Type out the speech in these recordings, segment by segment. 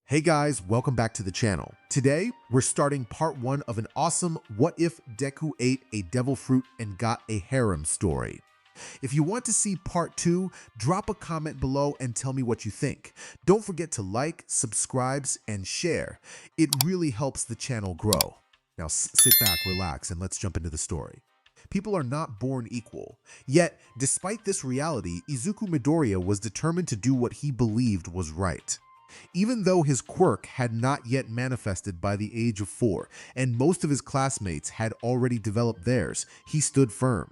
Hey guys, welcome back to the channel. Today, we're starting part 1 of an awesome What If Deku Ate a Devil Fruit and Got a Harem story. If you want to see part 2, drop a comment below and tell me what you think. Don't forget to like, subscribe, and share. It really helps the channel grow. Now sit back, relax, and let's jump into the story. People are not born equal. Yet, despite this reality, Izuku Midoriya was determined to do what he believed was right. Even though his quirk had not yet manifested by the age of 4, and most of his classmates had already developed theirs, he stood firm.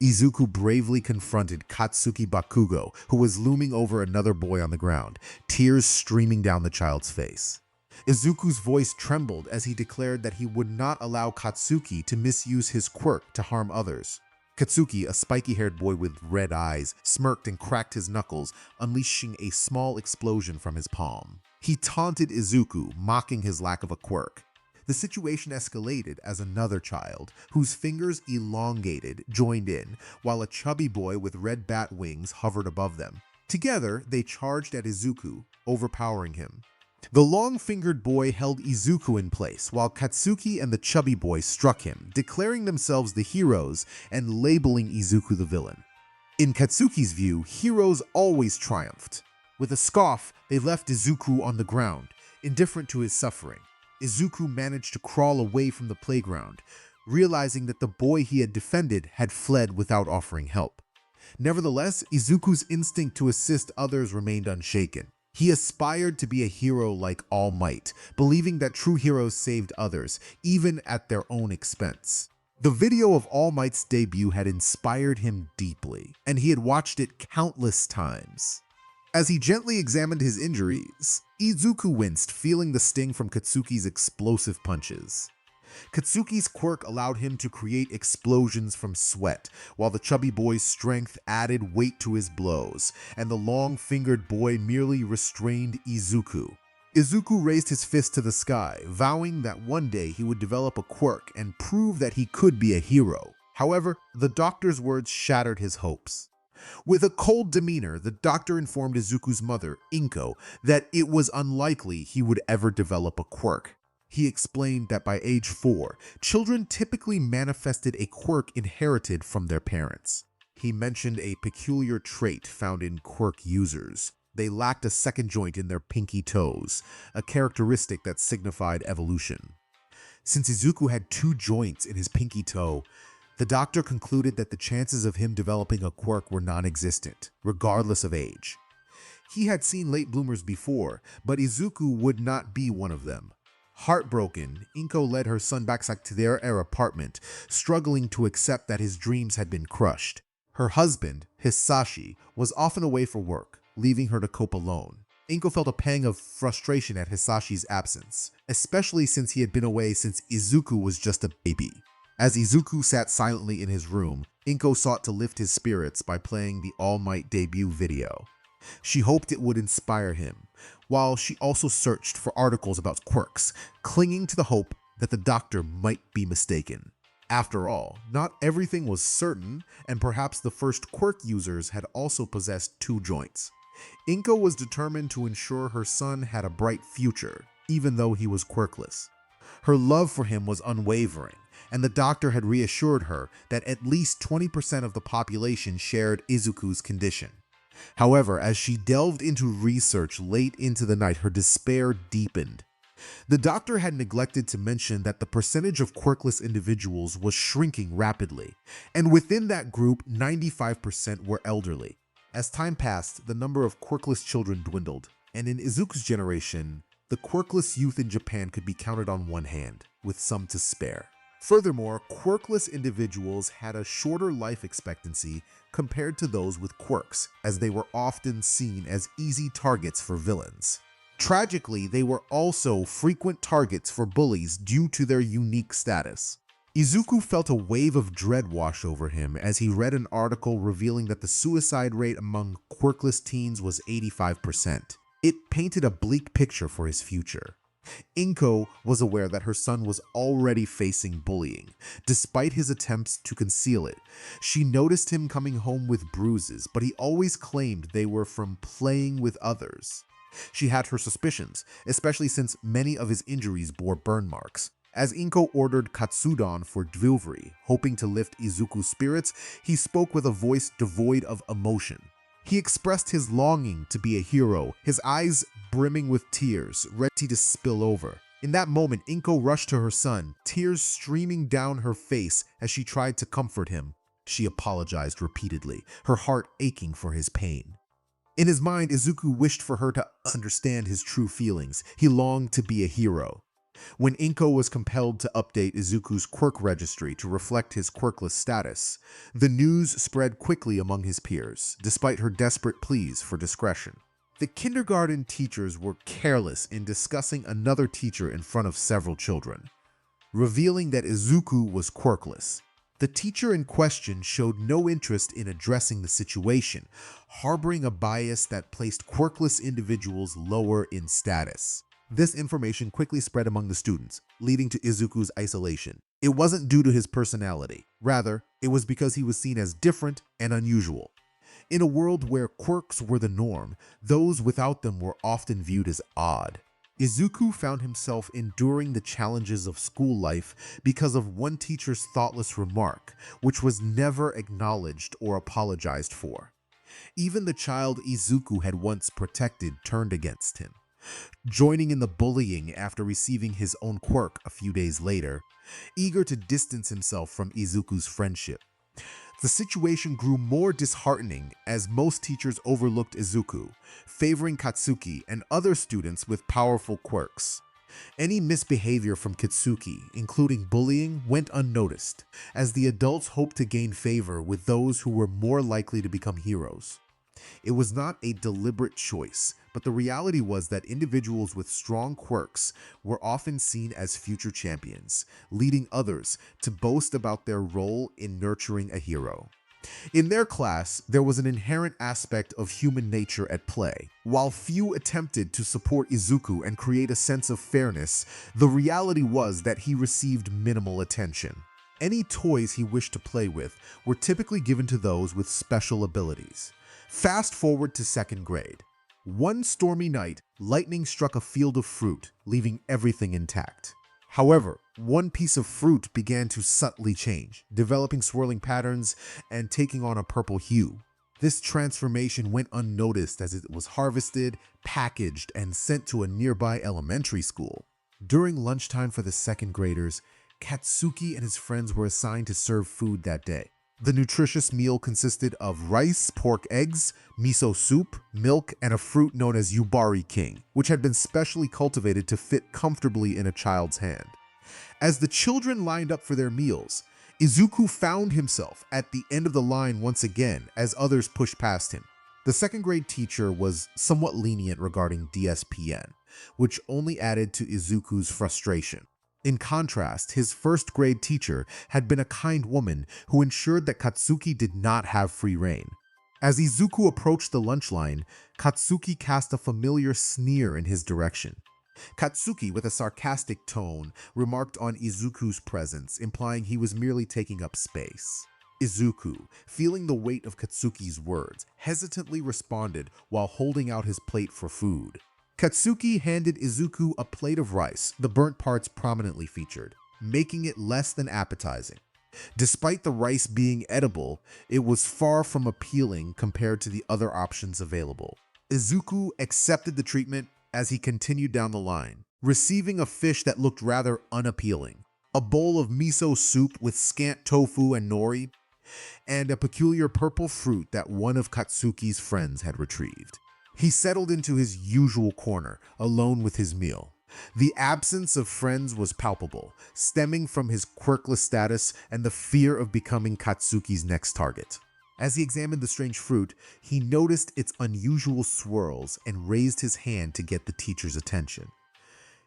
Izuku bravely confronted Katsuki Bakugo, who was looming over another boy on the ground, tears streaming down the child's face. Izuku's voice trembled as he declared that he would not allow Katsuki to misuse his quirk to harm others. Katsuki, a spiky-haired boy with red eyes, smirked and cracked his knuckles, unleashing a small explosion from his palm. He taunted Izuku, mocking his lack of a quirk. The situation escalated as another child, whose fingers elongated, joined in, while a chubby boy with red bat wings hovered above them. Together, they charged at Izuku, overpowering him. The long-fingered boy held Izuku in place, while Katsuki and the chubby boy struck him, declaring themselves the heroes and labeling Izuku the villain. In Katsuki's view, heroes always triumphed. With a scoff, they left Izuku on the ground, indifferent to his suffering. Izuku managed to crawl away from the playground, realizing that the boy he had defended had fled without offering help. Nevertheless, Izuku's instinct to assist others remained unshaken. He aspired to be a hero like All Might, believing that true heroes saved others, even at their own expense. The video of All Might's debut had inspired him deeply, and he had watched it countless times. As he gently examined his injuries, Izuku winced, feeling the sting from Katsuki's explosive punches. Katsuki's quirk allowed him to create explosions from sweat, while the chubby boy's strength added weight to his blows, and the long-fingered boy merely restrained Izuku. Izuku raised his fist to the sky, vowing that one day he would develop a quirk and prove that he could be a hero. However, the doctor's words shattered his hopes. With a cold demeanor, the doctor informed Izuku's mother, Inko, that it was unlikely he would ever develop a quirk. He explained that by age 4, children typically manifested a quirk inherited from their parents. He mentioned a peculiar trait found in quirk users. They lacked a second joint in their pinky toes, a characteristic that signified evolution. Since Izuku had 2 joints in his pinky toe, the doctor concluded that the chances of him developing a quirk were non-existent, regardless of age. He had seen late bloomers before, but Izuku would not be one of them. Heartbroken, Inko led her son back to their apartment, struggling to accept that his dreams had been crushed. Her husband, Hisashi, was often away for work, leaving her to cope alone. Inko felt a pang of frustration at Hisashi's absence, especially since he had been away since Izuku was just a baby. As Izuku sat silently in his room, Inko sought to lift his spirits by playing the All Might debut video. She hoped it would inspire him, while she also searched for articles about quirks, clinging to the hope that the doctor might be mistaken. After all, not everything was certain, and perhaps the first quirk users had also possessed 2 joints. Inko was determined to ensure her son had a bright future, even though he was quirkless. Her love for him was unwavering, and the doctor had reassured her that at least 20% of the population shared Izuku's condition. However, as she delved into research late into the night, her despair deepened. The doctor had neglected to mention that the percentage of quirkless individuals was shrinking rapidly, and within that group, 95% were elderly. As time passed, the number of quirkless children dwindled, and in Izuku's generation, the quirkless youth in Japan could be counted on one hand, with some to spare. Furthermore, quirkless individuals had a shorter life expectancy compared to those with quirks, as they were often seen as easy targets for villains. Tragically, they were also frequent targets for bullies due to their unique status. Izuku felt a wave of dread wash over him as he read an article revealing that the suicide rate among quirkless teens was 85%. It painted a bleak picture for his future. Inko was aware that her son was already facing bullying, despite his attempts to conceal it. She noticed him coming home with bruises, but he always claimed they were from playing with others. She had her suspicions, especially since many of his injuries bore burn marks. As Inko ordered katsudon for delivery, hoping to lift Izuku's spirits, he spoke with a voice devoid of emotion. He expressed his longing to be a hero, his eyes brimming with tears, ready to spill over. In that moment, Inko rushed to her son, tears streaming down her face as she tried to comfort him. She apologized repeatedly, her heart aching for his pain. In his mind, Izuku wished for her to understand his true feelings. He longed to be a hero. When Inko was compelled to update Izuku's quirk registry to reflect his quirkless status, the news spread quickly among his peers, despite her desperate pleas for discretion. The kindergarten teachers were careless in discussing another teacher in front of several children, revealing that Izuku was quirkless. The teacher in question showed no interest in addressing the situation, harboring a bias that placed quirkless individuals lower in status. This information quickly spread among the students, leading to Izuku's isolation. It wasn't due to his personality. Rather, it was because he was seen as different and unusual. In a world where quirks were the norm, those without them were often viewed as odd. Izuku found himself enduring the challenges of school life because of one teacher's thoughtless remark, which was never acknowledged or apologized for. Even the child Izuku had once protected turned against him, joining in the bullying after receiving his own quirk a few days later, eager to distance himself from Izuku's friendship. The situation grew more disheartening as most teachers overlooked Izuku, favoring Katsuki and other students with powerful quirks. Any misbehavior from Katsuki, including bullying, went unnoticed, as the adults hoped to gain favor with those who were more likely to become heroes. It was not a deliberate choice, but the reality was that individuals with strong quirks were often seen as future champions, leading others to boast about their role in nurturing a hero. In their class, there was an inherent aspect of human nature at play. While few attempted to support Izuku and create a sense of fairness, the reality was that he received minimal attention. Any toys he wished to play with were typically given to those with special abilities. Fast forward to second grade. One stormy night, lightning struck a field of fruit, leaving everything intact. However, one piece of fruit began to subtly change, developing swirling patterns and taking on a purple hue. This transformation went unnoticed as it was harvested, packaged, and sent to a nearby elementary school. During lunchtime for the second graders, Katsuki and his friends were assigned to serve food that day. The nutritious meal consisted of rice, pork eggs, miso soup, milk, and a fruit known as Yubari King, which had been specially cultivated to fit comfortably in a child's hand. As the children lined up for their meals, Izuku found himself at the end of the line once again as others pushed past him. The second grade teacher was somewhat lenient regarding DSPN, which only added to Izuku's frustration. In contrast, his first grade teacher had been a kind woman who ensured that Katsuki did not have free rein. As Izuku approached the lunch line, Katsuki cast a familiar sneer in his direction. Katsuki, with a sarcastic tone, remarked on Izuku's presence, implying he was merely taking up space. Izuku, feeling the weight of Katsuki's words, hesitantly responded while holding out his plate for food. Katsuki handed Izuku a plate of rice, the burnt parts prominently featured, making it less than appetizing. Despite the rice being edible, it was far from appealing compared to the other options available. Izuku accepted the treatment as he continued down the line, receiving a fish that looked rather unappealing, a bowl of miso soup with scant tofu and nori, and a peculiar purple fruit that one of Katsuki's friends had retrieved. He settled into his usual corner, alone with his meal. The absence of friends was palpable, stemming from his quirkless status and the fear of becoming Katsuki's next target. As he examined the strange fruit, he noticed its unusual swirls and raised his hand to get the teacher's attention.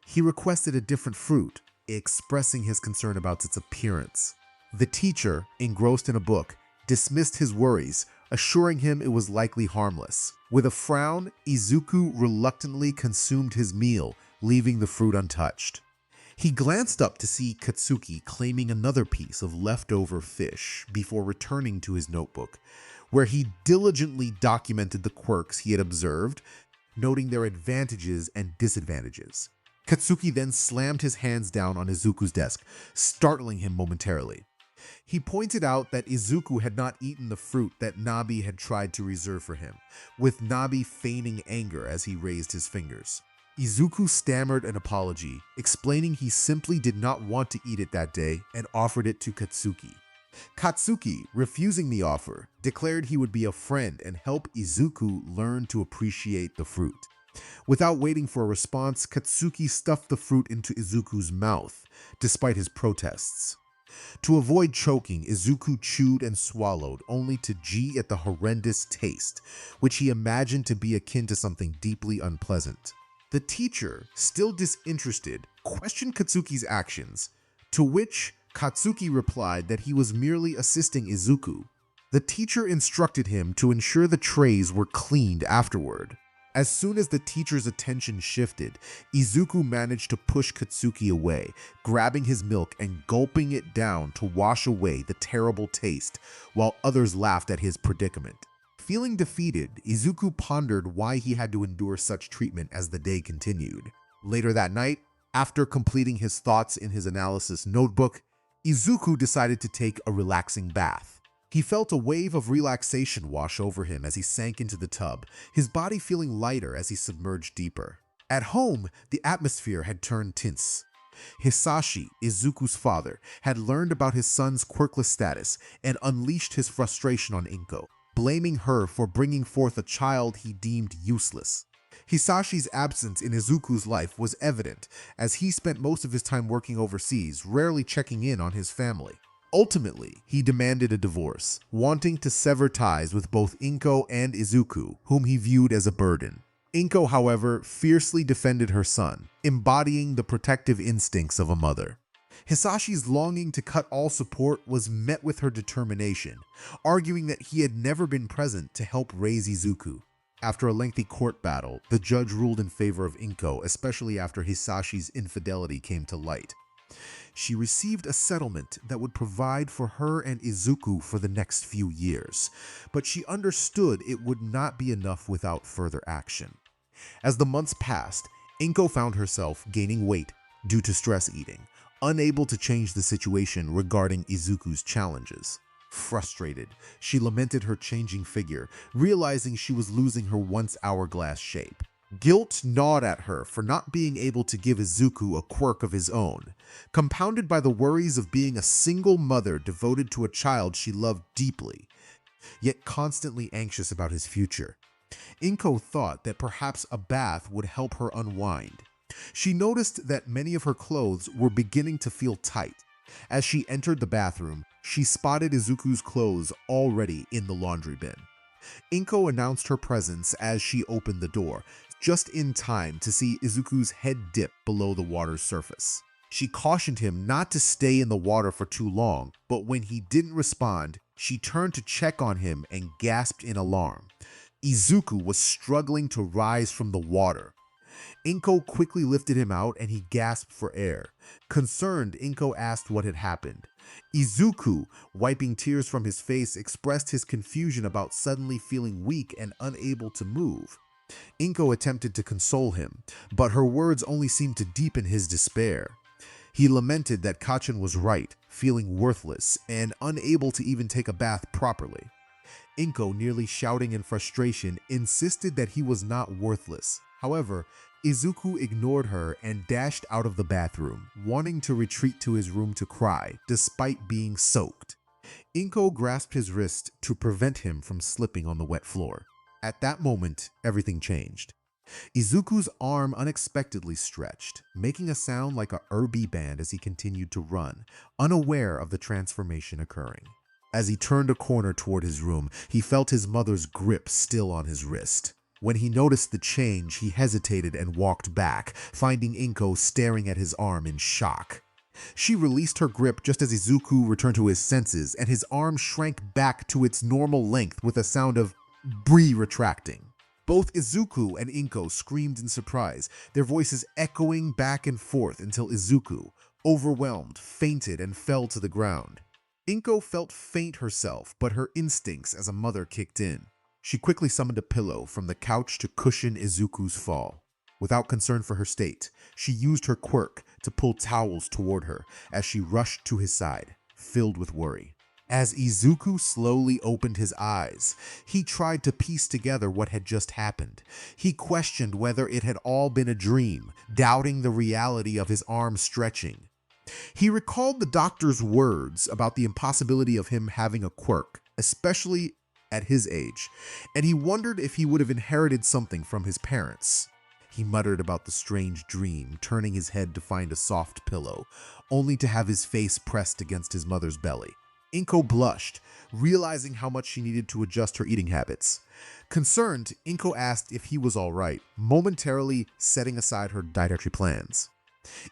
He requested a different fruit, expressing his concern about its appearance. The teacher, engrossed in a book, dismissed his worries, assuring him it was likely harmless. With a frown, Izuku reluctantly consumed his meal, leaving the fruit untouched. He glanced up to see Katsuki claiming another piece of leftover fish before returning to his notebook, where he diligently documented the quirks he had observed noting their advantages and disadvantages. Katsuki then slammed his hands down on Izuku's desk, startling him momentarily. He pointed out that Izuku had not eaten the fruit that Nabi had tried to reserve for him, with Nabi feigning anger as he raised his fingers. Izuku stammered an apology, explaining he simply did not want to eat it that day and offered it to Katsuki. Katsuki, refusing the offer, declared he would be a friend and help Izuku learn to appreciate the fruit. Without waiting for a response, Katsuki stuffed the fruit into Izuku's mouth, despite his protests. To avoid choking, Izuku chewed and swallowed, only to gee at the horrendous taste, which he imagined to be akin to something deeply unpleasant. The teacher, still disinterested, questioned Katsuki's actions, to which Katsuki replied that he was merely assisting Izuku. The teacher instructed him to ensure the trays were cleaned afterward. As soon as the teacher's attention shifted, Izuku managed to push Katsuki away, grabbing his milk and gulping it down to wash away the terrible taste, while others laughed at his predicament. Feeling defeated, Izuku pondered why he had to endure such treatment as the day continued. Later that night, after completing his thoughts in his analysis notebook, Izuku decided to take a relaxing bath. He felt a wave of relaxation wash over him as he sank into the tub, his body feeling lighter as he submerged deeper. At home, the atmosphere had turned tense. Hisashi, Izuku's father, had learned about his son's quirkless status and unleashed his frustration on Inko, blaming her for bringing forth a child he deemed useless. Hisashi's absence in Izuku's life was evident, as he spent most of his time working overseas, rarely checking in on his family. Ultimately, he demanded a divorce, wanting to sever ties with both Inko and Izuku, whom he viewed as a burden. Inko, however, fiercely defended her son, embodying the protective instincts of a mother. Hisashi's longing to cut all support was met with her determination, arguing that he had never been present to help raise Izuku. After a lengthy court battle, the judge ruled in favor of Inko, especially after Hisashi's infidelity came to light. She received a settlement that would provide for her and Izuku for the next few years, but she understood it would not be enough without further action. As the months passed, Inko found herself gaining weight due to stress eating, unable to change the situation regarding Izuku's challenges. Frustrated, she lamented her changing figure, realizing she was losing her once hourglass shape. Guilt gnawed at her for not being able to give Izuku a quirk of his own, compounded by the worries of being a single mother devoted to a child she loved deeply, yet constantly anxious about his future. Inko thought that perhaps a bath would help her unwind. She noticed that many of her clothes were beginning to feel tight. As she entered the bathroom, she spotted Izuku's clothes already in the laundry bin. Inko announced her presence as she opened the door, just in time to see Izuku's head dip below the water's surface. She cautioned him not to stay in the water for too long, but when he didn't respond, she turned to check on him and gasped in alarm. Izuku was struggling to rise from the water. Inko quickly lifted him out and he gasped for air. Concerned, Inko asked what had happened. Izuku, wiping tears from his face, expressed his confusion about suddenly feeling weak and unable to move. Inko attempted to console him, but her words only seemed to deepen his despair. He lamented that Kachan was right, feeling worthless and unable to even take a bath properly. Inko, nearly shouting in frustration, insisted that he was not worthless. However, Izuku ignored her and dashed out of the bathroom, wanting to retreat to his room to cry, despite being soaked. Inko grasped his wrist to prevent him from slipping on the wet floor. At that moment, everything changed. Izuku's arm unexpectedly stretched, making a sound like a urbi band as he continued to run, unaware of the transformation occurring. As he turned a corner toward his room, he felt his mother's grip still on his wrist. When he noticed the change, he hesitated and walked back, finding Inko staring at his arm in shock. She released her grip just as Izuku returned to his senses, and his arm shrank back to its normal length with a sound of brie retracting. Both Izuku and Inko screamed in surprise, their voices echoing back and forth until Izuku, overwhelmed, fainted and fell to the ground. Inko felt faint herself, but her instincts as a mother kicked in. She quickly summoned a pillow from the couch to cushion Izuku's fall. Without concern for her state, she used her quirk to pull towels toward her as she rushed to his side, filled with worry. As Izuku slowly opened his eyes, he tried to piece together what had just happened. He questioned whether it had all been a dream, doubting the reality of his arm stretching. He recalled the doctor's words about the impossibility of him having a quirk, especially at his age, and he wondered if he would have inherited something from his parents. He muttered about the strange dream, turning his head to find a soft pillow, only to have his face pressed against his mother's belly. Inko blushed, realizing how much she needed to adjust her eating habits. Concerned, Inko asked if he was all right, momentarily setting aside her dietary plans.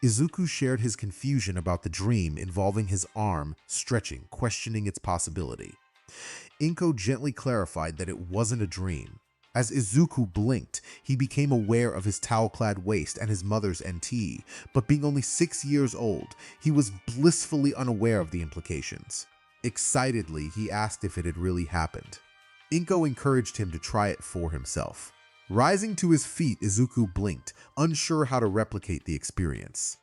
Izuku shared his confusion about the dream involving his arm stretching, questioning its possibility. Inko gently clarified that it wasn't a dream. As Izuku blinked, he became aware of his towel-clad waist and his mother's NT, but being only 6 years old, he was blissfully unaware of the implications. Excitedly, he asked if it had really happened. Inko encouraged him to try it for himself. Rising to his feet, Izuku blinked, unsure how to replicate the experience.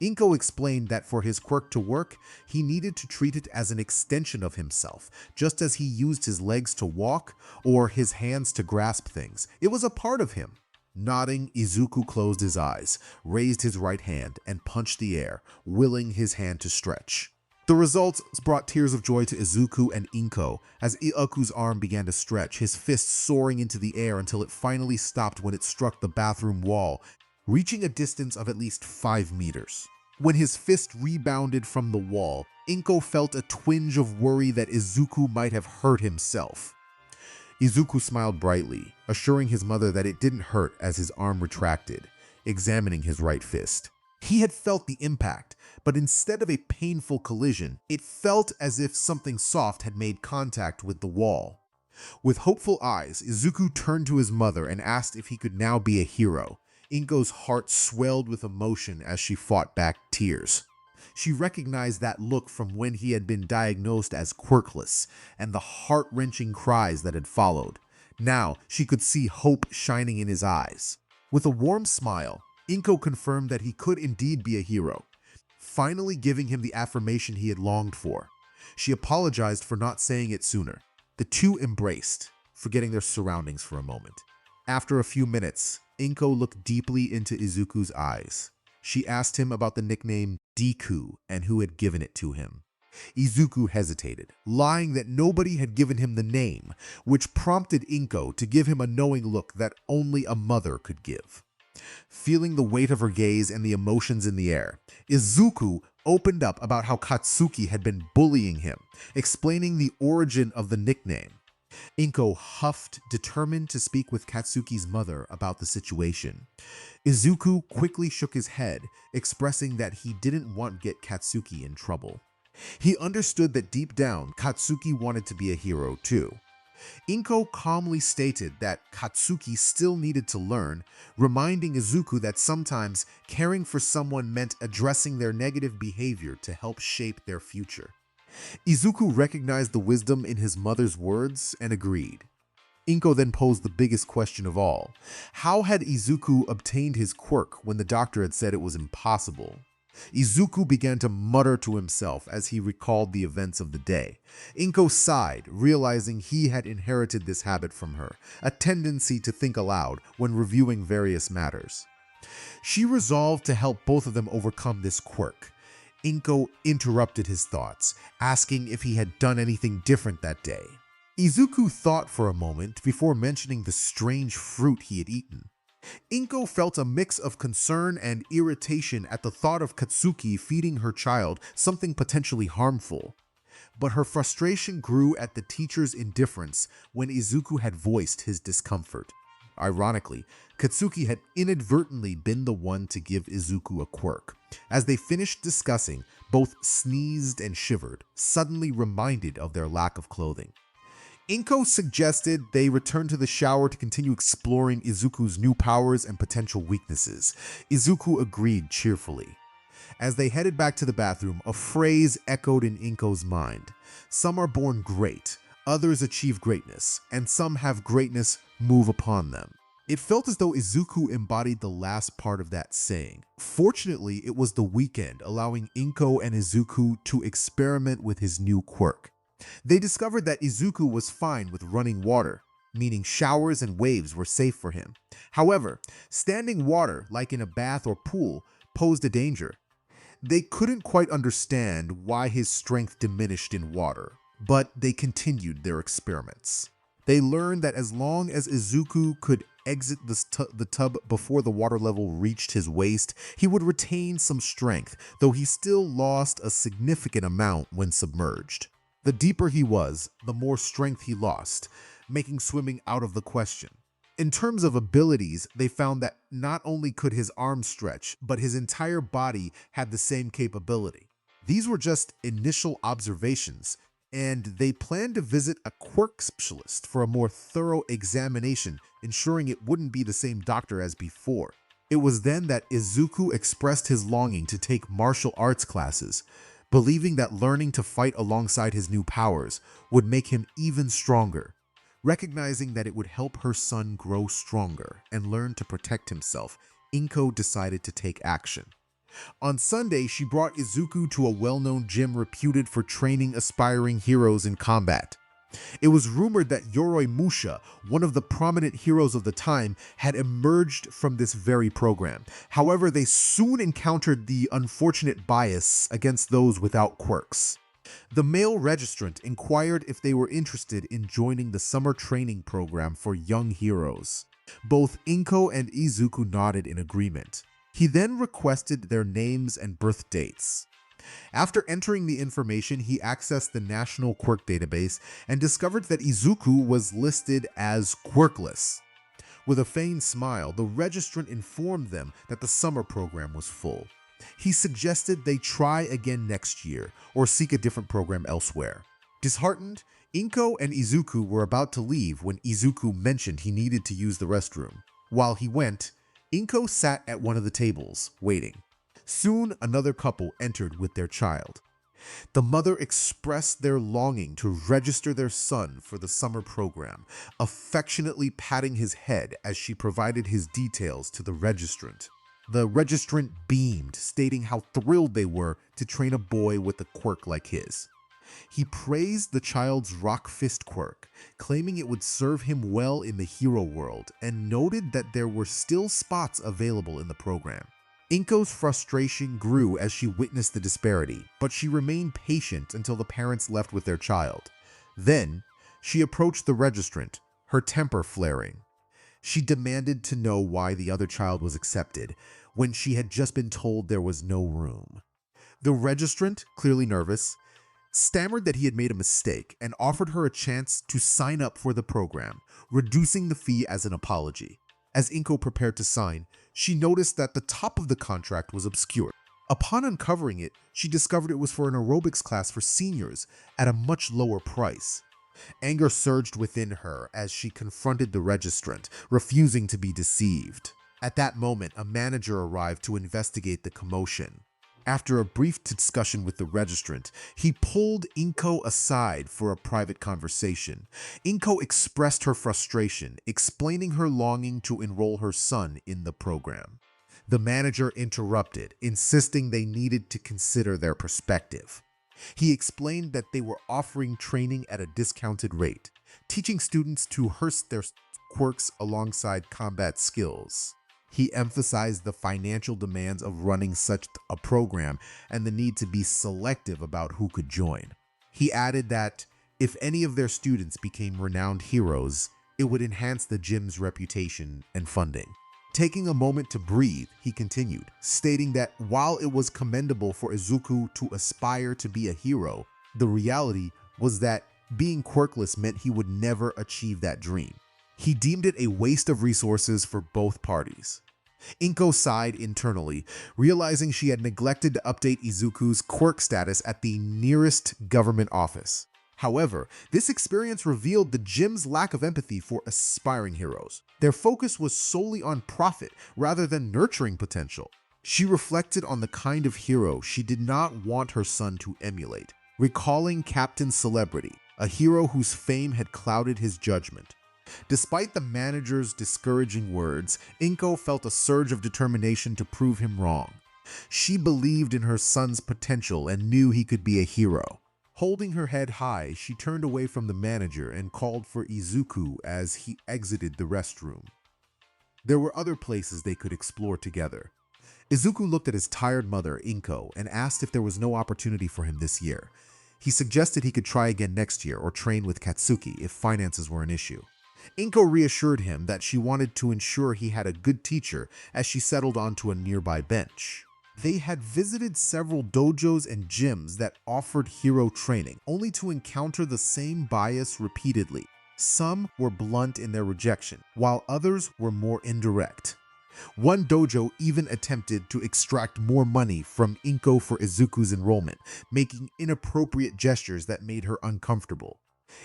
Inko explained that for his quirk to work, he needed to treat it as an extension of himself, just as he used his legs to walk or his hands to grasp things. It was a part of him. Nodding, Izuku closed his eyes, raised his right hand, and punched the air, willing his hand to stretch. The results brought tears of joy to Izuku and Inko as Iaku's arm began to stretch, his fist soaring into the air until it finally stopped when it struck the bathroom wall, reaching a distance of at least 5 meters. When his fist rebounded from the wall, Inko felt a twinge of worry that Izuku might have hurt himself. Izuku smiled brightly, assuring his mother that it didn't hurt as his arm retracted, examining his right fist. He had felt the impact, but instead of a painful collision, it felt as if something soft had made contact with the wall. With hopeful eyes, Izuku turned to his mother and asked if he could now be a hero. Inko's heart swelled with emotion as she fought back tears. She recognized that look from when he had been diagnosed as quirkless and the heart-wrenching cries that had followed. Now she could see hope shining in his eyes. With a warm smile, Inko confirmed that he could indeed be a hero, finally giving him the affirmation he had longed for. She apologized for not saying it sooner. The two embraced, forgetting their surroundings for a moment. After a few minutes, Inko looked deeply into Izuku's eyes. She asked him about the nickname Deku and who had given it to him. Izuku hesitated, lying that nobody had given him the name, which prompted Inko to give him a knowing look that only a mother could give. Feeling the weight of her gaze and the emotions in the air, Izuku opened up about how Katsuki had been bullying him, explaining the origin of the nickname. Inko huffed, determined to speak with Katsuki's mother about the situation. Izuku quickly shook his head, expressing that he didn't want to get Katsuki in trouble. He understood that deep down, Katsuki wanted to be a hero too. Inko calmly stated that Katsuki still needed to learn, reminding Izuku that sometimes caring for someone meant addressing their negative behavior to help shape their future. Izuku recognized the wisdom in his mother's words and agreed. Inko then posed the biggest question of all. How had Izuku obtained his quirk when the doctor had said it was impossible? Izuku began to mutter to himself as he recalled the events of the day. Inko sighed, realizing he had inherited this habit from her, a tendency to think aloud when reviewing various matters. She resolved to help both of them overcome this quirk. Inko interrupted his thoughts, asking if he had done anything different that day. Izuku thought for a moment before mentioning the strange fruit he had eaten. Inko felt a mix of concern and irritation at the thought of Katsuki feeding her child something potentially harmful. But her frustration grew at the teacher's indifference when Izuku had voiced his discomfort. Ironically, Katsuki had inadvertently been the one to give Izuku a quirk. As they finished discussing, both sneezed and shivered, suddenly reminded of their lack of clothing. Inko suggested they return to the shower to continue exploring Izuku's new powers and potential weaknesses. Izuku agreed cheerfully. As they headed back to the bathroom, a phrase echoed in Inko's mind. Some are born great, Others achieve greatness, and some have greatness move upon them. It felt as though Izuku embodied the last part of that saying. Fortunately, it was the weekend, allowing Inko and Izuku to experiment with his new quirk. They discovered that Izuku was fine with running water, meaning showers and waves were safe for him. However, standing water, like in a bath or pool, posed a danger. They couldn't quite understand why his strength diminished in water, but they continued their experiments. They learned that as long as Izuku could exit the tub before the water level reached his waist, he would retain some strength, though he still lost a significant amount when submerged. The deeper he was, the more strength he lost, making swimming out of the question. In terms of abilities, they found that not only could his arms stretch, but his entire body had the same capability. These were just initial observations, and they planned to visit a quirk specialist for a more thorough examination, ensuring it wouldn't be the same doctor as before. It was then that Izuku expressed his longing to take martial arts classes, believing that learning to fight alongside his new powers would make him even stronger. Recognizing that it would help her son grow stronger and learn to protect himself, Inko decided to take action. On Sunday, she brought Izuku to a well-known gym reputed for training aspiring heroes in combat. It was rumored that Yoroi Musha, one of the prominent heroes of the time, had emerged from this very program. However, they soon encountered the unfortunate bias against those without quirks. The male registrant inquired if they were interested in joining the summer training program for young heroes. Both Inko and Izuku nodded in agreement. He then requested their names and birth dates. After entering the information, he accessed the National Quirk Database and discovered that Izuku was listed as quirkless. With a feigned smile, the registrant informed them that the summer program was full. He suggested they try again next year or seek a different program elsewhere. Disheartened, Inko and Izuku were about to leave when Izuku mentioned he needed to use the restroom. While he went, Inko sat at one of the tables, waiting. Soon, another couple entered with their child. The mother expressed their longing to register their son for the summer program, affectionately patting his head as she provided his details to the registrant. The registrant beamed, stating how thrilled they were to train a boy with a quirk like his. He praised the child's rock fist quirk, claiming it would serve him well in the hero world, and noted that there were still spots available in the program. Inko's frustration grew as she witnessed the disparity, but she remained patient until the parents left with their child. Then, she approached the registrant, her temper flaring. She demanded to know why the other child was accepted, when she had just been told there was no room. The registrant, clearly nervous, stammered that he had made a mistake and offered her a chance to sign up for the program, reducing the fee as an apology. As Inko prepared to sign, she noticed that the top of the contract was obscured. Upon uncovering it, she discovered it was for an aerobics class for seniors at a much lower price. Anger surged within her as she confronted the registrant, refusing to be deceived. At that moment, a manager arrived to investigate the commotion. After a brief discussion with the registrant, he pulled Inko aside for a private conversation. Inko expressed her frustration, explaining her longing to enroll her son in the program. The manager interrupted, insisting they needed to consider their perspective. He explained that they were offering training at a discounted rate, teaching students to harness their quirks alongside combat skills. He emphasized the financial demands of running such a program and the need to be selective about who could join. He added that if any of their students became renowned heroes, it would enhance the gym's reputation and funding. Taking a moment to breathe, he continued, stating that while it was commendable for Izuku to aspire to be a hero, the reality was that being quirkless meant he would never achieve that dream. He deemed it a waste of resources for both parties. Inko sighed internally, realizing she had neglected to update Izuku's quirk status at the nearest government office. However, this experience revealed the gym's lack of empathy for aspiring heroes. Their focus was solely on profit rather than nurturing potential. She reflected on the kind of hero she did not want her son to emulate, recalling Captain Celebrity, a hero whose fame had clouded his judgment. Despite the manager's discouraging words, Inko felt a surge of determination to prove him wrong. She believed in her son's potential and knew he could be a hero. Holding her head high, she turned away from the manager and called for Izuku as he exited the restroom. There were other places they could explore together. Izuku looked at his tired mother, Inko, and asked if there was no opportunity for him this year. He suggested he could try again next year or train with Katsuki if finances were an issue. Inko reassured him that she wanted to ensure he had a good teacher as she settled onto a nearby bench. They had visited several dojos and gyms that offered hero training, only to encounter the same bias repeatedly. Some were blunt in their rejection, while others were more indirect. One dojo even attempted to extract more money from Inko for Izuku's enrollment, making inappropriate gestures that made her uncomfortable.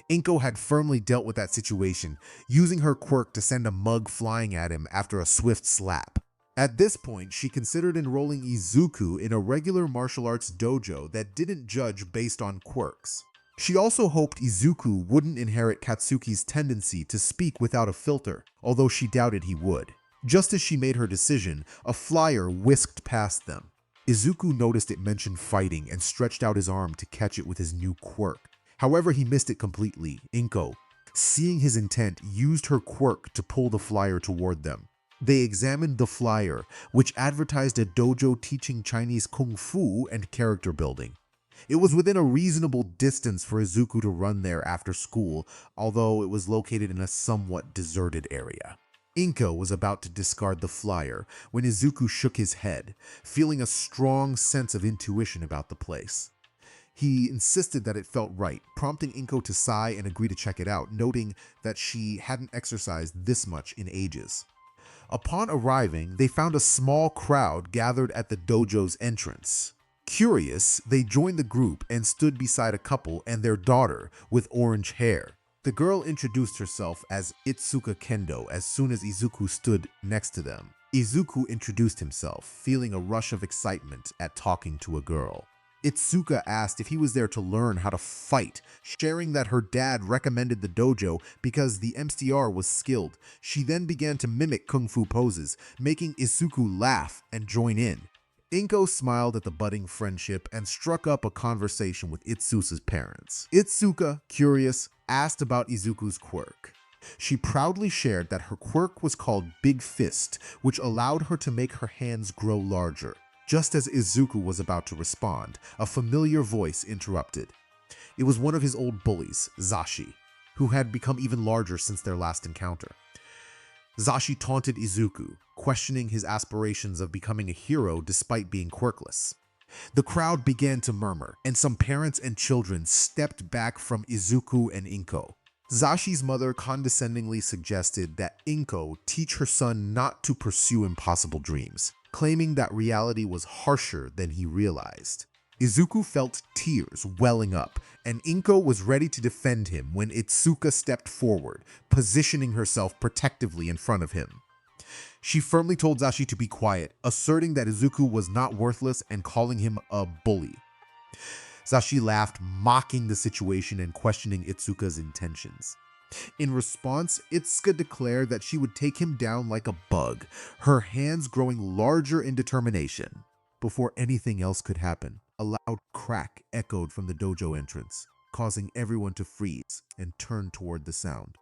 Inko had firmly dealt with that situation, using her quirk to send a mug flying at him after a swift slap. At this point, she considered enrolling Izuku in a regular martial arts dojo that didn't judge based on quirks. She also hoped Izuku wouldn't inherit Katsuki's tendency to speak without a filter, although she doubted he would. Just as she made her decision, a flyer whisked past them. Izuku noticed it mentioned fighting and stretched out his arm to catch it with his new quirk. However, he missed it completely. Inko, seeing his intent, used her quirk to pull the flyer toward them. They examined the flyer, which advertised a dojo teaching Chinese kung fu and character building. It was within a reasonable distance for Izuku to run there after school, although it was located in a somewhat deserted area. Inko was about to discard the flyer when Izuku shook his head, feeling a strong sense of intuition about the place. He insisted that it felt right, prompting Inko to sigh and agree to check it out, noting that she hadn't exercised this much in ages. Upon arriving, they found a small crowd gathered at the dojo's entrance. Curious, they joined the group and stood beside a couple and their daughter with orange hair. The girl introduced herself as Itsuka Kendo as soon as Izuku stood next to them. Izuku introduced himself, feeling a rush of excitement at talking to a girl. Itsuka asked if he was there to learn how to fight, sharing that her dad recommended the dojo because the MCR was skilled. She then began to mimic kung fu poses, making Izuku laugh and join in. Inko smiled at the budding friendship and struck up a conversation with Itsuka's parents. Itsuka, curious, asked about Izuku's quirk. She proudly shared that her quirk was called Big Fist, which allowed her to make her hands grow larger. Just as Izuku was about to respond, a familiar voice interrupted. It was one of his old bullies, Zashi, who had become even larger since their last encounter. Zashi taunted Izuku, questioning his aspirations of becoming a hero despite being quirkless. The crowd began to murmur, and some parents and children stepped back from Izuku and Inko. Zashi's mother condescendingly suggested that Inko teach her son not to pursue impossible dreams, claiming that reality was harsher than he realized. Izuku felt tears welling up, and Inko was ready to defend him when Itsuka stepped forward, positioning herself protectively in front of him. She firmly told Zashi to be quiet, asserting that Izuku was not worthless and calling him a bully. Zashi laughed, mocking the situation and questioning Itsuka's intentions. In response, Itsuka declared that she would take him down like a bug, her hands growing larger in determination. Before anything else could happen, a loud crack echoed from the dojo entrance, causing everyone to freeze and turn toward the sound.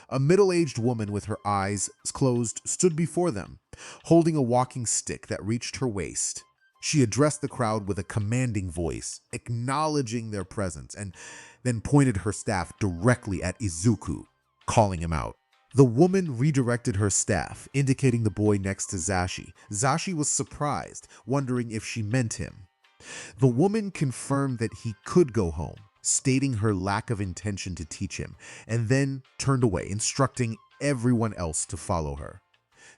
A middle-aged woman with her eyes closed stood before them, holding a walking stick that reached her waist. She addressed the crowd with a commanding voice, acknowledging their presence, and then pointed her staff directly at Izuku, calling him out. The woman redirected her staff, indicating the boy next to Zashi. Zashi was surprised, wondering if she meant him. The woman confirmed that he could go home, stating her lack of intention to teach him, and then turned away, instructing everyone else to follow her.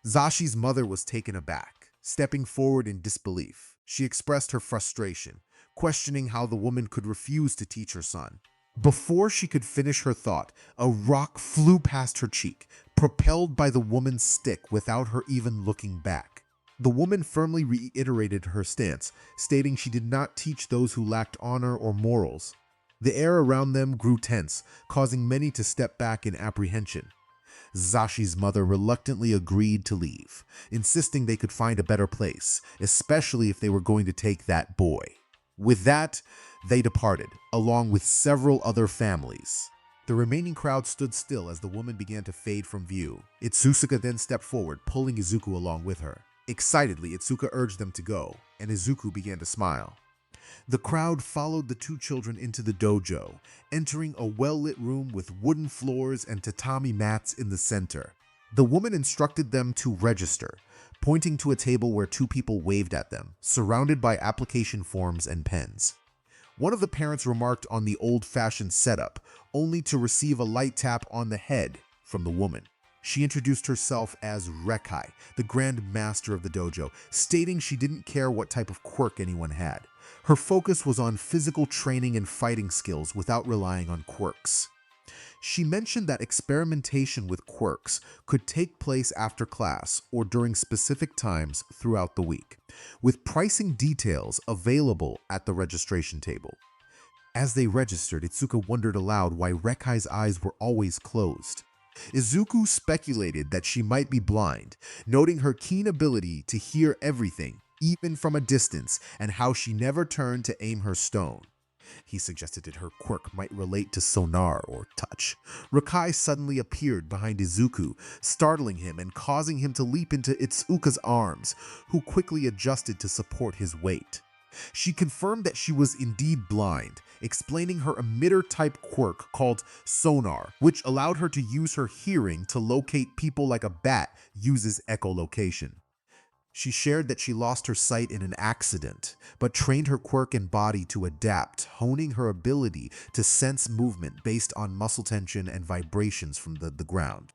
Zashi's mother was taken aback, stepping forward in disbelief. She expressed her frustration, questioning how the woman could refuse to teach her son. Before she could finish her thought, a rock flew past her cheek, propelled by the woman's stick without her even looking back. The woman firmly reiterated her stance, stating she did not teach those who lacked honor or morals. The air around them grew tense, causing many to step back in apprehension. Zashi's mother reluctantly agreed to leave, insisting they could find a better place, especially if they were going to take that boy. With that, they departed, along with several other families. The remaining crowd stood still as the woman began to fade from view. Itsuka then stepped forward, pulling Izuku along with her. Excitedly, Itsuka urged them to go, and Izuku began to smile. The crowd followed the two children into the dojo, entering a well-lit room with wooden floors and tatami mats in the center. The woman instructed them to register, pointing to a table where two people waved at them, surrounded by application forms and pens. One of the parents remarked on the old-fashioned setup, only to receive a light tap on the head from the woman. She introduced herself as Rekai, the Grand Master of the dojo, stating she didn't care what type of quirk anyone had. Her focus was on physical training and fighting skills without relying on quirks. She mentioned that experimentation with quirks could take place after class or during specific times throughout the week, with pricing details available at the registration table. As they registered, Itsuka wondered aloud why Rekai's eyes were always closed. Izuku speculated that she might be blind, noting her keen ability to hear everything, even from a distance, and how she never turned to aim her stone. He suggested that her quirk might relate to sonar or touch. Rekai suddenly appeared behind Izuku, startling him and causing him to leap into Itsuka's arms, who quickly adjusted to support his weight. She confirmed that she was indeed blind, explaining her emitter-type quirk called sonar, which allowed her to use her hearing to locate people like a bat uses echolocation. She shared that she lost her sight in an accident, but trained her quirk and body to adapt, honing her ability to sense movement based on muscle tension and vibrations from the ground.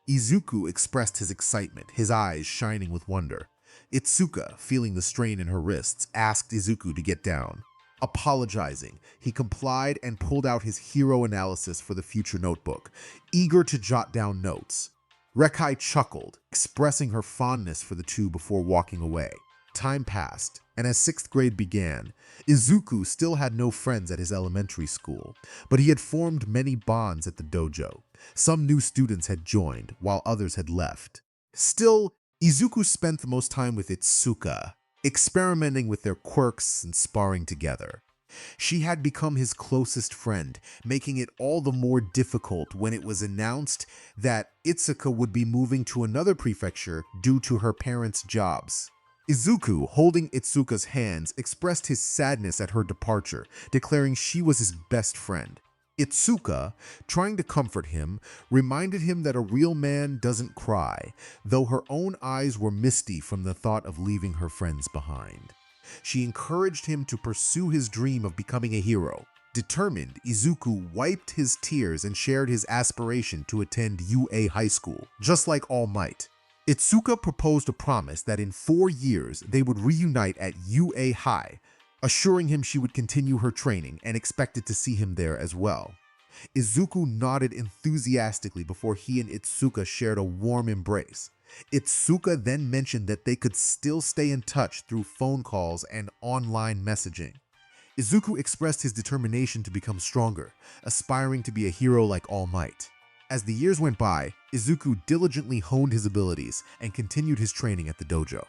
Izuku expressed his excitement, his eyes shining with wonder. Itsuka, feeling the strain in her wrists, asked Izuku to get down. Apologizing, he complied and pulled out his hero analysis for the future notebook, eager to jot down notes. Rekai chuckled, expressing her fondness for the two before walking away. Time passed, and as 6th grade began, Izuku still had no friends at his elementary school, but he had formed many bonds at the dojo. Some new students had joined, while others had left. Still, Izuku spent the most time with Itsuka, experimenting with their quirks and sparring together. She had become his closest friend, making it all the more difficult when it was announced that Itsuka would be moving to another prefecture due to her parents' jobs. Izuku, holding Itsuka's hands, expressed his sadness at her departure, declaring she was his best friend. Itsuka, trying to comfort him, reminded him that a real man doesn't cry, though her own eyes were misty from the thought of leaving her friends behind. She encouraged him to pursue his dream of becoming a hero. Determined, Izuku wiped his tears and shared his aspiration to attend UA High School, just like All Might. Itsuka proposed a promise that in 4 years they would reunite at UA High, assuring him she would continue her training and expected to see him there as well. Izuku nodded enthusiastically before he and Itsuka shared a warm embrace. Itsuka then mentioned that they could still stay in touch through phone calls and online messaging. Izuku expressed his determination to become stronger, aspiring to be a hero like All Might. As the years went by, Izuku diligently honed his abilities and continued his training at the dojo.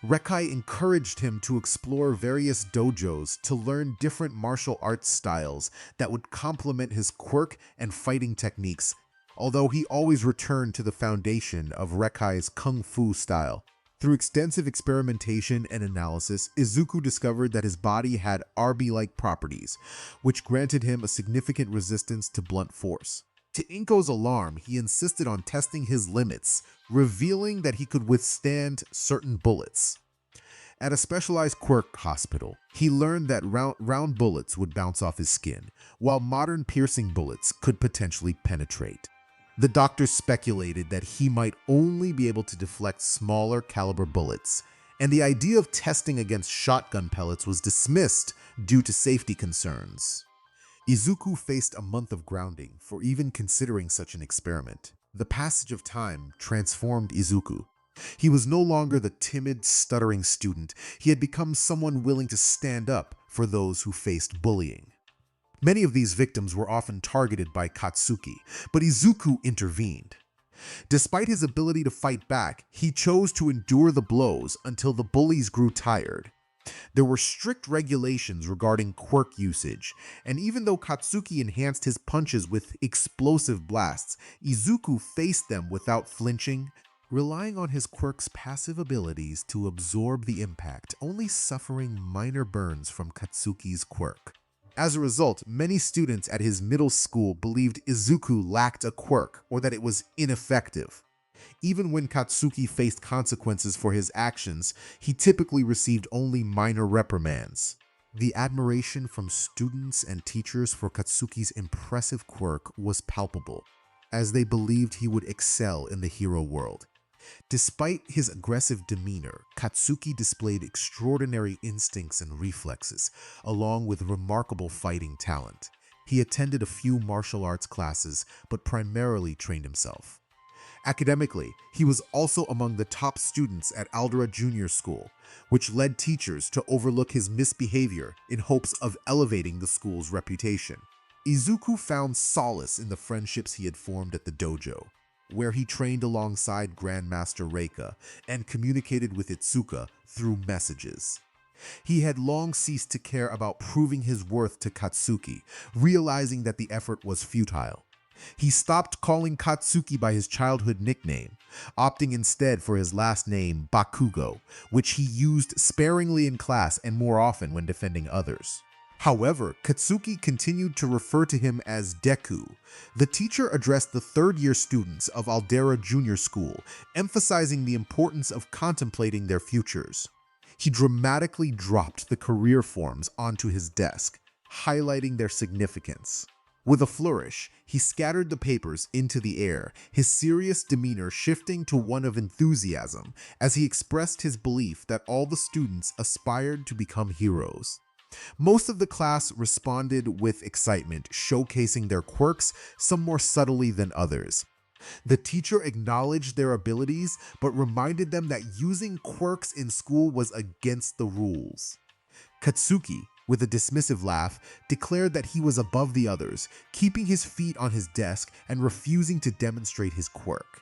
Rekai encouraged him to explore various dojos to learn different martial arts styles that would complement his quirk and fighting techniques, although he always returned to the foundation of Rekai's kung fu style. Through extensive experimentation and analysis, Izuku discovered that his body had RB-like properties, which granted him a significant resistance to blunt force. To Inko's alarm, he insisted on testing his limits, revealing that he could withstand certain bullets. At a specialized quirk hospital, he learned that round bullets would bounce off his skin, while modern piercing bullets could potentially penetrate. The doctors speculated that he might only be able to deflect smaller caliber bullets, and the idea of testing against shotgun pellets was dismissed due to safety concerns. Izuku faced a month of grounding for even considering such an experiment. The passage of time transformed Izuku. He was no longer the timid, stuttering student. He had become someone willing to stand up for those who faced bullying. Many of these victims were often targeted by Katsuki, but Izuku intervened. Despite his ability to fight back, he chose to endure the blows until the bullies grew tired. There were strict regulations regarding quirk usage, and even though Katsuki enhanced his punches with explosive blasts, Izuku faced them without flinching, relying on his quirk's passive abilities to absorb the impact, only suffering minor burns from Katsuki's quirk. As a result, many students at his middle school believed Izuku lacked a quirk or that it was ineffective. Even when Katsuki faced consequences for his actions, he typically received only minor reprimands. The admiration from students and teachers for Katsuki's impressive quirk was palpable, as they believed he would excel in the hero world. Despite his aggressive demeanor, Katsuki displayed extraordinary instincts and reflexes, along with remarkable fighting talent. He attended a few martial arts classes, but primarily trained himself. Academically, he was also among the top students at Aldera Junior School, which led teachers to overlook his misbehavior in hopes of elevating the school's reputation. Izuku found solace in the friendships he had formed at the dojo, where he trained alongside Grandmaster Reika and communicated with Itsuka through messages. He had long ceased to care about proving his worth to Katsuki, realizing that the effort was futile. He stopped calling Katsuki by his childhood nickname, opting instead for his last name, Bakugo, which he used sparingly in class and more often when defending others. However, Katsuki continued to refer to him as Deku. The teacher addressed the third-year students of Aldera Junior School, emphasizing the importance of contemplating their futures. He dramatically dropped the career forms onto his desk, highlighting their significance. With a flourish, he scattered the papers into the air, his serious demeanor shifting to one of enthusiasm as he expressed his belief that all the students aspired to become heroes. Most of the class responded with excitement, showcasing their quirks, some more subtly than others. The teacher acknowledged their abilities, but reminded them that using quirks in school was against the rules. Katsuki, with a dismissive laugh, declared that he was above the others, keeping his feet on his desk and refusing to demonstrate his quirk.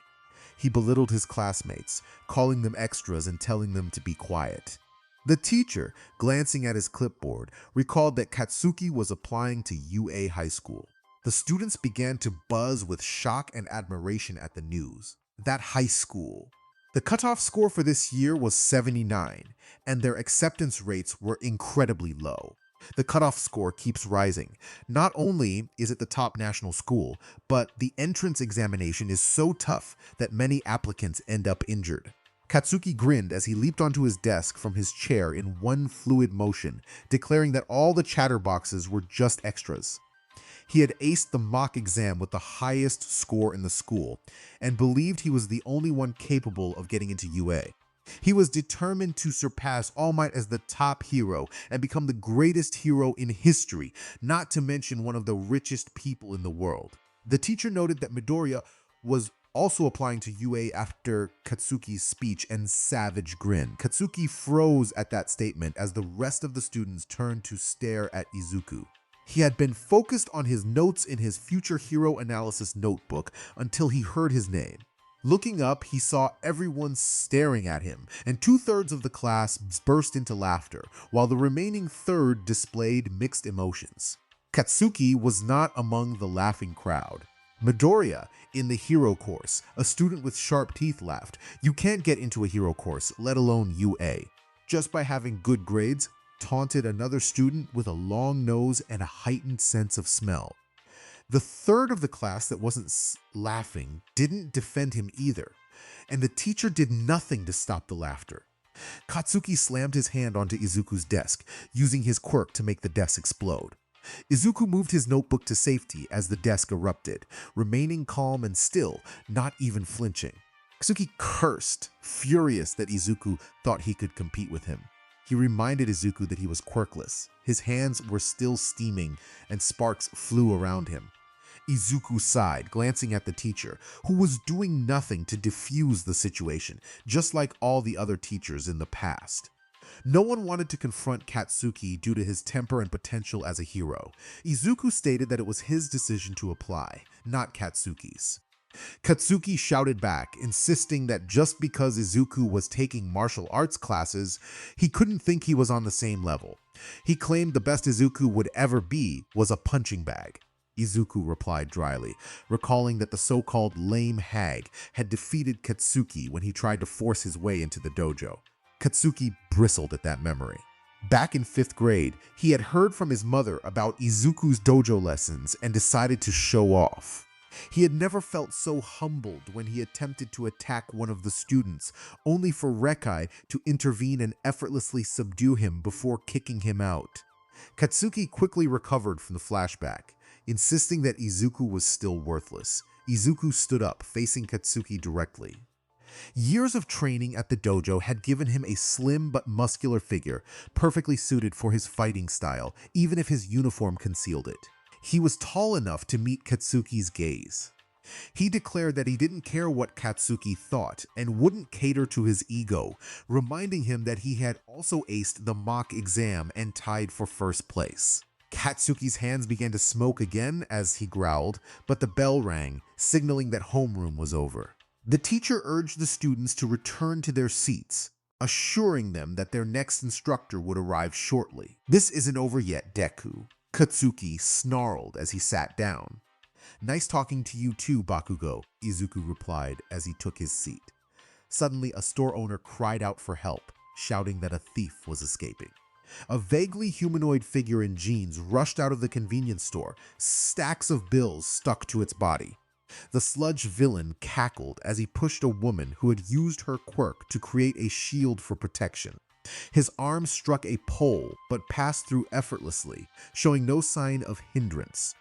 He belittled his classmates, calling them extras and telling them to be quiet. The teacher, glancing at his clipboard, recalled that Katsuki was applying to UA High School. The students began to buzz with shock and admiration at the news. That high school. The cutoff score for this year was 79, and their acceptance rates were incredibly low. The cutoff score keeps rising. Not only is it the top national school, but the entrance examination is so tough that many applicants end up injured. Katsuki grinned as he leaped onto his desk from his chair in one fluid motion, declaring that all the chatterboxes were just extras. He had aced the mock exam with the highest score in the school, and believed he was the only one capable of getting into UA. He was determined to surpass All Might as the top hero and become the greatest hero in history, not to mention one of the richest people in the world. The teacher noted that Midoriya was also applying to UA after Katsuki's speech and savage grin. Katsuki froze at that statement as the rest of the students turned to stare at Izuku. He had been focused on his notes in his future hero analysis notebook until he heard his name. Looking up, he saw everyone staring at him, and 2/3 of the class burst into laughter, while the remaining third displayed mixed emotions. Katsuki was not among the laughing crowd. Midoriya, in the hero course, a student with sharp teeth, laughed. You can't get into a hero course, let alone UA. Just by having good grades, taunted another student with a long nose and a heightened sense of smell. The third of the class that wasn't laughing didn't defend him either, and the teacher did nothing to stop the laughter. Katsuki slammed his hand onto Izuku's desk, using his quirk to make the desk explode. Izuku moved his notebook to safety as the desk erupted, remaining calm and still, not even flinching. Katsuki cursed, furious that Izuku thought he could compete with him. He reminded Izuku that he was quirkless. His hands were still steaming, and sparks flew around him. Izuku sighed, glancing at the teacher, who was doing nothing to defuse the situation, just like all the other teachers in the past. No one wanted to confront Katsuki due to his temper and potential as a hero. Izuku stated that it was his decision to apply, not Katsuki's. Katsuki shouted back, insisting that just because Izuku was taking martial arts classes, he couldn't think he was on the same level. He claimed the best Izuku would ever be was a punching bag. Izuku replied dryly, recalling that the so-called lame hag had defeated Katsuki when he tried to force his way into the dojo. Katsuki bristled at that memory. Back in 5th grade, he had heard from his mother about Izuku's dojo lessons and decided to show off. He had never felt so humbled when he attempted to attack one of the students, only for Rekai to intervene and effortlessly subdue him before kicking him out. Katsuki quickly recovered from the flashback, insisting that Izuku was still worthless. Izuku stood up, facing Katsuki directly. Years of training at the dojo had given him a slim but muscular figure, perfectly suited for his fighting style, even if his uniform concealed it. He was tall enough to meet Katsuki's gaze. He declared that he didn't care what Katsuki thought and wouldn't cater to his ego, reminding him that he had also aced the mock exam and tied for 1st place. Katsuki's hands began to smoke again as he growled, but the bell rang, signaling that homeroom was over. The teacher urged the students to return to their seats, assuring them that their next instructor would arrive shortly. "This isn't over yet, Deku," Katsuki snarled as he sat down. "Nice talking to you too, Bakugo," Izuku replied as he took his seat. Suddenly, a store owner cried out for help, shouting that a thief was escaping. A vaguely humanoid figure in jeans rushed out of the convenience store, stacks of bills stuck to its body. The sludge villain cackled as he pushed a woman who had used her quirk to create a shield for protection. His arm struck a pole but passed through effortlessly, showing no sign of hindrance.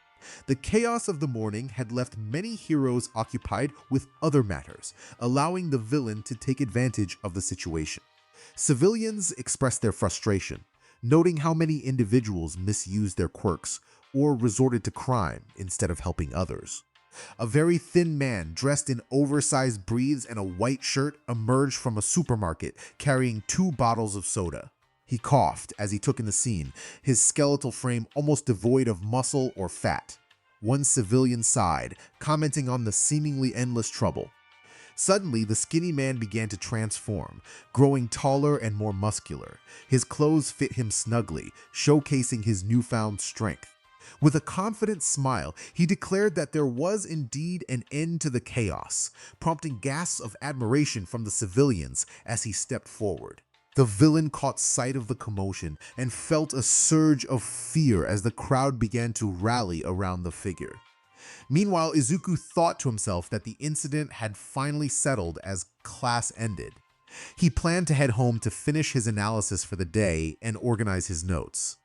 The chaos of the morning had left many heroes occupied with other matters, allowing the villain to take advantage of the situation. Civilians expressed their frustration, noting how many individuals misused their quirks or resorted to crime instead of helping others. A very thin man dressed in oversized briefs and a white shirt emerged from a supermarket carrying 2 bottles of soda. He coughed as he took in the scene, his skeletal frame almost devoid of muscle or fat. One civilian sighed, commenting on the seemingly endless trouble. Suddenly, the skinny man began to transform, growing taller and more muscular. His clothes fit him snugly, showcasing his newfound strength. With a confident smile, he declared that there was indeed an end to the chaos, prompting gasps of admiration from the civilians as he stepped forward. The villain caught sight of the commotion and felt a surge of fear as the crowd began to rally around the figure. Meanwhile, Izuku thought to himself that the incident had finally settled as class ended. He planned to head home to finish his analysis for the day and organize his notes.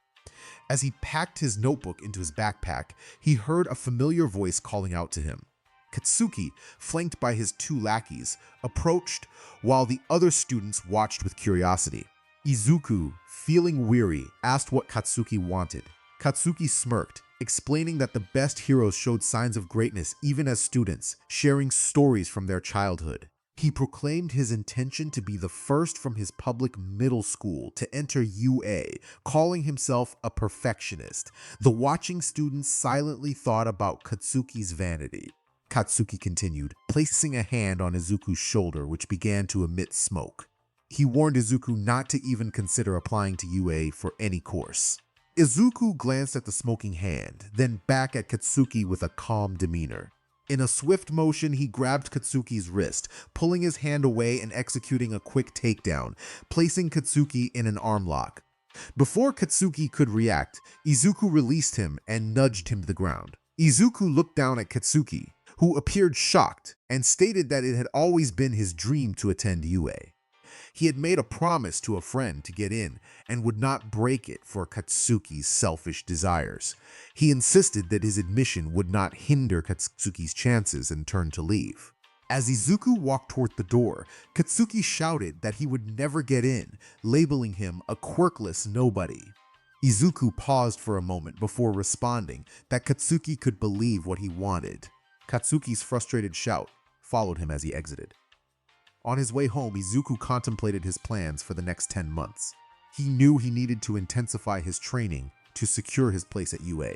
As he packed his notebook into his backpack, he heard a familiar voice calling out to him. Katsuki, flanked by his 2 lackeys, approached while the other students watched with curiosity. Izuku, feeling weary, asked what Katsuki wanted. Katsuki smirked, explaining that the best heroes showed signs of greatness even as students, sharing stories from their childhood. He proclaimed his intention to be the first from his public middle school to enter UA, calling himself a perfectionist. The watching students silently thought about Katsuki's vanity. Katsuki continued, placing a hand on Izuku's shoulder, which began to emit smoke. He warned Izuku not to even consider applying to UA for any course. Izuku glanced at the smoking hand, then back at Katsuki with a calm demeanor. In a swift motion, he grabbed Katsuki's wrist, pulling his hand away and executing a quick takedown, placing Katsuki in an arm lock. Before Katsuki could react, Izuku released him and nudged him to the ground. Izuku looked down at Katsuki, who appeared shocked and stated that it had always been his dream to attend UA. He had made a promise to a friend to get in and would not break it for Katsuki's selfish desires. He insisted that his admission would not hinder Katsuki's chances and turned to leave. As Izuku walked toward the door, Katsuki shouted that he would never get in, labeling him a quirkless nobody. Izuku paused for a moment before responding that Katsuki could believe what he wanted. Katsuki's frustrated shout followed him as he exited. On his way home, Izuku contemplated his plans for the next 10 months. He knew he needed to intensify his training to secure his place at UA,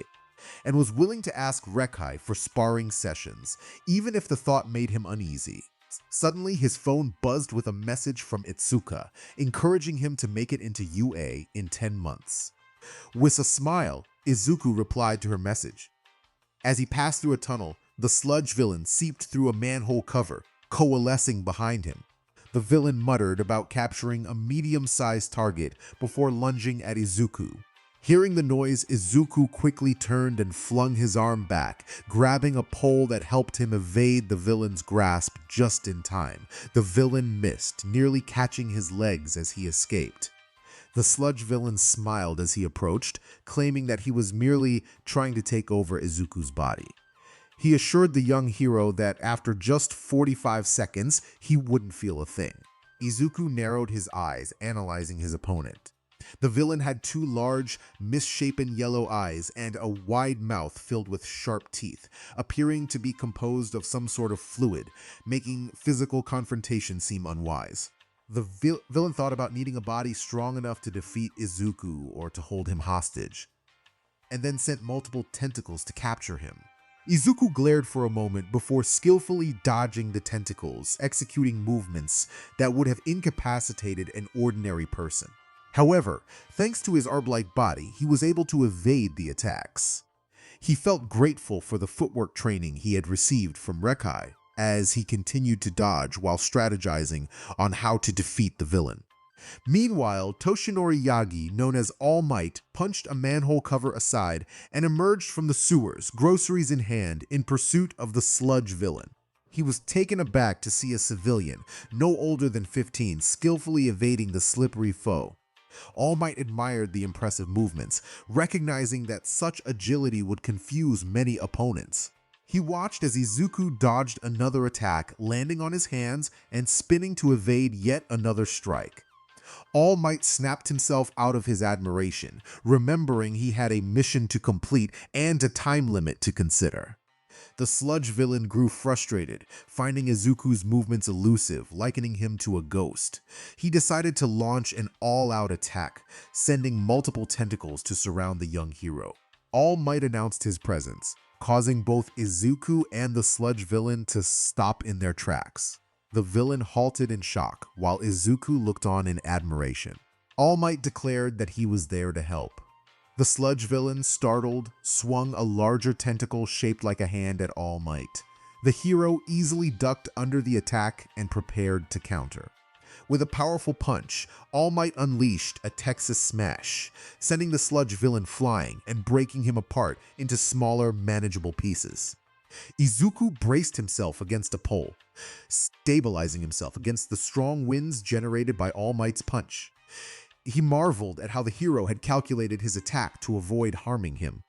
and was willing to ask Rekai for sparring sessions, even if the thought made him uneasy. Suddenly, his phone buzzed with a message from Itsuka, encouraging him to make it into UA in 10 months. With a smile, Izuku replied to her message. As he passed through a tunnel, the sludge villain seeped through a manhole cover, coalescing behind him. The villain muttered about capturing a medium-sized target before lunging at Izuku. Hearing the noise, Izuku quickly turned and flung his arm back, grabbing a pole that helped him evade the villain's grasp just in time. The villain missed, nearly catching his legs as he escaped. The sludge villain smiled as he approached, claiming that he was merely trying to take over Izuku's body. He assured the young hero that after just 45 seconds, he wouldn't feel a thing. Izuku narrowed his eyes, analyzing his opponent. The villain had two large, misshapen yellow eyes and a wide mouth filled with sharp teeth, appearing to be composed of some sort of fluid, making physical confrontation seem unwise. The villain thought about needing a body strong enough to defeat Izuku or to hold him hostage, and then sent multiple tentacles to capture him. Izuku glared for a moment before skillfully dodging the tentacles, executing movements that would have incapacitated an ordinary person. However, thanks to his arb-like body, he was able to evade the attacks. He felt grateful for the footwork training he had received from Rekai as he continued to dodge while strategizing on how to defeat the villain. Meanwhile, Toshinori Yagi, known as All Might, punched a manhole cover aside and emerged from the sewers, groceries in hand, in pursuit of the sludge villain. He was taken aback to see a civilian, no older than 15, skillfully evading the slippery foe. All Might admired the impressive movements, recognizing that such agility would confuse many opponents. He watched as Izuku dodged another attack, landing on his hands and spinning to evade yet another strike. All Might snapped himself out of his admiration, remembering he had a mission to complete and a time limit to consider. The sludge villain grew frustrated, finding Izuku's movements elusive, likening him to a ghost. He decided to launch an all-out attack, sending multiple tentacles to surround the young hero. All Might announced his presence, causing both Izuku and the sludge villain to stop in their tracks. The villain halted in shock, while Izuku looked on in admiration. All Might declared that he was there to help. The sludge villain, startled, swung a larger tentacle shaped like a hand at All Might. The hero easily ducked under the attack and prepared to counter. With a powerful punch, All Might unleashed a Texas Smash, sending the sludge villain flying and breaking him apart into smaller, manageable pieces. Izuku braced himself against a pole, stabilizing himself against the strong winds generated by All Might's punch. He marveled at how the hero had calculated his attack to avoid harming him.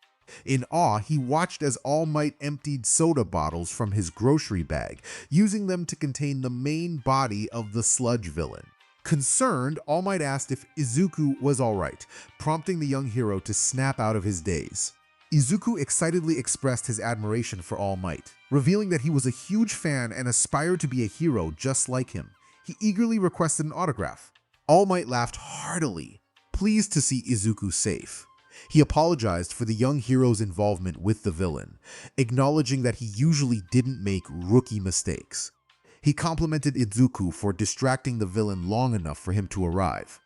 In awe, he watched as All Might emptied soda bottles from his grocery bag, using them to contain the main body of the sludge villain. Concerned, All Might asked if Izuku was alright, prompting the young hero to snap out of his daze. Izuku excitedly expressed his admiration for All Might, revealing that he was a huge fan and aspired to be a hero just like him. He eagerly requested an autograph. All Might laughed heartily, pleased to see Izuku safe. He apologized for the young hero's involvement with the villain, acknowledging that he usually didn't make rookie mistakes. He complimented Izuku for distracting the villain long enough for him to arrive.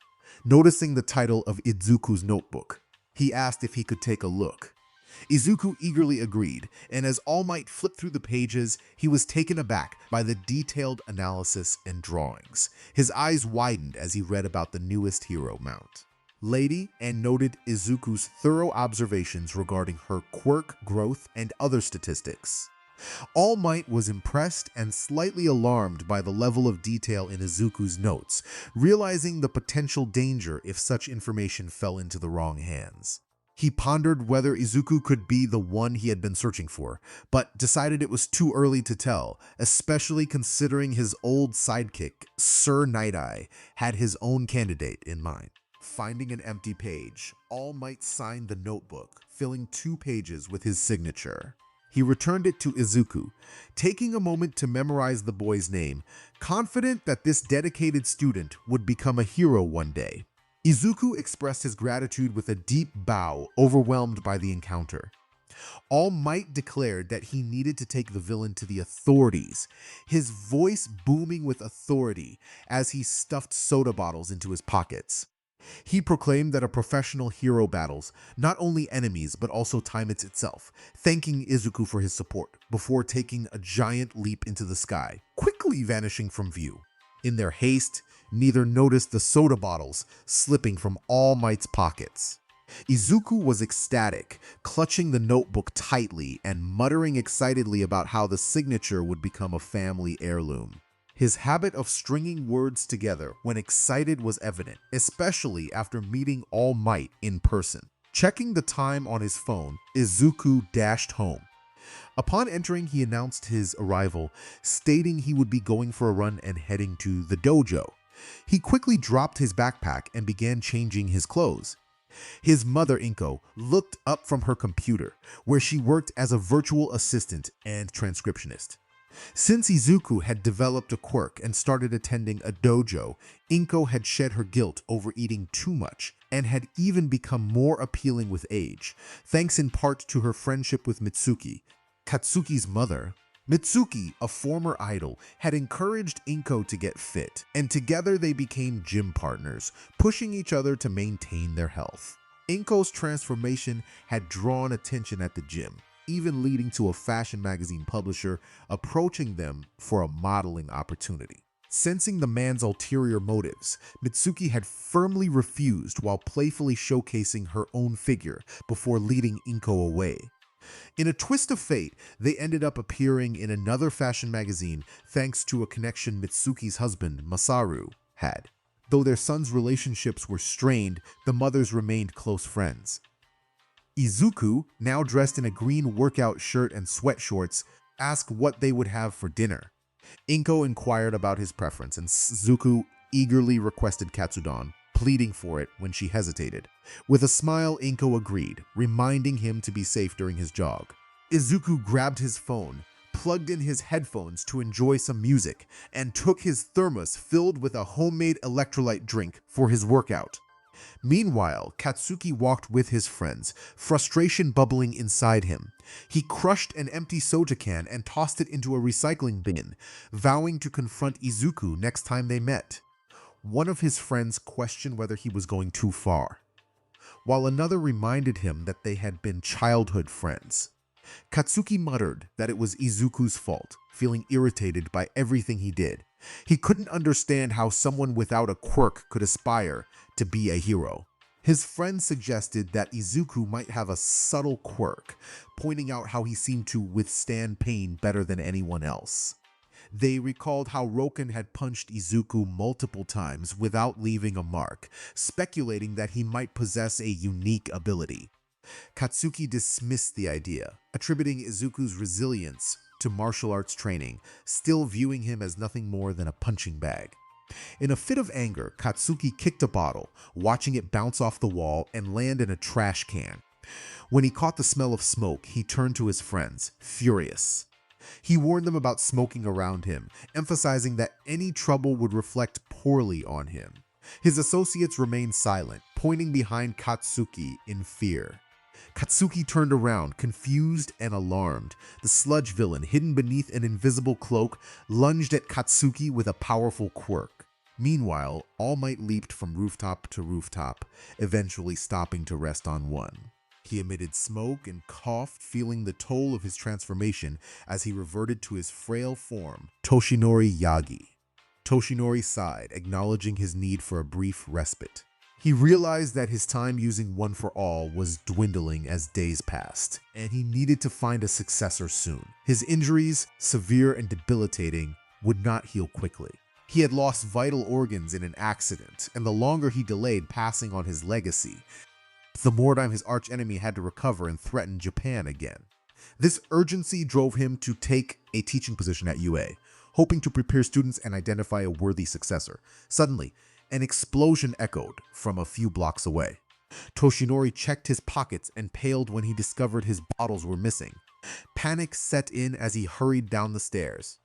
Noticing the title of Izuku's notebook, he asked if he could take a look. Izuku eagerly agreed, and as All Might flipped through the pages, he was taken aback by the detailed analysis and drawings. His eyes widened as he read about the newest hero mount Lady, and noted Izuku's thorough observations regarding her quirk, growth, and other statistics. All Might was impressed and slightly alarmed by the level of detail in Izuku's notes, realizing the potential danger if such information fell into the wrong hands. He pondered whether Izuku could be the one he had been searching for, but decided it was too early to tell, especially considering his old sidekick, Sir Night-Eye, had his own candidate in mind. Finding an empty page, All Might signed the notebook, filling 2 pages with his signature. He returned it to Izuku, taking a moment to memorize the boy's name, confident that this dedicated student would become a hero one day. Izuku expressed his gratitude with a deep bow, overwhelmed by the encounter. All Might declared that he needed to take the villain to the authorities, his voice booming with authority as he stuffed soda bottles into his pockets. He proclaimed that a professional hero battles not only enemies but also time itself, thanking Izuku for his support before taking a giant leap into the sky, quickly vanishing from view. In their haste, neither noticed the soda bottles slipping from All Might's pockets. Izuku was ecstatic, clutching the notebook tightly and muttering excitedly about how the signature would become a family heirloom. His habit of stringing words together when excited was evident, especially after meeting All Might in person. Checking the time on his phone, Izuku dashed home. Upon entering, he announced his arrival, stating he would be going for a run and heading to the dojo. He quickly dropped his backpack and began changing his clothes. His mother, Inko, looked up from her computer, where she worked as a virtual assistant and transcriptionist. Since Izuku had developed a quirk and started attending a dojo, Inko had shed her guilt over eating too much and had even become more appealing with age, thanks in part to her friendship with Mitsuki, Katsuki's mother. Mitsuki, a former idol, had encouraged Inko to get fit, and together they became gym partners, pushing each other to maintain their health. Inko's transformation had drawn attention at the gym, even leading to a fashion magazine publisher approaching them for a modeling opportunity. Sensing the man's ulterior motives, Mitsuki had firmly refused while playfully showcasing her own figure before leading Inko away. In a twist of fate, they ended up appearing in another fashion magazine thanks to a connection Mitsuki's husband, Masaru, had. Though their sons' relationships were strained, the mothers remained close friends. Izuku, now dressed in a green workout shirt and sweatshorts, asked what they would have for dinner. Inko inquired about his preference, and Izuku eagerly requested katsudon, pleading for it when she hesitated. With a smile, Inko agreed, reminding him to be safe during his jog. Izuku grabbed his phone, plugged in his headphones to enjoy some music, and took his thermos filled with a homemade electrolyte drink for his workout. Meanwhile, Katsuki walked with his friends, frustration bubbling inside him. He crushed an empty soda can and tossed it into a recycling bin, vowing to confront Izuku next time they met. One of his friends questioned whether he was going too far, while another reminded him that they had been childhood friends. Katsuki muttered that it was Izuku's fault, feeling irritated by everything he did. He couldn't understand how someone without a quirk could aspire to be a hero. His friend suggested that Izuku might have a subtle quirk, pointing out how he seemed to withstand pain better than anyone else. They recalled how Roken had punched Izuku multiple times without leaving a mark, speculating that he might possess a unique ability. Katsuki dismissed the idea, attributing Izuku's resilience to martial arts training, still viewing him as nothing more than a punching bag. In a fit of anger, Katsuki kicked a bottle, watching it bounce off the wall and land in a trash can. When he caught the smell of smoke, he turned to his friends, furious. He warned them about smoking around him, emphasizing that any trouble would reflect poorly on him. His associates remained silent, pointing behind Katsuki in fear. Katsuki turned around, confused and alarmed. The sludge villain, hidden beneath an invisible cloak, lunged at Katsuki with a powerful quirk. Meanwhile, All Might leaped from rooftop to rooftop, eventually stopping to rest on one. He emitted smoke and coughed, feeling the toll of his transformation as he reverted to his frail form, Toshinori Yagi. Toshinori sighed, acknowledging his need for a brief respite. He realized that his time using One for All was dwindling as days passed, and he needed to find a successor soon. His injuries, severe and debilitating, would not heal quickly. He had lost vital organs in an accident, and the longer he delayed passing on his legacy, the more time his archenemy had to recover and threaten Japan again. This urgency drove him to take a teaching position at UA, hoping to prepare students and identify a worthy successor. Suddenly, an explosion echoed from a few blocks away. Toshinori checked his pockets and paled when he discovered his bottles were missing. Panic set in as he hurried down the stairs.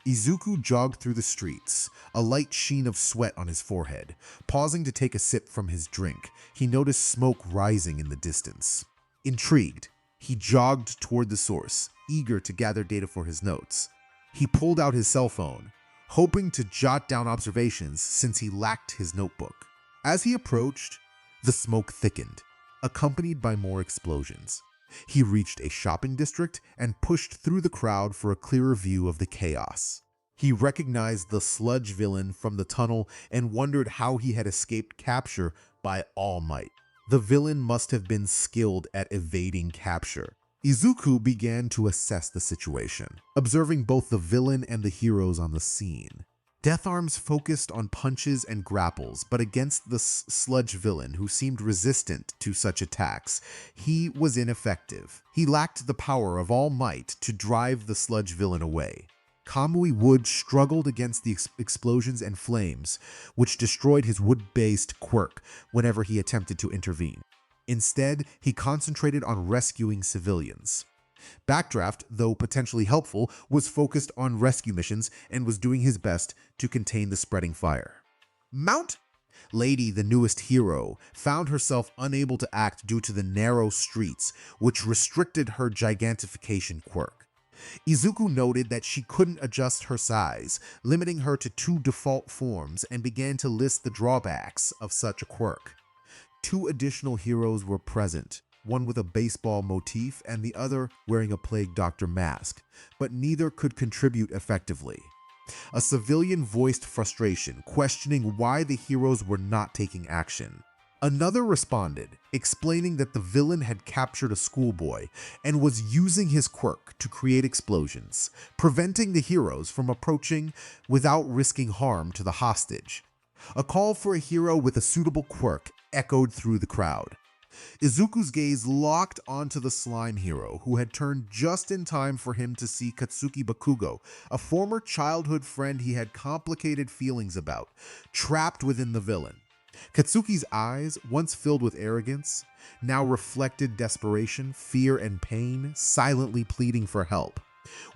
Izuku jogged through the streets, a light sheen of sweat on his forehead. Pausing to take a sip from his drink, he noticed smoke rising in the distance. Intrigued, he jogged toward the source, eager to gather data for his notes. He pulled out his cell phone, hoping to jot down observations since he lacked his notebook. As he approached, the smoke thickened, accompanied by more explosions. He reached a shopping district and pushed through the crowd for a clearer view of the chaos. He recognized the sludge villain from the tunnel and wondered how he had escaped capture by All Might. The villain must have been skilled at evading capture. Izuku began to assess the situation, observing both the villain and the heroes on the scene. Death Arms focused on punches and grapples, but against the sludge villain, who seemed resistant to such attacks, he was ineffective. He lacked the power of All Might to drive the sludge villain away. Kamui Wood struggled against the explosions and flames, which destroyed his wood-based quirk whenever he attempted to intervene. Instead, he concentrated on rescuing civilians. Backdraft, though potentially helpful, was focused on rescue missions and was doing his best to contain the spreading fire. Mount Lady, the newest hero, found herself unable to act due to the narrow streets, which restricted her gigantification quirk. Izuku noted that she couldn't adjust her size, limiting her to 2 default forms, and began to list the drawbacks of such a quirk. 2 additional heroes were present, one with a baseball motif and the other wearing a Plague Doctor mask, but neither could contribute effectively. A civilian voiced frustration, questioning why the heroes were not taking action. Another responded, explaining that the villain had captured a schoolboy and was using his quirk to create explosions, preventing the heroes from approaching without risking harm to the hostage. A call for a hero with a suitable quirk echoed through the crowd. Izuku's gaze locked onto the slime hero, who had turned just in time for him to see Katsuki Bakugo, a former childhood friend he had complicated feelings about, trapped within the villain. Katsuki's eyes, once filled with arrogance, now reflected desperation, fear, and pain, silently pleading for help.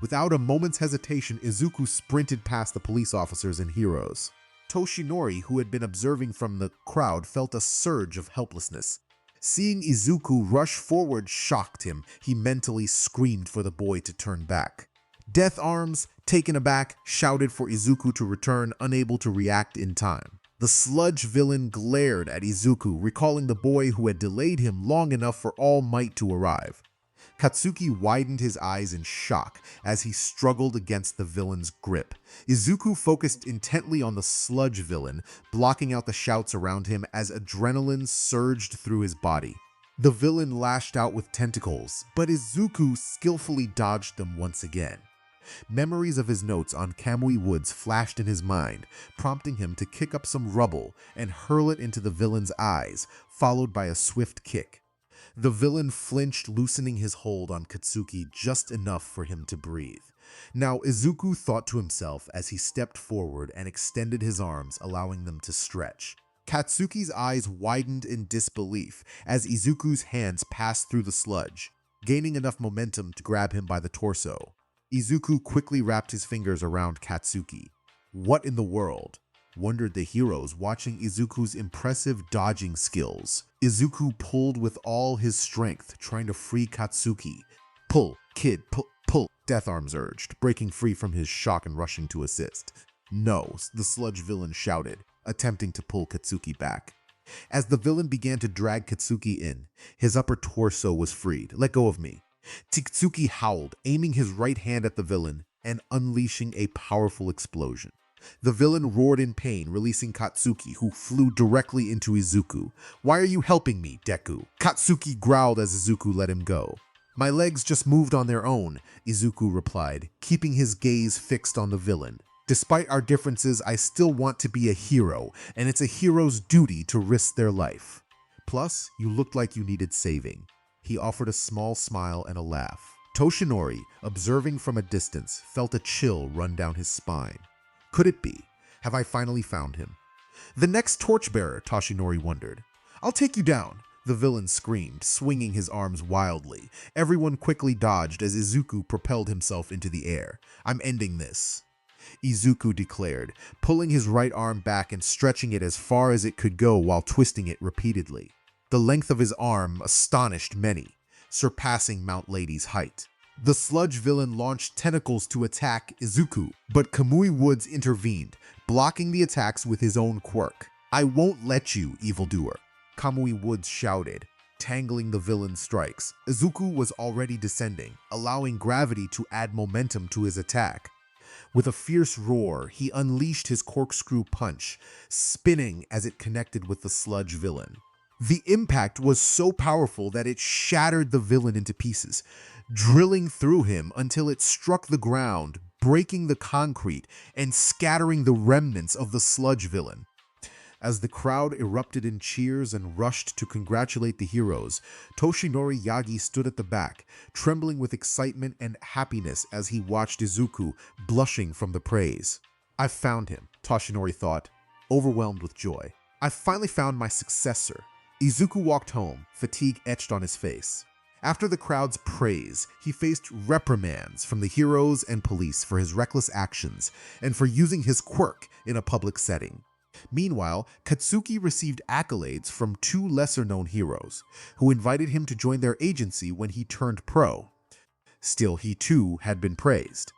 Without a moment's hesitation, Izuku sprinted past the police officers and heroes. Toshinori, who had been observing from the crowd, felt a surge of helplessness. Seeing Izuku rush forward shocked him. He mentally screamed for the boy to turn back. Death Arms, taken aback, shouted for Izuku to return, unable to react in time. The sludge villain glared at Izuku, recalling the boy who had delayed him long enough for All Might to arrive. Katsuki widened his eyes in shock as he struggled against the villain's grip. Izuku focused intently on the sludge villain, blocking out the shouts around him as adrenaline surged through his body. The villain lashed out with tentacles, but Izuku skillfully dodged them once again. Memories of his notes on Kamui Woods flashed in his mind, prompting him to kick up some rubble and hurl it into the villain's eyes, followed by a swift kick. The villain flinched, loosening his hold on Katsuki just enough for him to breathe. Now Izuku thought to himself as he stepped forward and extended his arms, allowing them to stretch. Katsuki's eyes widened in disbelief as Izuku's hands passed through the sludge, gaining enough momentum to grab him by the torso. Izuku quickly wrapped his fingers around Katsuki. What in the world? Wondered the heroes, watching Izuku's impressive dodging skills. Izuku pulled with all his strength, trying to free Katsuki. Pull, kid, pull, Death Arms urged, breaking free from his shock and rushing to assist. No, the sludge villain shouted, attempting to pull Katsuki back. As the villain began to drag Katsuki in, his upper torso was freed. Let go of me. Katsuki howled, aiming his right hand at the villain and unleashing a powerful explosion. The villain roared in pain, releasing Katsuki, who flew directly into Izuku. Why are you helping me, Deku? Katsuki growled as Izuku let him go. My legs just moved on their own, Izuku replied, keeping his gaze fixed on the villain. Despite our differences, I still want to be a hero, and it's a hero's duty to risk their life. Plus, you looked like you needed saving. He offered a small smile and a laugh. Toshinori, observing from a distance, felt a chill run down his spine. Could it be? Have I finally found him? The next torchbearer, Toshinori wondered. I'll take you down, the villain screamed, swinging his arms wildly. Everyone quickly dodged as Izuku propelled himself into the air. I'm ending this. Izuku declared, pulling his right arm back and stretching it as far as it could go while twisting it repeatedly. The length of his arm astonished many, surpassing Mount Lady's height. The sludge villain launched tentacles to attack Izuku, but Kamui Woods intervened, blocking the attacks with his own quirk. "I won't let you, evildoer," Kamui Woods shouted, tangling the villain's strikes. Izuku was already descending, allowing gravity to add momentum to his attack. With a fierce roar, he unleashed his corkscrew punch, spinning as it connected with the sludge villain. The impact was so powerful that it shattered the villain into pieces, drilling through him until it struck the ground, breaking the concrete and scattering the remnants of the sludge villain. As the crowd erupted in cheers and rushed to congratulate the heroes, Toshinori Yagi stood at the back, trembling with excitement and happiness as he watched Izuku blushing from the praise. "I found him," Toshinori thought, overwhelmed with joy. "I finally found my successor." Izuku walked home, fatigue etched on his face. After the crowd's praise, he faced reprimands from the heroes and police for his reckless actions and for using his quirk in a public setting. Meanwhile, Katsuki received accolades from two lesser-known heroes, who invited him to join their agency when he turned pro. Still, he too had been praised.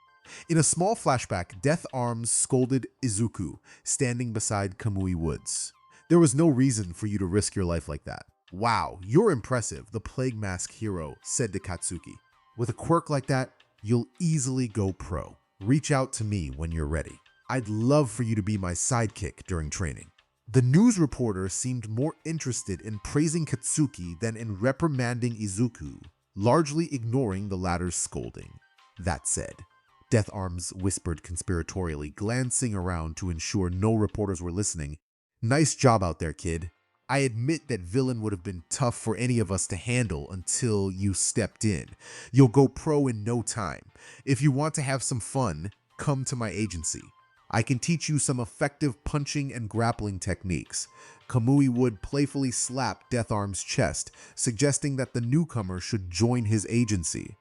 In a small flashback, Death Arms scolded Izuku, standing beside Kamui Woods. "There was no reason for you to risk your life like that." "Wow, you're impressive," the Plague Mask hero said to Katsuki. "With a quirk like that, you'll easily go pro. Reach out to me when you're ready. I'd love for you to be my sidekick during training." The news reporter seemed more interested in praising Katsuki than in reprimanding Izuku, largely ignoring the latter's scolding. "That said," Death Arms whispered conspiratorially, glancing around to ensure no reporters were listening, "nice job out there, kid. I admit that villain would have been tough for any of us to handle until you stepped in. You'll go pro in no time. If you want to have some fun, come to my agency. I can teach you some effective punching and grappling techniques." Kamui Wood playfully slapped Death Arm's chest, suggesting that the newcomer should join his agency.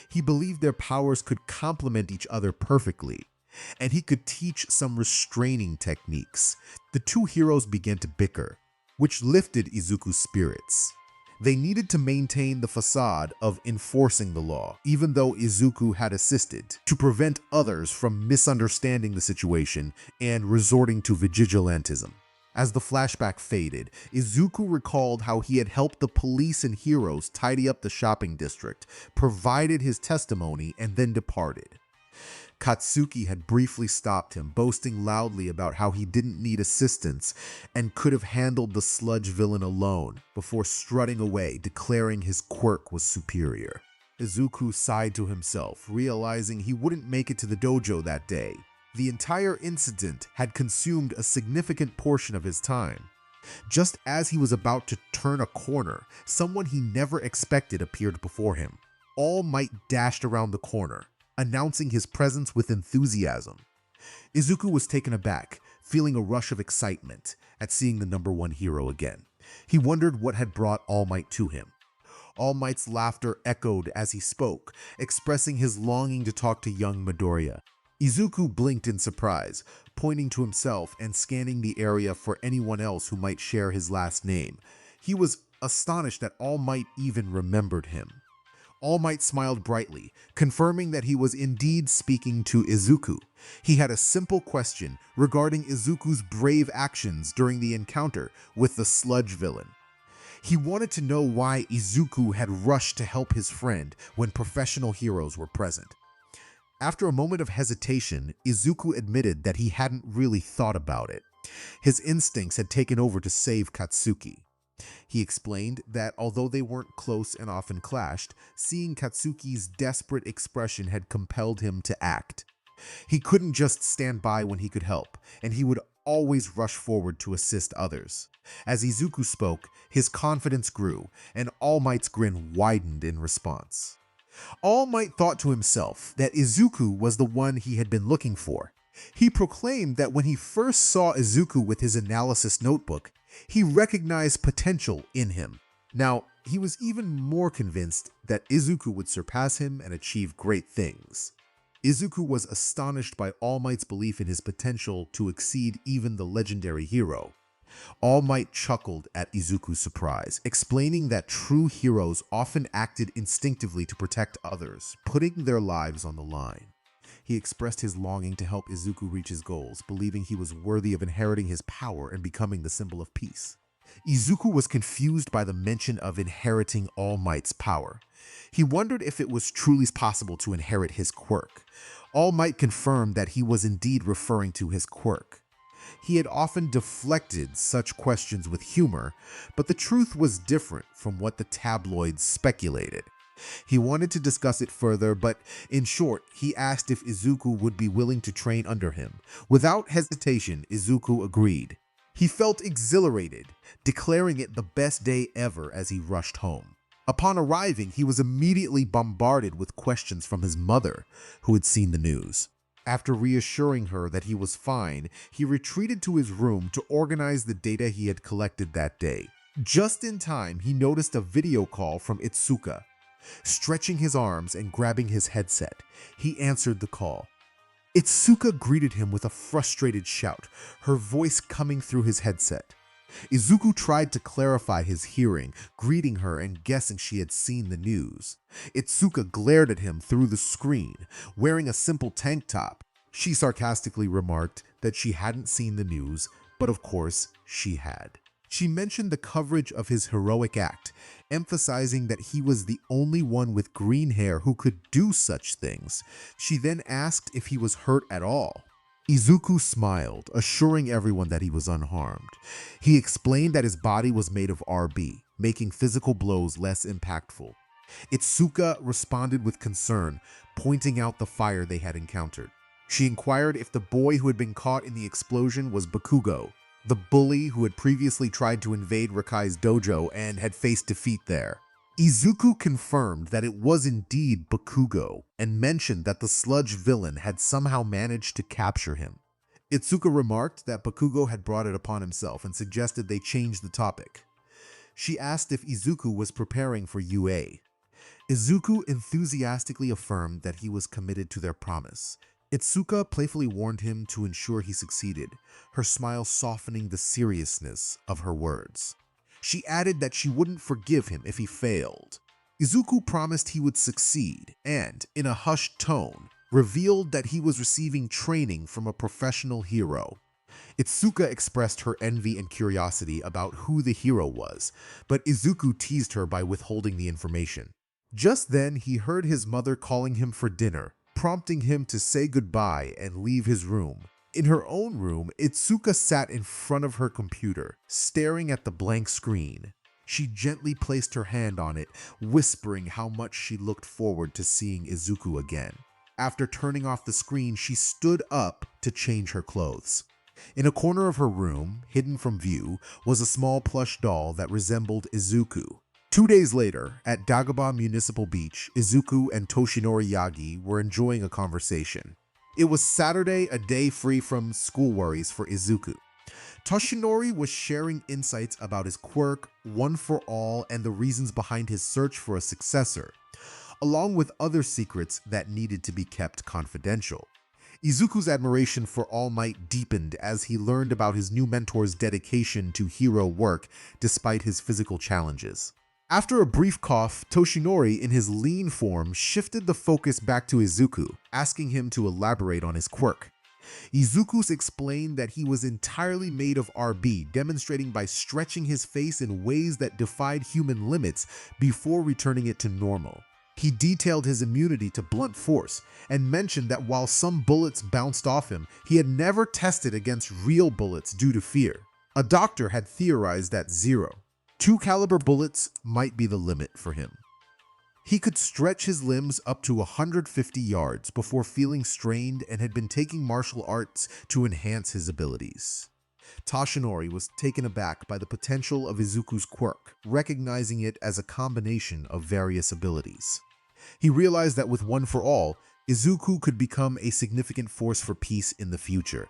He believed their powers could complement each other perfectly, and he could teach some restraining techniques. The two heroes began to bicker, which lifted Izuku's spirits. They needed to maintain the facade of enforcing the law, even though Izuku had assisted, to prevent others from misunderstanding the situation and resorting to vigilantism. As the flashback faded, Izuku recalled how he had helped the police and heroes tidy up the shopping district, provided his testimony, and then departed. Katsuki had briefly stopped him, boasting loudly about how he didn't need assistance and could have handled the sludge villain alone, before strutting away, declaring his quirk was superior. Izuku sighed to himself, realizing he wouldn't make it to the dojo that day. The entire incident had consumed a significant portion of his time. Just as he was about to turn a corner, someone he never expected appeared before him. All Might dashed around the corner, announcing his presence with enthusiasm. Izuku was taken aback, feeling a rush of excitement at seeing the number one hero again. He wondered what had brought All Might to him. All Might's laughter echoed as he spoke, expressing his longing to talk to young Midoriya. Izuku blinked in surprise, pointing to himself and scanning the area for anyone else who might share his last name. He was astonished that All Might even remembered him. All Might smiled brightly, confirming that he was indeed speaking to Izuku. He had a simple question regarding Izuku's brave actions during the encounter with the sludge villain. He wanted to know why Izuku had rushed to help his friend when professional heroes were present. After a moment of hesitation, Izuku admitted that he hadn't really thought about it. His instincts had taken over to save Katsuki. He explained that although they weren't close and often clashed, seeing Katsuki's desperate expression had compelled him to act. He couldn't just stand by when he could help, and he would always rush forward to assist others. As Izuku spoke, his confidence grew, and All Might's grin widened in response. All Might thought to himself that Izuku was the one he had been looking for. He proclaimed that when he first saw Izuku with his analysis notebook, he recognized potential in him. Now, he was even more convinced that Izuku would surpass him and achieve great things. Izuku was astonished by All Might's belief in his potential to exceed even the legendary hero. All Might chuckled at Izuku's surprise, explaining that true heroes often acted instinctively to protect others, putting their lives on the line. He expressed his longing to help Izuku reach his goals, believing he was worthy of inheriting his power and becoming the symbol of peace. Izuku was confused by the mention of inheriting All Might's power. He wondered if it was truly possible to inherit his quirk. All Might confirmed that he was indeed referring to his quirk. He had often deflected such questions with humor, but the truth was different from what the tabloids speculated. He wanted to discuss it further, but in short, he asked if Izuku would be willing to train under him. Without hesitation, Izuku agreed. He felt exhilarated, declaring it the best day ever as he rushed home. Upon arriving, he was immediately bombarded with questions from his mother, who had seen the news. After reassuring her that he was fine, he retreated to his room to organize the data he had collected that day. Just in time, he noticed a video call from Itsuka. Stretching his arms and grabbing his headset, he answered the call. Itsuka greeted him with a frustrated shout, her voice coming through his headset. Izuku tried to clarify his hearing, greeting her and guessing she had seen the news. Itsuka glared at him through the screen, wearing a simple tank top. She sarcastically remarked that she hadn't seen the news, but of course she had. She mentioned the coverage of his heroic act, emphasizing that he was the only one with green hair who could do such things. She then asked if he was hurt at all. Izuku smiled, assuring everyone that he was unharmed. He explained that his body was made of RB, making physical blows less impactful. Itsuka responded with concern, pointing out the fire they had encountered. She inquired if the boy who had been caught in the explosion was Bakugo, the bully who had previously tried to invade Rakai's dojo and had faced defeat there. Izuku confirmed that it was indeed Bakugo and mentioned that the sludge villain had somehow managed to capture him. Itsuka remarked that Bakugo had brought it upon himself and suggested they change the topic. She asked if Izuku was preparing for UA. Izuku enthusiastically affirmed that he was committed to their promise. Itsuka playfully warned him to ensure he succeeded, her smile softening the seriousness of her words. She added that she wouldn't forgive him if he failed. Izuku promised he would succeed and, in a hushed tone, revealed that he was receiving training from a professional hero. Itsuka expressed her envy and curiosity about who the hero was, but Izuku teased her by withholding the information. Just then, he heard his mother calling him for dinner, prompting him to say goodbye and leave his room. In her own room, Itsuka sat in front of her computer, staring at the blank screen. She gently placed her hand on it, whispering how much she looked forward to seeing Izuku again. After turning off the screen, she stood up to change her clothes. In a corner of her room, hidden from view, was a small plush doll that resembled Izuku. 2 days later, at Dagobah Municipal Beach, Izuku and Toshinori Yagi were enjoying a conversation. It was Saturday, a day free from school worries for Izuku. Toshinori was sharing insights about his quirk, One for All, and the reasons behind his search for a successor, along with other secrets that needed to be kept confidential. Izuku's admiration for All Might deepened as he learned about his new mentor's dedication to hero work despite his physical challenges. After a brief cough, Toshinori, in his lean form, shifted the focus back to Izuku, asking him to elaborate on his quirk. Izuku explained that he was entirely made of RB, demonstrating by stretching his face in ways that defied human limits before returning it to normal. He detailed his immunity to blunt force and mentioned that while some bullets bounced off him, he had never tested against real bullets due to fear. A doctor had theorized that 0.2 caliber bullets might be the limit for him. He could stretch his limbs up to 150 yards before feeling strained and had been taking martial arts to enhance his abilities. Toshinori was taken aback by the potential of Izuku's quirk, recognizing it as a combination of various abilities. He realized that with One for All, Izuku could become a significant force for peace in the future.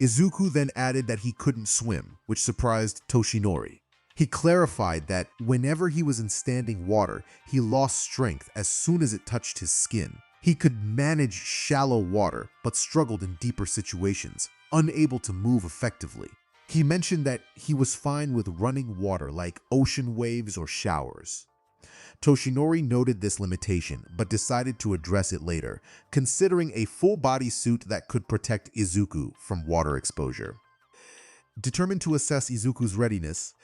Izuku then added that he couldn't swim, which surprised Toshinori. He clarified that whenever he was in standing water, he lost strength as soon as it touched his skin. He could manage shallow water, but struggled in deeper situations, unable to move effectively. He mentioned that he was fine with running water like ocean waves or showers. Toshinori noted this limitation, but decided to address it later, considering a full-body suit that could protect Izuku from water exposure. Determined to assess Izuku's readiness,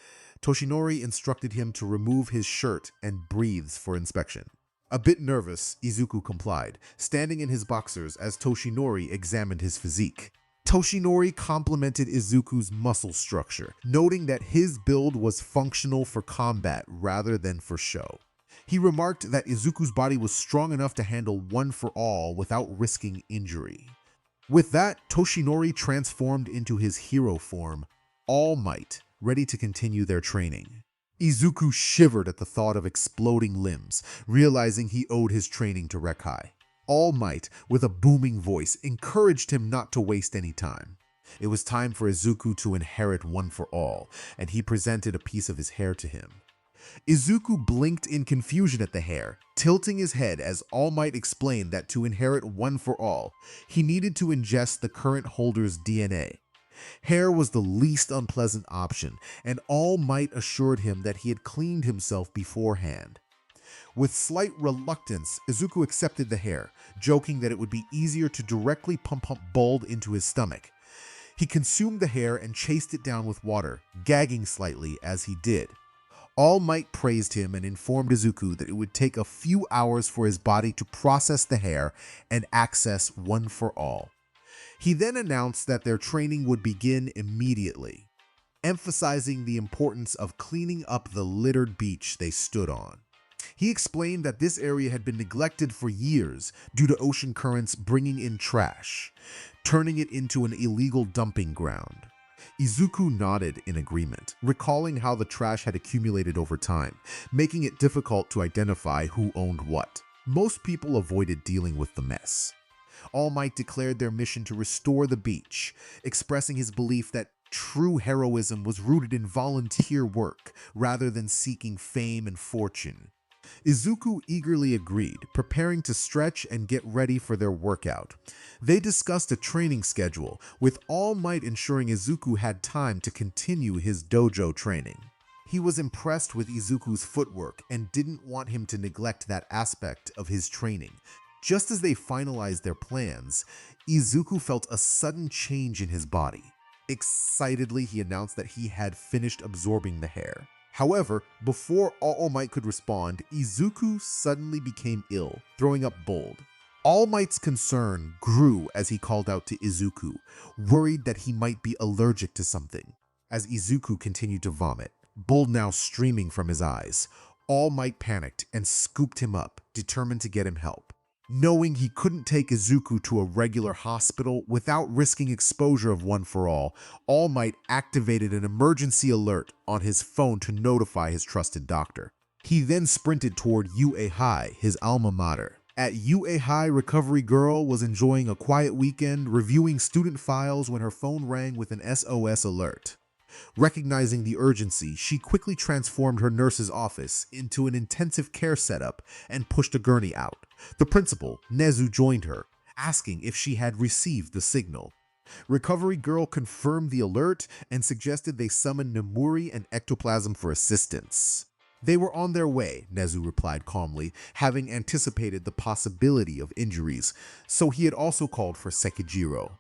Toshinori instructed him to remove his shirt and breathes for inspection. A bit nervous, Izuku complied, standing in his boxers as Toshinori examined his physique. Toshinori complimented Izuku's muscle structure, noting that his build was functional for combat rather than for show. He remarked that Izuku's body was strong enough to handle one for all without risking injury. With that, Toshinori transformed into his hero form, All Might, ready to continue their training. Izuku shivered at the thought of exploding limbs, realizing he owed his training to Rekkai. All Might, with a booming voice, encouraged him not to waste any time. It was time for Izuku to inherit One for All, and he presented a piece of his hair to him. Izuku blinked in confusion at the hair, tilting his head as All Might explained that to inherit One for All, he needed to ingest the current holder's DNA. Hair was the least unpleasant option, and All Might assured him that he had cleaned himself beforehand. With slight reluctance, Izuku accepted the hair, joking that it would be easier to directly pump blood into his stomach. He consumed the hair and chased it down with water, gagging slightly as he did. All Might praised him and informed Izuku that it would take a few hours for his body to process the hair and access One for All. He then announced that their training would begin immediately, emphasizing the importance of cleaning up the littered beach they stood on. He explained that this area had been neglected for years due to ocean currents bringing in trash, turning it into an illegal dumping ground. Izuku nodded in agreement, recalling how the trash had accumulated over time, making it difficult to identify who owned what. Most people avoided dealing with the mess. All Might declared their mission to restore the beach, expressing his belief that true heroism was rooted in volunteer work rather than seeking fame and fortune. Izuku eagerly agreed, preparing to stretch and get ready for their workout. They discussed a training schedule, with All Might ensuring Izuku had time to continue his dojo training. He was impressed with Izuku's footwork and didn't want him to neglect that aspect of his training. Just as they finalized their plans, Izuku felt a sudden change in his body. Excitedly, he announced that he had finished absorbing the hair. However, before All Might could respond, Izuku suddenly became ill, throwing up bold. All Might's concern grew as he called out to Izuku, worried that he might be allergic to something. As Izuku continued to vomit, blood now streaming from his eyes, All Might panicked and scooped him up, determined to get him help. Knowing he couldn't take Izuku to a regular hospital without risking exposure of One for All, All Might activated an emergency alert on his phone to notify his trusted doctor. He then sprinted toward UA High, his alma mater. At UA High, Recovery Girl was enjoying a quiet weekend reviewing student files when her phone rang with an SOS alert. Recognizing the urgency, she quickly transformed her nurse's office into an intensive care setup and pushed a gurney out. The principal, Nezu, joined her, asking if she had received the signal. Recovery Girl confirmed the alert and suggested they summon Nemuri and Ectoplasm for assistance. They were on their way, Nezu replied calmly, having anticipated the possibility of injuries, so he had also called for Sekijiro.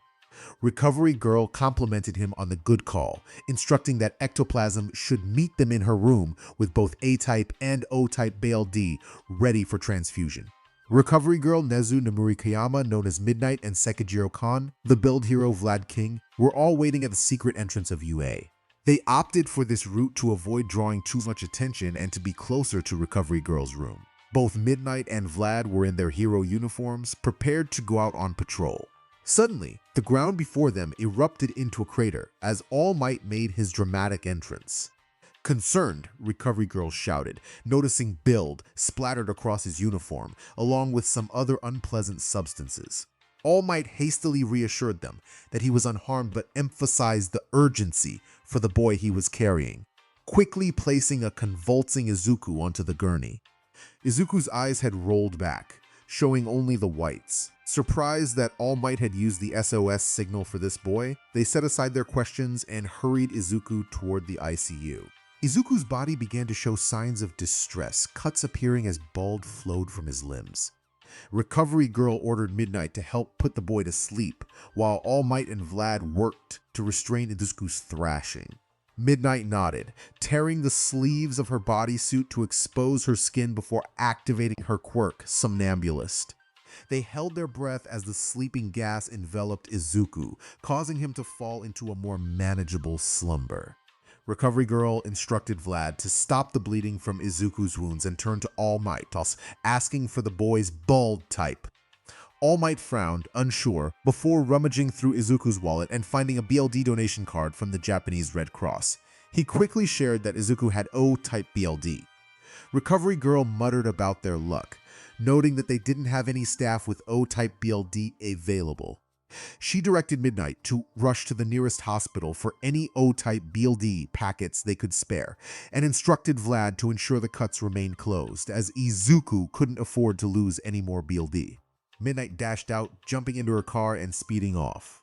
Recovery Girl complimented him on the good call, instructing that Ectoplasm should meet them in her room with both A-type and O-type BLD ready for transfusion. Recovery Girl, Nezu, Nemuri Kayama, known as Midnight, and Sekijiro Khan, the build hero Vlad King, were all waiting at the secret entrance of UA. They opted for this route to avoid drawing too much attention and to be closer to Recovery Girl's room. Both Midnight and Vlad were in their hero uniforms, prepared to go out on patrol. Suddenly, the ground before them erupted into a crater as All Might made his dramatic entrance. Concerned, Recovery Girl shouted, noticing build splattered across his uniform, along with some other unpleasant substances. All Might hastily reassured them that he was unharmed but emphasized the urgency for the boy he was carrying, quickly placing a convulsing Izuku onto the gurney. Izuku's eyes had rolled back, showing only the whites. Surprised that All Might had used the SOS signal for this boy, they set aside their questions and hurried Izuku toward the ICU. Izuku's body began to show signs of distress, cuts appearing as blood flowed from his limbs. Recovery Girl ordered Midnight to help put the boy to sleep, while All Might and Vlad worked to restrain Izuku's thrashing. Midnight nodded, tearing the sleeves of her bodysuit to expose her skin before activating her quirk, Somnambulist. They held their breath as the sleeping gas enveloped Izuku, causing him to fall into a more manageable slumber. Recovery Girl instructed Vlad to stop the bleeding from Izuku's wounds and turn to All Might, asking for the boy's bald type. All Might frowned, unsure, before rummaging through Izuku's wallet and finding a BLD donation card from the Japanese Red Cross. He quickly shared that Izuku had O-type BLD. Recovery Girl muttered about their luck, noting that they didn't have any staff with O-type BLD available. She directed Midnight to rush to the nearest hospital for any O-type BLD packets they could spare, and instructed Vlad to ensure the cuts remained closed, as Izuku couldn't afford to lose any more BLD. Midnight dashed out, jumping into her car and speeding off.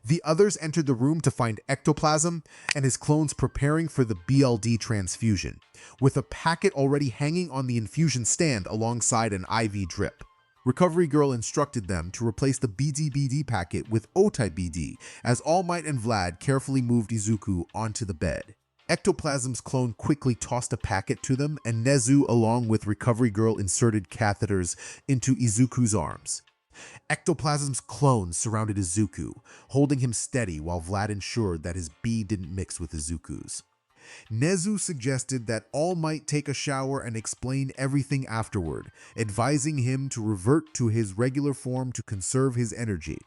The others entered the room to find Ectoplasm and his clones preparing for the BLD transfusion, with a packet already hanging on the infusion stand alongside an IV drip. Recovery Girl instructed them to replace the BD-BD packet with O-type BD, as All Might and Vlad carefully moved Izuku onto the bed. Ectoplasm's clone quickly tossed a packet to them, and Nezu, along with Recovery Girl, inserted catheters into Izuku's arms. Ectoplasm's clone surrounded Izuku, holding him steady while Vlad ensured that his B didn't mix with Izuku's. Nezu suggested that All Might take a shower and explain everything afterward, advising him to revert to his regular form to conserve his energy.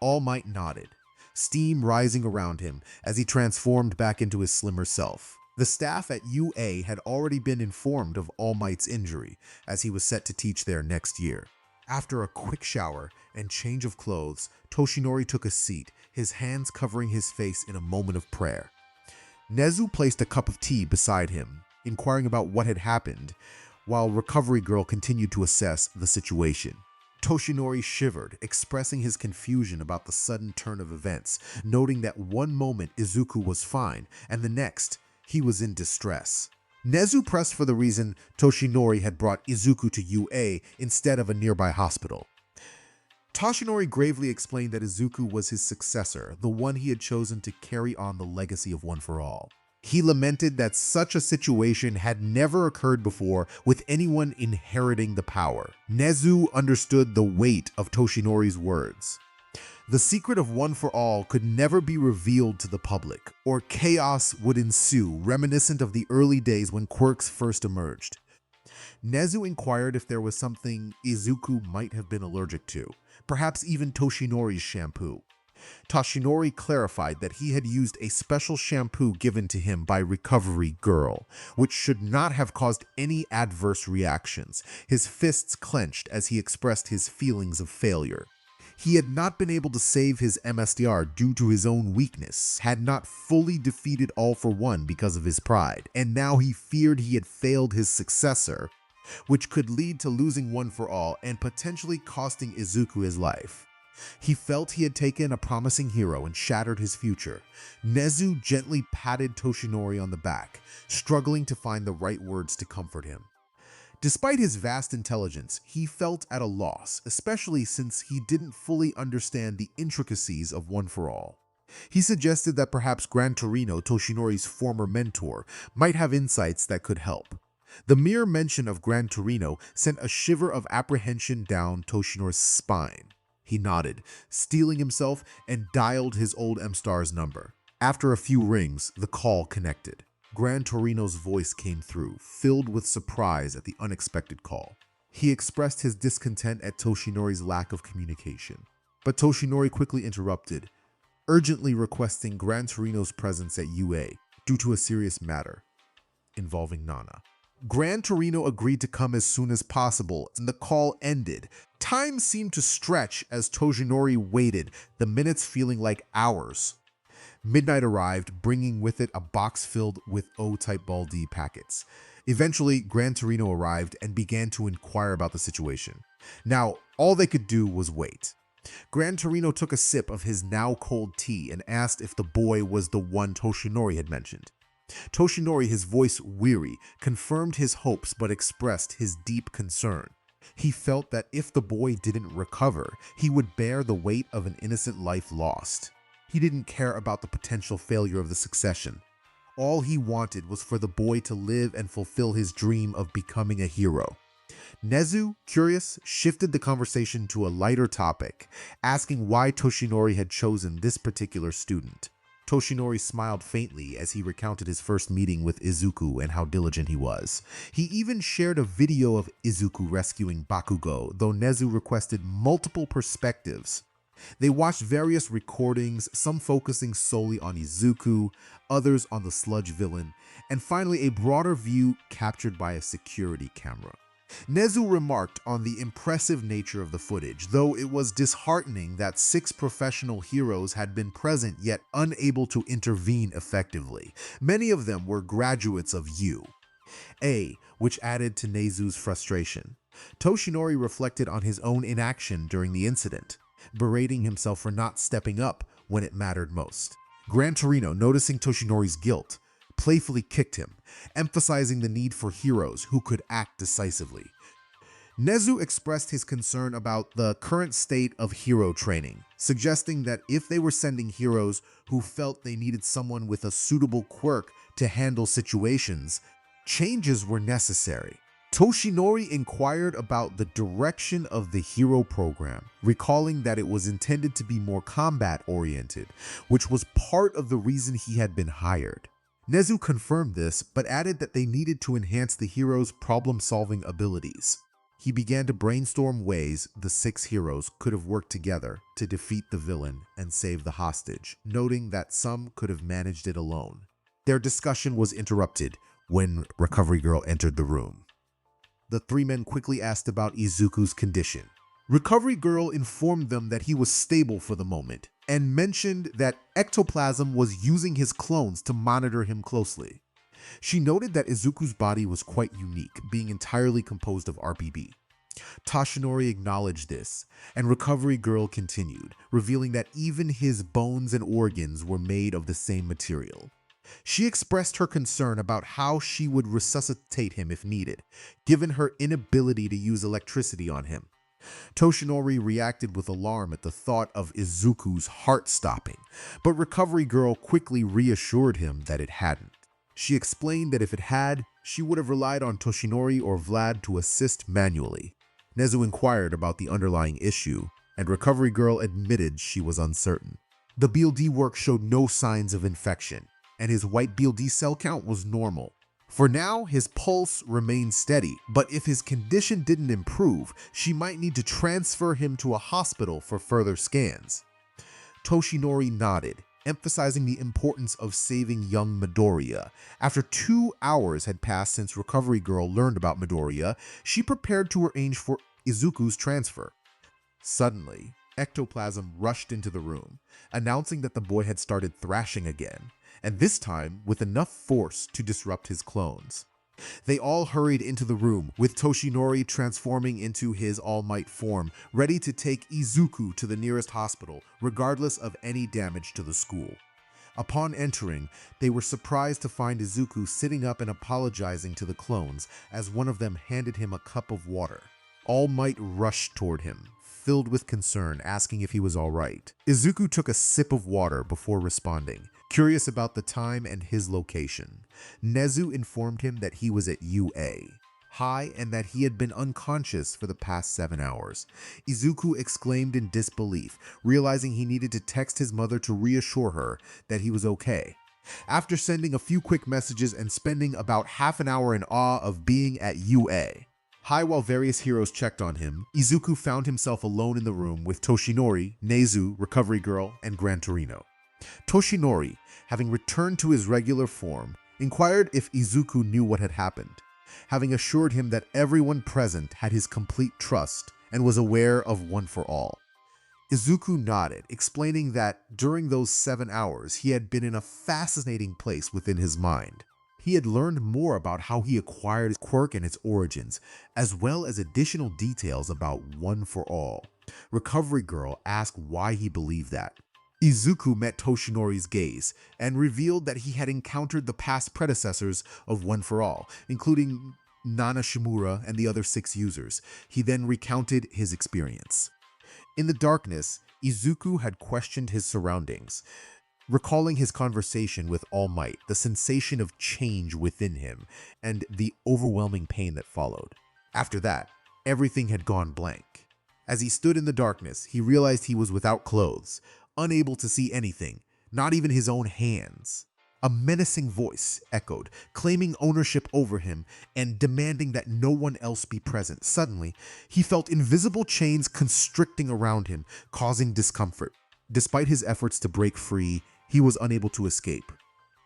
All Might nodded, steam rising around him as he transformed back into his slimmer self. The staff at UA had already been informed of All Might's injury, as he was set to teach there next year. After a quick shower and change of clothes, Toshinori took a seat, his hands covering his face in a moment of prayer. Nezu placed a cup of tea beside him, inquiring about what had happened, while Recovery Girl continued to assess the situation. Toshinori shivered, expressing his confusion about the sudden turn of events, noting that one moment Izuku was fine, and the next, he was in distress. Nezu pressed for the reason Toshinori had brought Izuku to UA instead of a nearby hospital. Toshinori gravely explained that Izuku was his successor, the one he had chosen to carry on the legacy of One for All. He lamented that such a situation had never occurred before with anyone inheriting the power. Nezu understood the weight of Toshinori's words. The secret of One for All could never be revealed to the public, or chaos would ensue, reminiscent of the early days when quirks first emerged. Nezu inquired if there was something Izuku might have been allergic to, perhaps even Toshinori's shampoo. Toshinori clarified that he had used a special shampoo given to him by Recovery Girl, which should not have caused any adverse reactions. His fists clenched as he expressed his feelings of failure. He had not been able to save his MSDR due to his own weakness, had not fully defeated All for One because of his pride, and now he feared he had failed his successor, which could lead to losing One for All and potentially costing Izuku his life. He felt he had taken a promising hero and shattered his future. Nezu gently patted Toshinori on the back, struggling to find the right words to comfort him. Despite his vast intelligence, he felt at a loss, especially since he didn't fully understand the intricacies of One for All. He suggested that perhaps Gran Torino, Toshinori's former mentor, might have insights that could help. The mere mention of Gran Torino sent a shiver of apprehension down Toshinori's spine. He nodded, steeling himself, and dialed his old M-Star's number. After a few rings, the call connected. Gran Torino's voice came through, filled with surprise at the unexpected call. He expressed his discontent at Toshinori's lack of communication. But Toshinori quickly interrupted, urgently requesting Gran Torino's presence at UA due to a serious matter involving Nana. Gran Torino agreed to come as soon as possible, and the call ended. Time seemed to stretch as Toshinori waited, the minutes feeling like hours. Midnight arrived, bringing with it a box filled with O-type BLD packets. Eventually, Gran Torino arrived and began to inquire about the situation. Now, all they could do was wait. Gran Torino took a sip of his now cold tea and asked if the boy was the one Toshinori had mentioned. Toshinori, his voice weary, confirmed his hopes but expressed his deep concern. He felt that if the boy didn't recover, he would bear the weight of an innocent life lost. He didn't care about the potential failure of the succession. All he wanted was for the boy to live and fulfill his dream of becoming a hero. Nezu, curious, shifted the conversation to a lighter topic, asking why Toshinori had chosen this particular student. Toshinori smiled faintly as he recounted his first meeting with Izuku and how diligent he was. He even shared a video of Izuku rescuing Bakugo, though Nezu requested multiple perspectives. They watched various recordings, some focusing solely on Izuku, others on the sludge villain, and finally a broader view captured by a security camera. Nezu remarked on the impressive nature of the footage, though it was disheartening that 6 professional heroes had been present yet unable to intervene effectively. Many of them were graduates of UA, which added to Nezu's frustration. Toshinori reflected on his own inaction during the incident, berating himself for not stepping up when it mattered most. Gran Torino, noticing Toshinori's guilt, playfully kicked him, emphasizing the need for heroes who could act decisively. Nezu expressed his concern about the current state of hero training, suggesting that if they were sending heroes who felt they needed someone with a suitable quirk to handle situations, changes were necessary. Toshinori inquired about the direction of the hero program, recalling that it was intended to be more combat-oriented, which was part of the reason he had been hired. Nezu confirmed this, but added that they needed to enhance the hero's problem-solving abilities. He began to brainstorm ways the 6 heroes could have worked together to defeat the villain and save the hostage, noting that some could have managed it alone. Their discussion was interrupted when Recovery Girl entered the room. The 3 men quickly asked about Izuku's condition. Recovery Girl informed them that he was stable for the moment, and mentioned that Ectoplasm was using his clones to monitor him closely. She noted that Izuku's body was quite unique, being entirely composed of RBB. Toshinori acknowledged this, and Recovery Girl continued, revealing that even his bones and organs were made of the same material. She expressed her concern about how she would resuscitate him if needed, given her inability to use electricity on him. Toshinori reacted with alarm at the thought of Izuku's heart stopping, but Recovery Girl quickly reassured him that it hadn't. She explained that if it had, she would have relied on Toshinori or Vlad to assist manually. Nezu inquired about the underlying issue, and Recovery Girl admitted she was uncertain. The BLD work showed no signs of infection, and his white BLD cell count was normal. For now, his pulse remained steady, but if his condition didn't improve, she might need to transfer him to a hospital for further scans. Toshinori nodded, emphasizing the importance of saving young Midoriya. After 2 hours had passed since Recovery Girl learned about Midoriya, she prepared to arrange for Izuku's transfer. Suddenly, Ectoplasm rushed into the room, announcing that the boy had started thrashing again, and this time with enough force to disrupt his clones. They all hurried into the room, with Toshinori transforming into his All Might form, ready to take Izuku to the nearest hospital, regardless of any damage to the school. Upon entering, they were surprised to find Izuku sitting up and apologizing to the clones as one of them handed him a cup of water. All Might rushed toward him, filled with concern, asking if he was all right. Izuku took a sip of water before responding, curious about the time and his location. Nezu informed him that he was at UA High and that he had been unconscious for the past 7 hours. Izuku exclaimed in disbelief, realizing he needed to text his mother to reassure her that he was okay. After sending a few quick messages and spending about half an hour in awe of being at UA High while various heroes checked on him, Izuku found himself alone in the room with Toshinori, Nezu, Recovery Girl, and Gran Torino. Toshinori, having returned to his regular form, inquired if Izuku knew what had happened, having assured him that everyone present had his complete trust and was aware of One for All. Izuku nodded, explaining that during those 7 hours he had been in a fascinating place within his mind. He had learned more about how he acquired his quirk and its origins, as well as additional details about One for All. Recovery Girl asked why he believed that. Izuku met Toshinori's gaze and revealed that he had encountered the past predecessors of One for All, including Nana Shimura and the other 6 users. He then recounted his experience. In the darkness, Izuku had questioned his surroundings, recalling his conversation with All Might, the sensation of change within him, and the overwhelming pain that followed. After that, everything had gone blank. As he stood in the darkness, he realized he was without clothes, unable to see anything, not even his own hands. A menacing voice echoed, claiming ownership over him and demanding that no one else be present. Suddenly, he felt invisible chains constricting around him, causing discomfort. Despite his efforts to break free, he was unable to escape.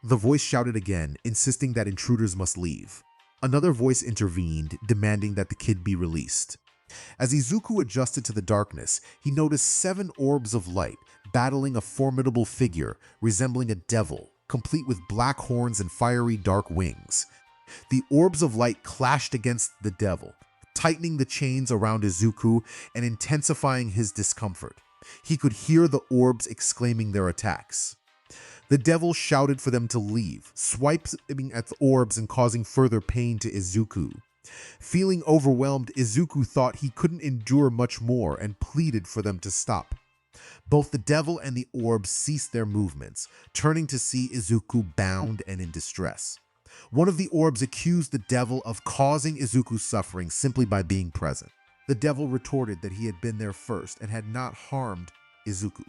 The voice shouted again, insisting that intruders must leave. Another voice intervened, demanding that the kid be released. As Izuku adjusted to the darkness, he noticed 7 orbs of light battling a formidable figure resembling a devil, complete with black horns and fiery dark wings. The orbs of light clashed against the devil, tightening the chains around Izuku and intensifying his discomfort. He could hear the orbs exclaiming their attacks. The devil shouted for them to leave, swiping at the orbs and causing further pain to Izuku. Feeling overwhelmed, Izuku thought he couldn't endure much more and pleaded for them to stop. Both the devil and the orbs ceased their movements, turning to see Izuku bound and in distress. One of the orbs accused the devil of causing Izuku's suffering simply by being present. The devil retorted that he had been there first and had not harmed Izuku,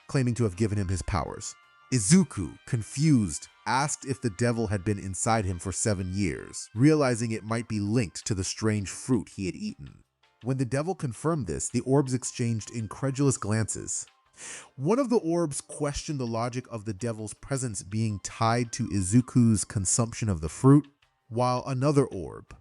claiming to have given him his powers. Izuku, confused, asked if the devil had been inside him for 7 years, realizing it might be linked to the strange fruit he had eaten. When the devil confirmed this, the orbs exchanged incredulous glances. One of the orbs questioned the logic of the devil's presence being tied to Izuku's consumption of the fruit, while another orb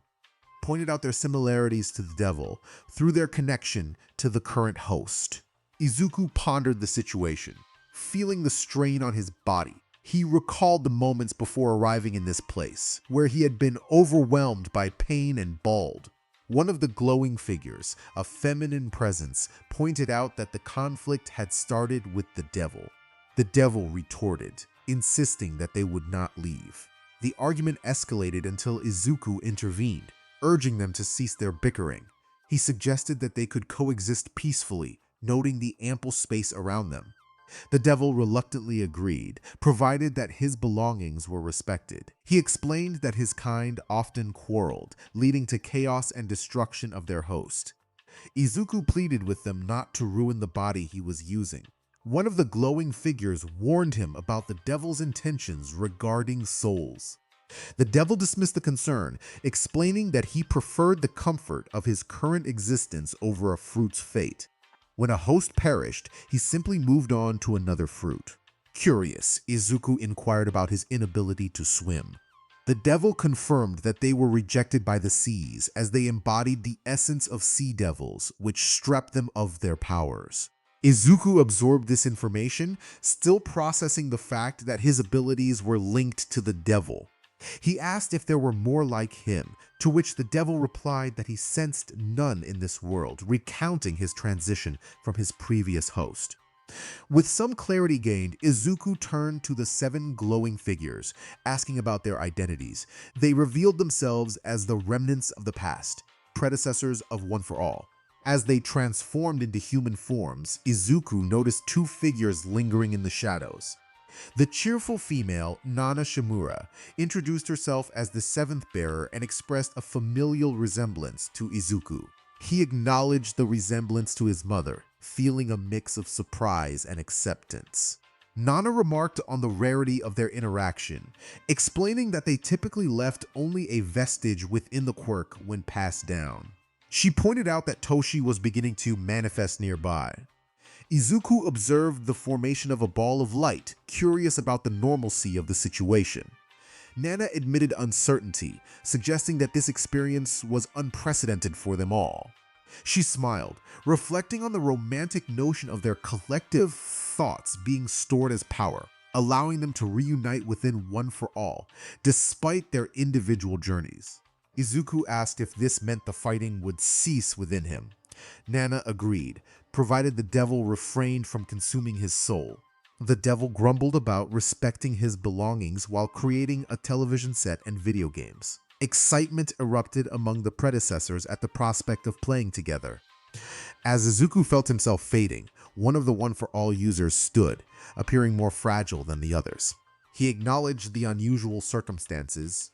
pointed out their similarities to the devil through their connection to the current host. Izuku pondered the situation. Feeling the strain on his body, he recalled the moments before arriving in this place, where he had been overwhelmed by pain and bawled. One of the glowing figures, a feminine presence, pointed out that the conflict had started with the devil. The devil retorted, insisting that they would not leave. The argument escalated until Izuku intervened, urging them to cease their bickering. He suggested that they could coexist peacefully, noting the ample space around them. The devil reluctantly agreed, provided that his belongings were respected. He explained that his kind often quarreled, leading to chaos and destruction of their host. Izuku pleaded with them not to ruin the body he was using. One of the glowing figures warned him about the devil's intentions regarding souls. The devil dismissed the concern, explaining that he preferred the comfort of his current existence over a fruit's fate. When a host perished, he simply moved on to another fruit. Curious, Izuku inquired about his inability to swim. The devil confirmed that they were rejected by the seas, as they embodied the essence of sea devils, which stripped them of their powers. Izuku absorbed this information, still processing the fact that his abilities were linked to the devil. He asked if there were more like him, to which the devil replied that he sensed none in this world, recounting his transition from his previous host. With some clarity gained, Izuku turned to the 7 glowing figures, asking about their identities. They revealed themselves as the remnants of the past, predecessors of One for All. As they transformed into human forms, Izuku noticed 2 figures lingering in the shadows. The cheerful female, Nana Shimura, introduced herself as the 7th bearer and expressed a familial resemblance to Izuku. He acknowledged the resemblance to his mother, feeling a mix of surprise and acceptance. Nana remarked on the rarity of their interaction, explaining that they typically left only a vestige within the quirk when passed down. She pointed out that Toshi was beginning to manifest nearby. Izuku observed the formation of a ball of light, curious about the normalcy of the situation. Nana admitted uncertainty, suggesting that this experience was unprecedented for them all. She smiled, reflecting on the romantic notion of their collective thoughts being stored as power. allowing them to reunite within One for All, despite their individual journeys. Izuku asked if this meant the fighting would cease within him. Nana agreed, provided the devil refrained from consuming his soul. The devil grumbled about respecting his belongings while creating a television set and video games. Excitement erupted among the predecessors at the prospect of playing together. As Izuku felt himself fading, one of the One for All users stood, appearing more fragile than the others. He acknowledged the unusual circumstances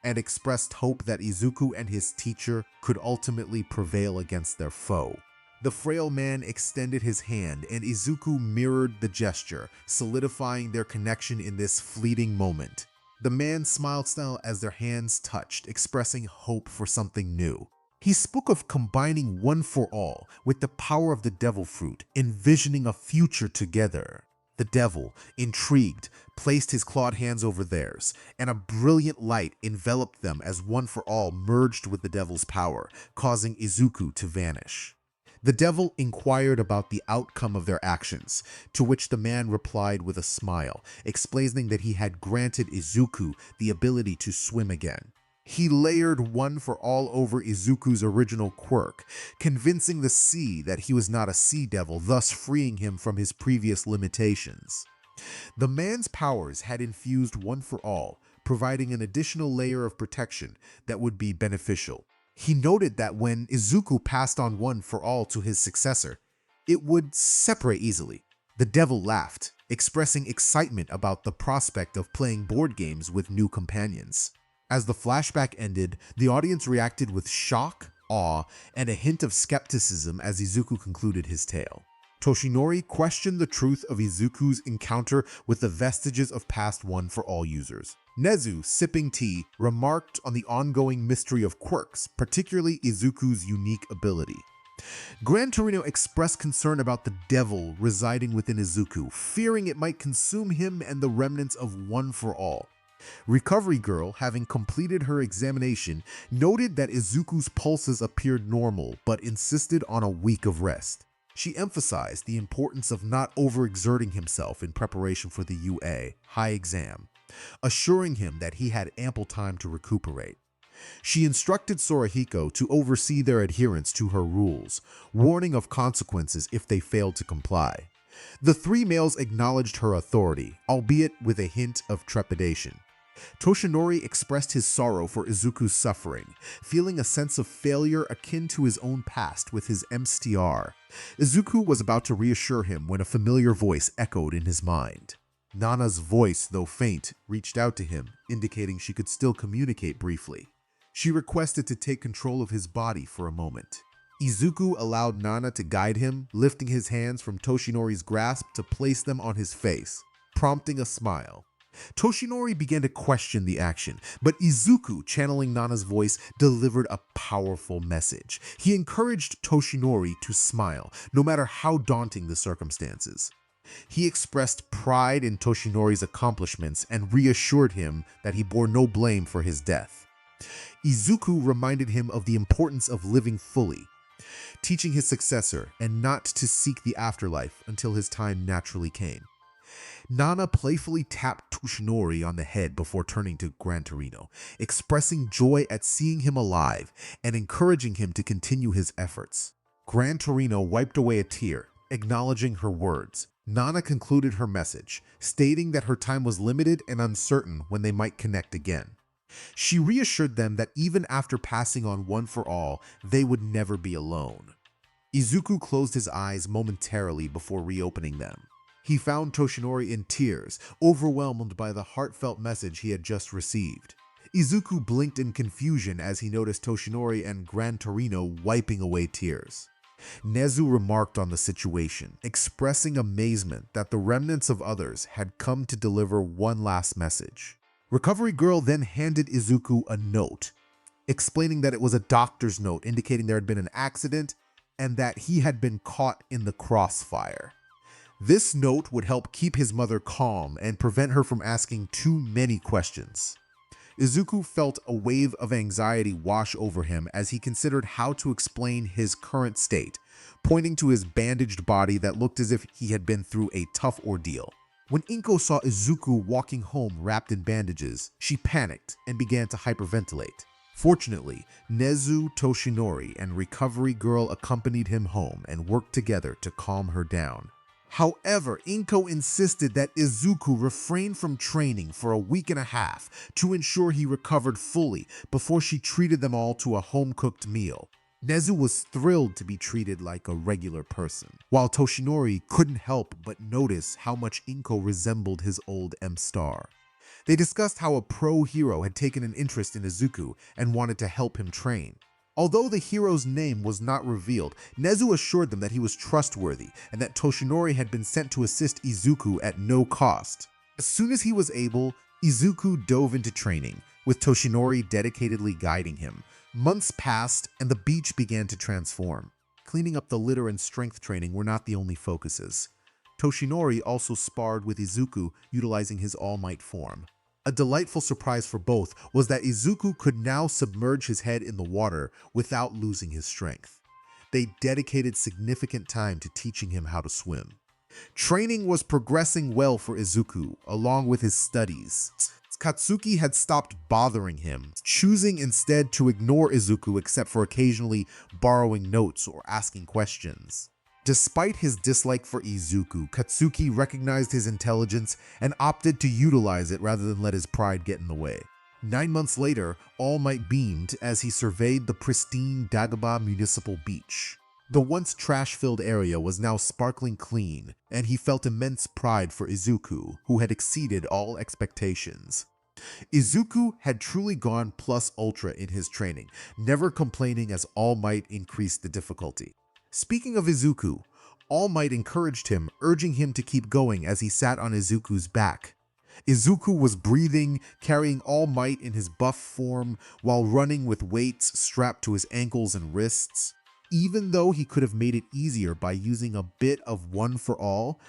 and expressed hope that Izuku and his teacher could ultimately prevail against their foe. The frail man extended his hand, and Izuku mirrored the gesture, solidifying their connection in this fleeting moment. The man smiled as their hands touched, expressing hope for something new. He spoke of combining One for All with the power of the devil fruit, envisioning a future together. The devil, intrigued, placed his clawed hands over theirs, and a brilliant light enveloped them as One for All merged with the devil's power, causing Izuku to vanish. The devil inquired about the outcome of their actions, to which the man replied with a smile, explaining that he had granted Izuku the ability to swim again. He layered One for All over Izuku's original quirk, convincing the sea that he was not a sea devil, thus freeing him from his previous limitations. The man's powers had infused One for All, providing an additional layer of protection that would be beneficial. He noted that when Izuku passed on One for All to his successor, it would separate easily. The devil laughed, expressing excitement about the prospect of playing board games with new companions. As the flashback ended, the audience reacted with shock, awe, and a hint of skepticism as Izuku concluded his tale. Toshinori questioned the truth of Izuku's encounter with the vestiges of past One for All users. Nezu, sipping tea, remarked on the ongoing mystery of quirks, particularly Izuku's unique ability. Gran Torino expressed concern about the devil residing within Izuku, fearing it might consume him and the remnants of One for All. Recovery Girl, having completed her examination, noted that Izuku's pulses appeared normal but insisted on a week of rest. She emphasized the importance of not overexerting himself in preparation for the UA high exam, assuring him that he had ample time to recuperate. She instructed Sorahiko to oversee their adherence to her rules, warning of consequences if they failed to comply. The three males acknowledged her authority, albeit with a hint of trepidation. Toshinori expressed his sorrow for Izuku's suffering, feeling a sense of failure akin to his own past with his MSTR. Izuku was about to reassure him when a familiar voice echoed in his mind. Nana's voice, though faint, reached out to him, indicating she could still communicate briefly. She requested to take control of his body for a moment. Izuku allowed Nana to guide him, lifting his hands from Toshinori's grasp to place them on his face, prompting a smile. Toshinori began to question the action, but Izuku, channeling Nana's voice, delivered a powerful message. He encouraged Toshinori to smile, no matter how daunting the circumstances. He expressed pride in Toshinori's accomplishments and reassured him that he bore no blame for his death. Izuku reminded him of the importance of living fully, teaching his successor and not to seek the afterlife until his time naturally came. Nana playfully tapped Toshinori on the head before turning to Gran Torino, expressing joy at seeing him alive and encouraging him to continue his efforts. Gran Torino wiped away a tear, acknowledging her words. Nana concluded her message, stating that her time was limited and uncertain when they might connect again. She reassured them that even after passing on One for All, they would never be alone. Izuku closed his eyes momentarily before reopening them. He found Toshinori in tears, overwhelmed by the heartfelt message he had just received. Izuku blinked in confusion as he noticed Toshinori and Gran Torino wiping away tears. Nezu remarked on the situation, expressing amazement that the remnants of others had come to deliver one last message. Recovery Girl then handed Izuku a note, explaining that it was a doctor's note indicating there had been an accident and that he had been caught in the crossfire. This note would help keep his mother calm and prevent her from asking too many questions. Izuku felt a wave of anxiety wash over him as he considered how to explain his current state, pointing to his bandaged body that looked as if he had been through a tough ordeal. When Inko saw Izuku walking home wrapped in bandages, she panicked and began to hyperventilate. Fortunately, Nezu, Toshinori, and Recovery Girl accompanied him home and worked together to calm her down. However, Inko insisted that Izuku refrain from training for a week and a half to ensure he recovered fully before she treated them all to a home-cooked meal. Nezu was thrilled to be treated like a regular person, while Toshinori couldn't help but notice how much Inko resembled his old M-Star. They discussed how a pro-hero had taken an interest in Izuku and wanted to help him train. Although the hero's name was not revealed, Nezu assured them that he was trustworthy and that Toshinori had been sent to assist Izuku at no cost. As soon as he was able, Izuku dove into training, with Toshinori dedicatedly guiding him. Months passed and the beach began to transform. Cleaning up the litter and strength training were not the only focuses. Toshinori also sparred with Izuku utilizing his All Might form. A delightful surprise for both was that Izuku could now submerge his head in the water without losing his strength. They dedicated significant time to teaching him how to swim. Training was progressing well for Izuku, along with his studies. Katsuki had stopped bothering him, choosing instead to ignore Izuku except for occasionally borrowing notes or asking questions. Despite his dislike for Izuku, Katsuki recognized his intelligence and opted to utilize it rather than let his pride get in the way. 9 months later, All Might beamed as he surveyed the pristine Dagobah Municipal Beach. The once trash-filled area was now sparkling clean, and he felt immense pride for Izuku, who had exceeded all expectations. Izuku had truly gone plus ultra in his training, never complaining as All Might increased the difficulty. Speaking of Izuku, All Might encouraged him, urging him to keep going as he sat on Izuku's back. Izuku was breathing, carrying All Might in his buff form while running with weights strapped to his ankles and wrists. Even though he could have made it easier by using a bit of One for All,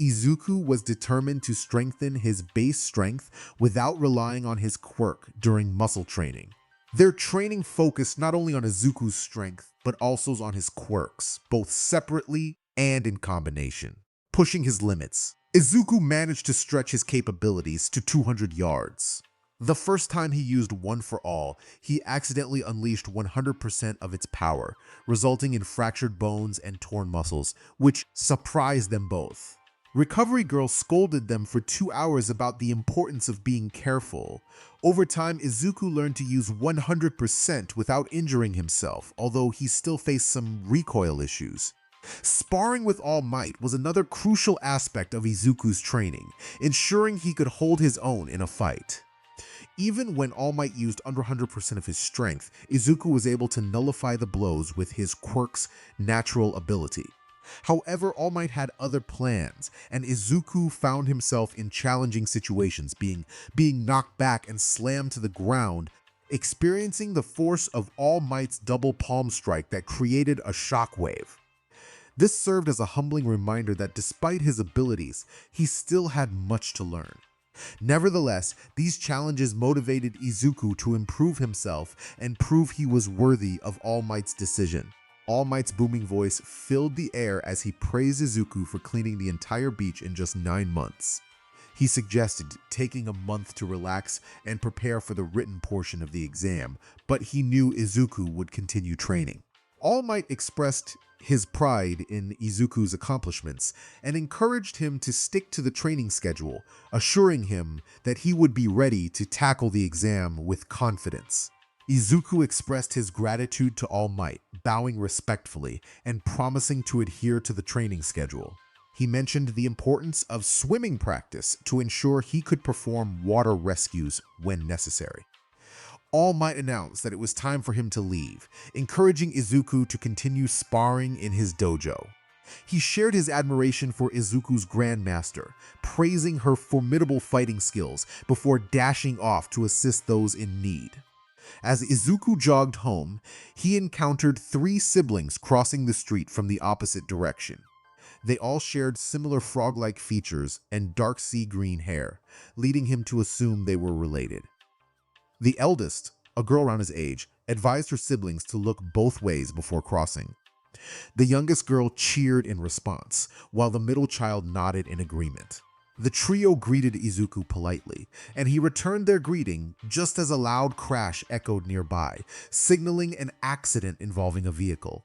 Izuku was determined to strengthen his base strength without relying on his quirk during muscle training. Their training focused not only on Izuku's strength, but also on his quirks, both separately and in combination. Pushing his limits, Izuku managed to stretch his capabilities to 200 yards. The first time he used One for All, he accidentally unleashed 100% of its power, resulting in fractured bones and torn muscles, which surprised them both. Recovery Girl scolded them for 2 hours about the importance of being careful. Over time, Izuku learned to use 100% without injuring himself, although he still faced some recoil issues. Sparring with All Might was another crucial aspect of Izuku's training, ensuring he could hold his own in a fight. Even when All Might used under 100% of his strength, Izuku was able to nullify the blows with his quirk's natural ability. However, All Might had other plans, and Izuku found himself in challenging situations, being knocked back and slammed to the ground, experiencing the force of All Might's double palm strike that created a shockwave. This served as a humbling reminder that despite his abilities, he still had much to learn. Nevertheless, these challenges motivated Izuku to improve himself and prove he was worthy of All Might's decision. All Might's booming voice filled the air as he praised Izuku for cleaning the entire beach in just 9 months. He suggested taking a month to relax and prepare for the written portion of the exam, but he knew Izuku would continue training. All Might expressed his pride in Izuku's accomplishments and encouraged him to stick to the training schedule, assuring him that he would be ready to tackle the exam with confidence. Izuku expressed his gratitude to All Might, bowing respectfully and promising to adhere to the training schedule. He mentioned the importance of swimming practice to ensure he could perform water rescues when necessary. All Might announced that it was time for him to leave, encouraging Izuku to continue sparring in his dojo. He shared his admiration for Izuku's grandmaster, praising her formidable fighting skills before dashing off to assist those in need. As Izuku jogged home, he encountered 3 siblings crossing the street from the opposite direction. They all shared similar frog-like features and dark sea green hair, leading him to assume they were related. The eldest, a girl around his age, advised her siblings to look both ways before crossing. The youngest girl cheered in response, while the middle child nodded in agreement. The trio greeted Izuku politely, and he returned their greeting just as a loud crash echoed nearby, signaling an accident involving a vehicle.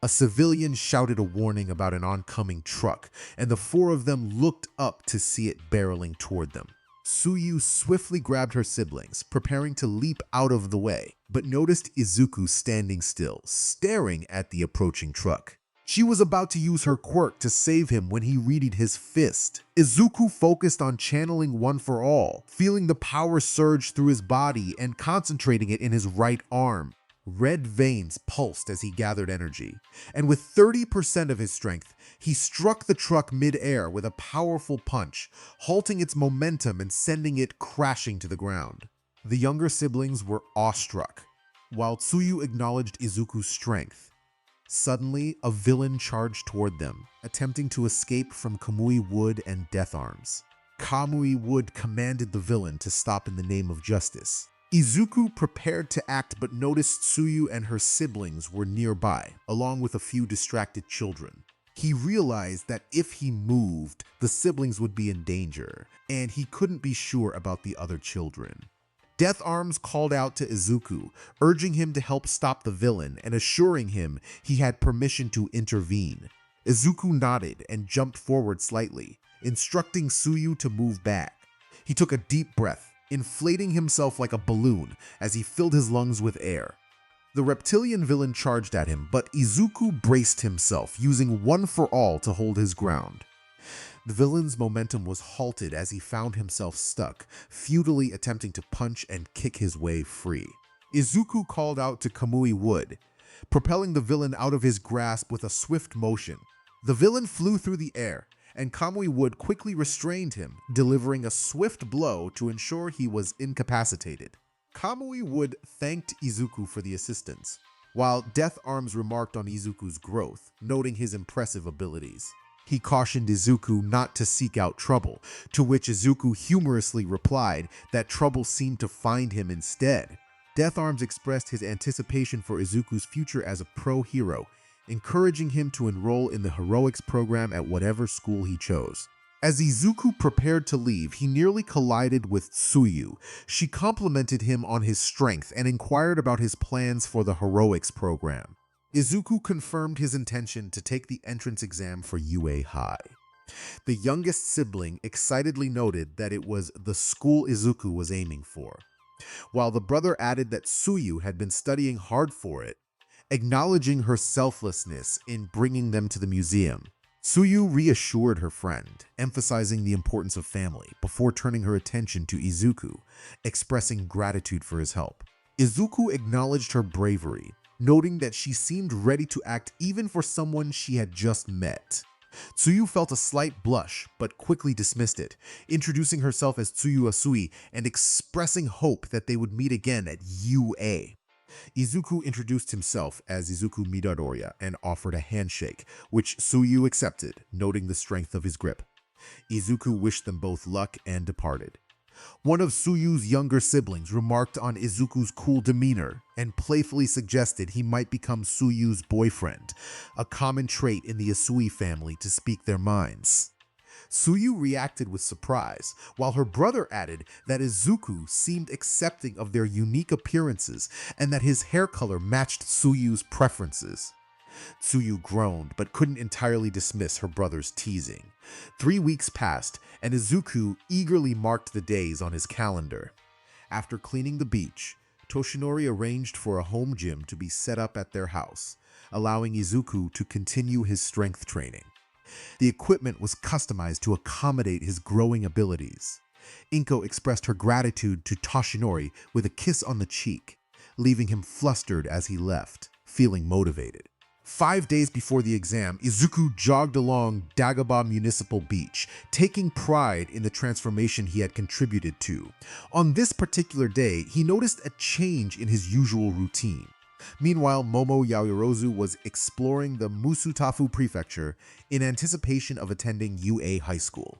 A civilian shouted a warning about an oncoming truck, and the four of them looked up to see it barreling toward them. Tsuyu swiftly grabbed her siblings, preparing to leap out of the way, but noticed Izuku standing still, staring at the approaching truck. She was about to use her quirk to save him when he readied his fist. Izuku focused on channeling One for All, feeling the power surge through his body and concentrating it in his right arm. Red veins pulsed as he gathered energy, and with 30% of his strength, he struck the truck mid-air with a powerful punch, halting its momentum and sending it crashing to the ground. The younger siblings were awestruck, while Tsuyu acknowledged Izuku's strength. Suddenly, a villain charged toward them, attempting to escape from Kamui Wood and Death Arms. Kamui Wood commanded the villain to stop in the name of justice. Izuku prepared to act but noticed Tsuyu and her siblings were nearby, along with a few distracted children. He realized that if he moved, the siblings would be in danger, and he couldn't be sure about the other children. Death Arms called out to Izuku, urging him to help stop the villain and assuring him he had permission to intervene. Izuku nodded and jumped forward slightly, instructing Tsuyu to move back. He took a deep breath, inflating himself like a balloon as he filled his lungs with air. The reptilian villain charged at him, but Izuku braced himself, using One for All to hold his ground. The villain's momentum was halted as he found himself stuck, futilely attempting to punch and kick his way free. Izuku called out to Kamui Wood, propelling the villain out of his grasp with a swift motion. The villain flew through the air, and Kamui Wood quickly restrained him, delivering a swift blow to ensure he was incapacitated. Kamui Wood thanked Izuku for the assistance, while Death Arms remarked on Izuku's growth, noting his impressive abilities. He cautioned Izuku not to seek out trouble, to which Izuku humorously replied that trouble seemed to find him instead. Death Arms expressed his anticipation for Izuku's future as a pro-hero, encouraging him to enroll in the heroics program at whatever school he chose. As Izuku prepared to leave, he nearly collided with Tsuyu. She complimented him on his strength and inquired about his plans for the heroics program. Izuku confirmed his intention to take the entrance exam for UA High. The youngest sibling excitedly noted that it was the school Izuku was aiming for, while the brother added that Tsuyu had been studying hard for it, acknowledging her selflessness in bringing them to the museum. Tsuyu reassured her friend, emphasizing the importance of family before turning her attention to Izuku, expressing gratitude for his help. Izuku acknowledged her bravery, noting that she seemed ready to act even for someone she had just met. Tsuyu felt a slight blush, but quickly dismissed it, introducing herself as Tsuyu Asui and expressing hope that they would meet again at UA. Izuku introduced himself as Izuku Midoriya and offered a handshake, which Tsuyu accepted, noting the strength of his grip. Izuku wished them both luck and departed. One of Tsuyu's younger siblings remarked on Izuku's cool demeanor and playfully suggested he might become Tsuyu's boyfriend, a common trait in the Asui family to speak their minds. Tsuyu reacted with surprise, while her brother added that Izuku seemed accepting of their unique appearances and that his hair color matched Tsuyu's preferences. Tsuyu groaned but couldn't entirely dismiss her brother's teasing. 3 weeks passed, and Izuku eagerly marked the days on his calendar. After cleaning the beach, Toshinori arranged for a home gym to be set up at their house, allowing Izuku to continue his strength training. The equipment was customized to accommodate his growing abilities. Inko expressed her gratitude to Toshinori with a kiss on the cheek, leaving him flustered as he left, feeling motivated. 5 days before the exam, Izuku jogged along Dagobah Municipal Beach, taking pride in the transformation he had contributed to. On this particular day, he noticed a change in his usual routine. Meanwhile, Momo Yaoyorozu was exploring the Musutafu Prefecture in anticipation of attending UA High School.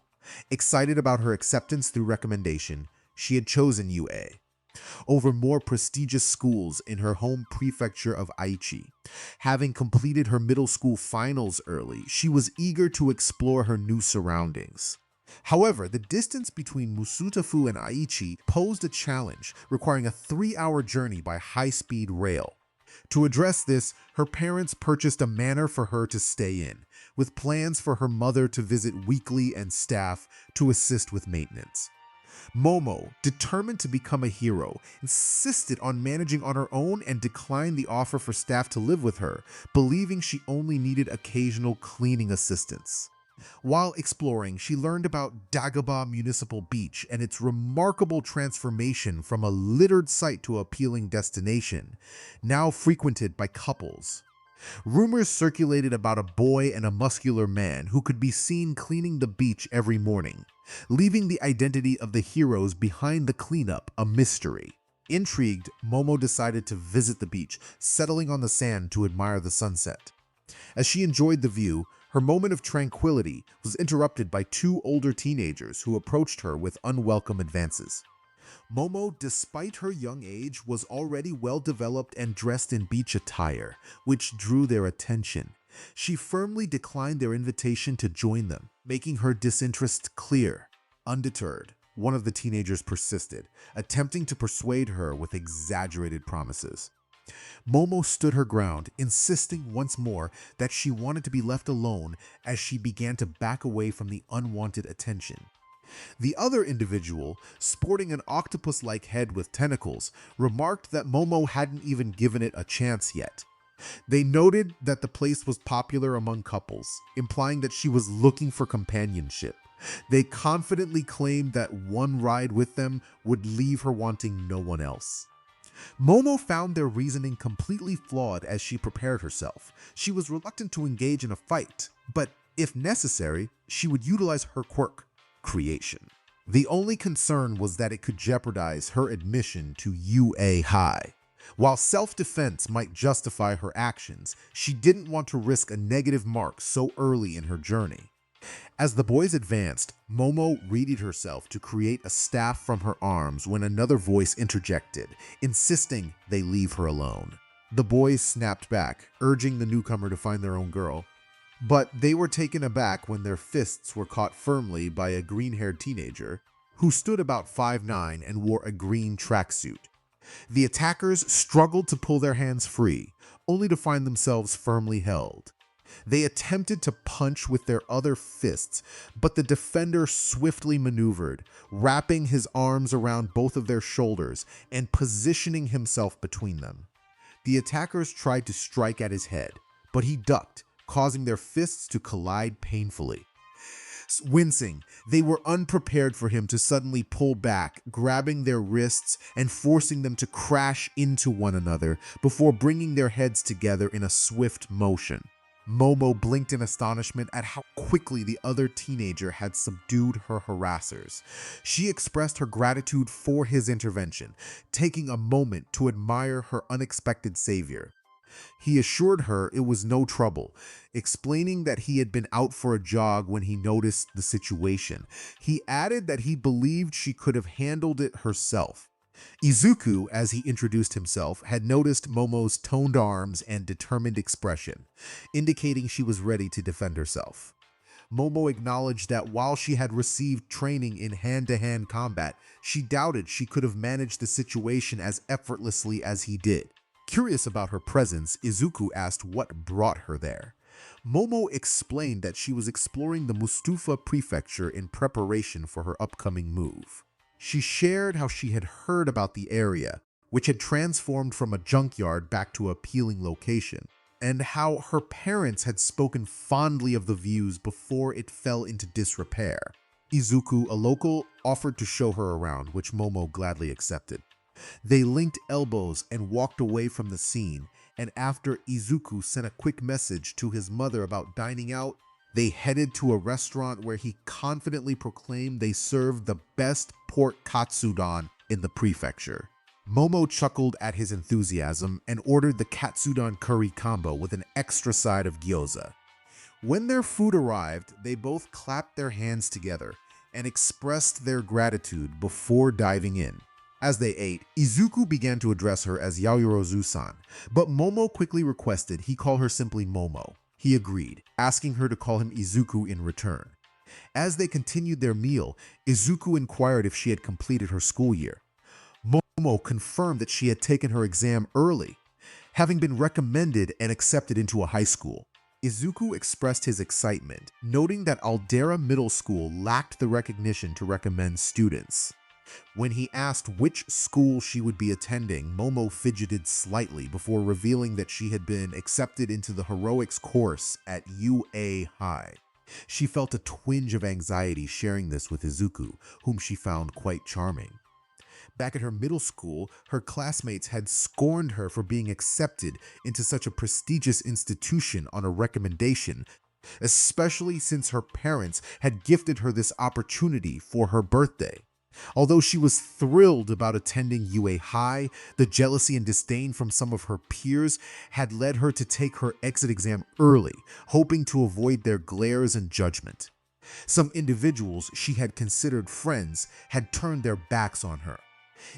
Excited about her acceptance through recommendation, she had chosen UA over more prestigious schools in her home prefecture of Aichi. Having completed her middle school finals early, she was eager to explore her new surroundings. However, the distance between Musutafu and Aichi posed a challenge, requiring a 3-hour journey by high-speed rail. To address this, her parents purchased a manor for her to stay in, with plans for her mother to visit weekly and staff to assist with maintenance. Momo, determined to become a hero, insisted on managing on her own and declined the offer for staff to live with her, believing she only needed occasional cleaning assistance. While exploring, she learned about Dagobah Municipal Beach and its remarkable transformation from a littered site to an appealing destination, now frequented by couples. Rumors circulated about a boy and a muscular man who could be seen cleaning the beach every morning, leaving the identity of the heroes behind the cleanup a mystery. Intrigued, Momo decided to visit the beach, settling on the sand to admire the sunset. As she enjoyed the view, her moment of tranquility was interrupted by 2 older teenagers who approached her with unwelcome advances. Momo, despite her young age, was already well developed and dressed in beach attire, which drew their attention. She firmly declined their invitation to join them, making her disinterest clear. Undeterred, one of the teenagers persisted, attempting to persuade her with exaggerated promises. Momo stood her ground, insisting once more that she wanted to be left alone as she began to back away from the unwanted attention. The other individual, sporting an octopus-like head with tentacles, remarked that Momo hadn't even given it a chance yet. They noted that the place was popular among couples, implying that she was looking for companionship. They confidently claimed that one ride with them would leave her wanting no one else. Momo found their reasoning completely flawed as she prepared herself. She was reluctant to engage in a fight, but if necessary, she would utilize her quirk, creation. The only concern was that it could jeopardize her admission to UA High. While self-defense might justify her actions, she didn't want to risk a negative mark so early in her journey. As the boys advanced, Momo readied herself to create a staff from her arms when another voice interjected, insisting they leave her alone. The boys snapped back, urging the newcomer to find their own girl. But they were taken aback when their fists were caught firmly by a green-haired teenager who stood about 5'9" and wore a green tracksuit. The attackers struggled to pull their hands free, only to find themselves firmly held. They attempted to punch with their other fists, but the defender swiftly maneuvered, wrapping his arms around both of their shoulders and positioning himself between them. The attackers tried to strike at his head, but he ducked, causing their fists to collide painfully. Wincing, they were unprepared for him to suddenly pull back, grabbing their wrists and forcing them to crash into one another before bringing their heads together in a swift motion. Momo blinked in astonishment at how quickly the other teenager had subdued her harassers. She expressed her gratitude for his intervention, taking a moment to admire her unexpected savior. He assured her it was no trouble, explaining that he had been out for a jog when he noticed the situation. He added that he believed she could have handled it herself. Izuku, as he introduced himself, had noticed Momo's toned arms and determined expression, indicating she was ready to defend herself. Momo acknowledged that while she had received training in hand-to-hand combat, she doubted she could have managed the situation as effortlessly as he did. Curious about her presence, Izuku asked what brought her there. Momo explained that she was exploring the Mustafa prefecture in preparation for her upcoming move. She shared how she had heard about the area, which had transformed from a junkyard back to an appealing location, and how her parents had spoken fondly of the views before it fell into disrepair. Izuku, a local, offered to show her around, which Momo gladly accepted. They linked elbows and walked away from the scene, and after Izuku sent a quick message to his mother about dining out, they headed to a restaurant where he confidently proclaimed they served the best pork katsudon in the prefecture. Momo chuckled at his enthusiasm and ordered the katsudon curry combo with an extra side of gyoza. When their food arrived, they both clapped their hands together and expressed their gratitude before diving in. As they ate, Izuku began to address her as Yaoyorozu-san, but Momo quickly requested he call her simply Momo. He agreed, asking her to call him Izuku in return. As they continued their meal, Izuku inquired if she had completed her school year. Momo confirmed that she had taken her exam early, having been recommended and accepted into a high school. Izuku expressed his excitement, noting that Aldera Middle School lacked the recognition to recommend students. When he asked which school she would be attending, Momo fidgeted slightly before revealing that she had been accepted into the heroics course at UA High. She felt a twinge of anxiety sharing this with Izuku, whom she found quite charming. Back at her middle school, her classmates had scorned her for being accepted into such a prestigious institution on a recommendation, especially since her parents had gifted her this opportunity for her birthday. Although she was thrilled about attending UA High, the jealousy and disdain from some of her peers had led her to take her exit exam early, hoping to avoid their glares and judgment. Some individuals she had considered friends had turned their backs on her.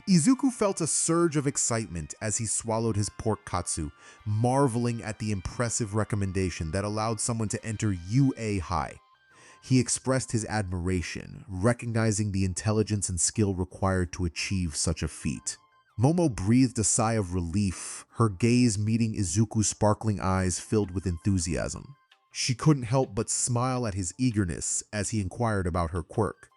Izuku felt a surge of excitement as he swallowed his pork katsu, marveling at the impressive recommendation that allowed someone to enter UA High. He expressed his admiration, recognizing the intelligence and skill required to achieve such a feat. Momo breathed a sigh of relief, her gaze meeting Izuku's sparkling eyes filled with enthusiasm. She couldn't help but smile at his eagerness as he inquired about her quirk.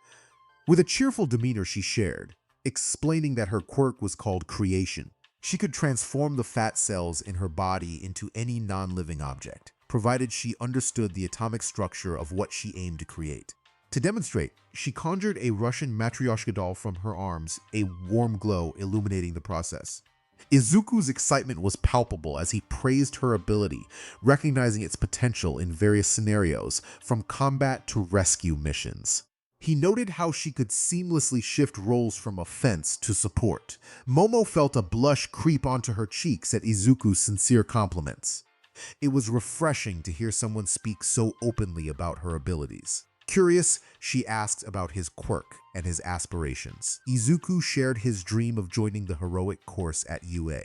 With a cheerful demeanor, she shared, explaining that her quirk was called creation. She could transform the fat cells in her body into any non-living object, provided she understood the atomic structure of what she aimed to create. To demonstrate, she conjured a Russian Matryoshka doll from her arms, a warm glow illuminating the process. Izuku's excitement was palpable as he praised her ability, recognizing its potential in various scenarios, from combat to rescue missions. He noted how she could seamlessly shift roles from offense to support. Momo felt a blush creep onto her cheeks at Izuku's sincere compliments. It was refreshing to hear someone speak so openly about her abilities. Curious, she asked about his quirk and his aspirations. Izuku shared his dream of joining the heroic course at UA,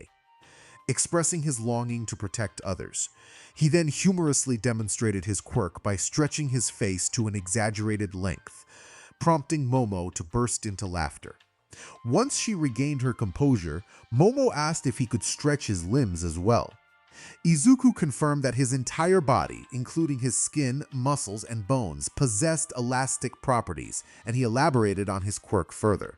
expressing his longing to protect others. He then humorously demonstrated his quirk by stretching his face to an exaggerated length, prompting Momo to burst into laughter. Once she regained her composure, Momo asked if he could stretch his limbs as well. Izuku confirmed that his entire body, including his skin, muscles, and bones, possessed elastic properties, and he elaborated on his quirk further.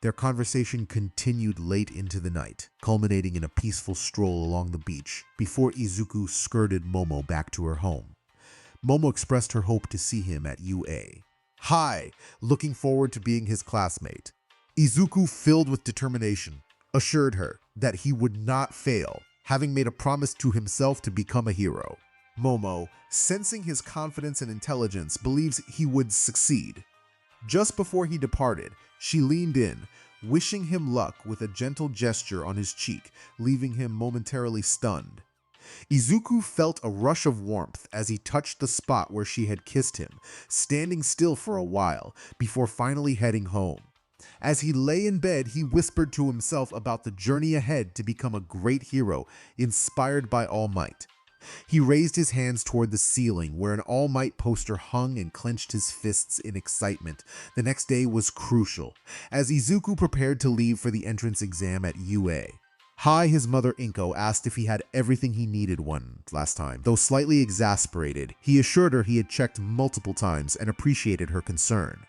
Their conversation continued late into the night, culminating in a peaceful stroll along the beach before Izuku skirted Momo back to her home. Momo expressed her hope to see him at UA High, looking forward to being his classmate. Izuku, filled with determination, assured her that he would not fail, having made a promise to himself to become a hero. Momo, sensing his confidence and intelligence, believes he would succeed. Just before he departed, she leaned in, wishing him luck with a gentle gesture on his cheek, leaving him momentarily stunned. Izuku felt a rush of warmth as he touched the spot where she had kissed him, standing still for a while before finally heading home. As he lay in bed, he whispered to himself about the journey ahead to become a great hero, inspired by All Might. He raised his hands toward the ceiling where an All Might poster hung and clenched his fists in excitement. The next day was crucial, as Izuku prepared to leave for the entrance exam at UA High. His mother Inko asked if he had everything he needed last time. Though slightly exasperated, he assured her he had checked multiple times and appreciated her concern.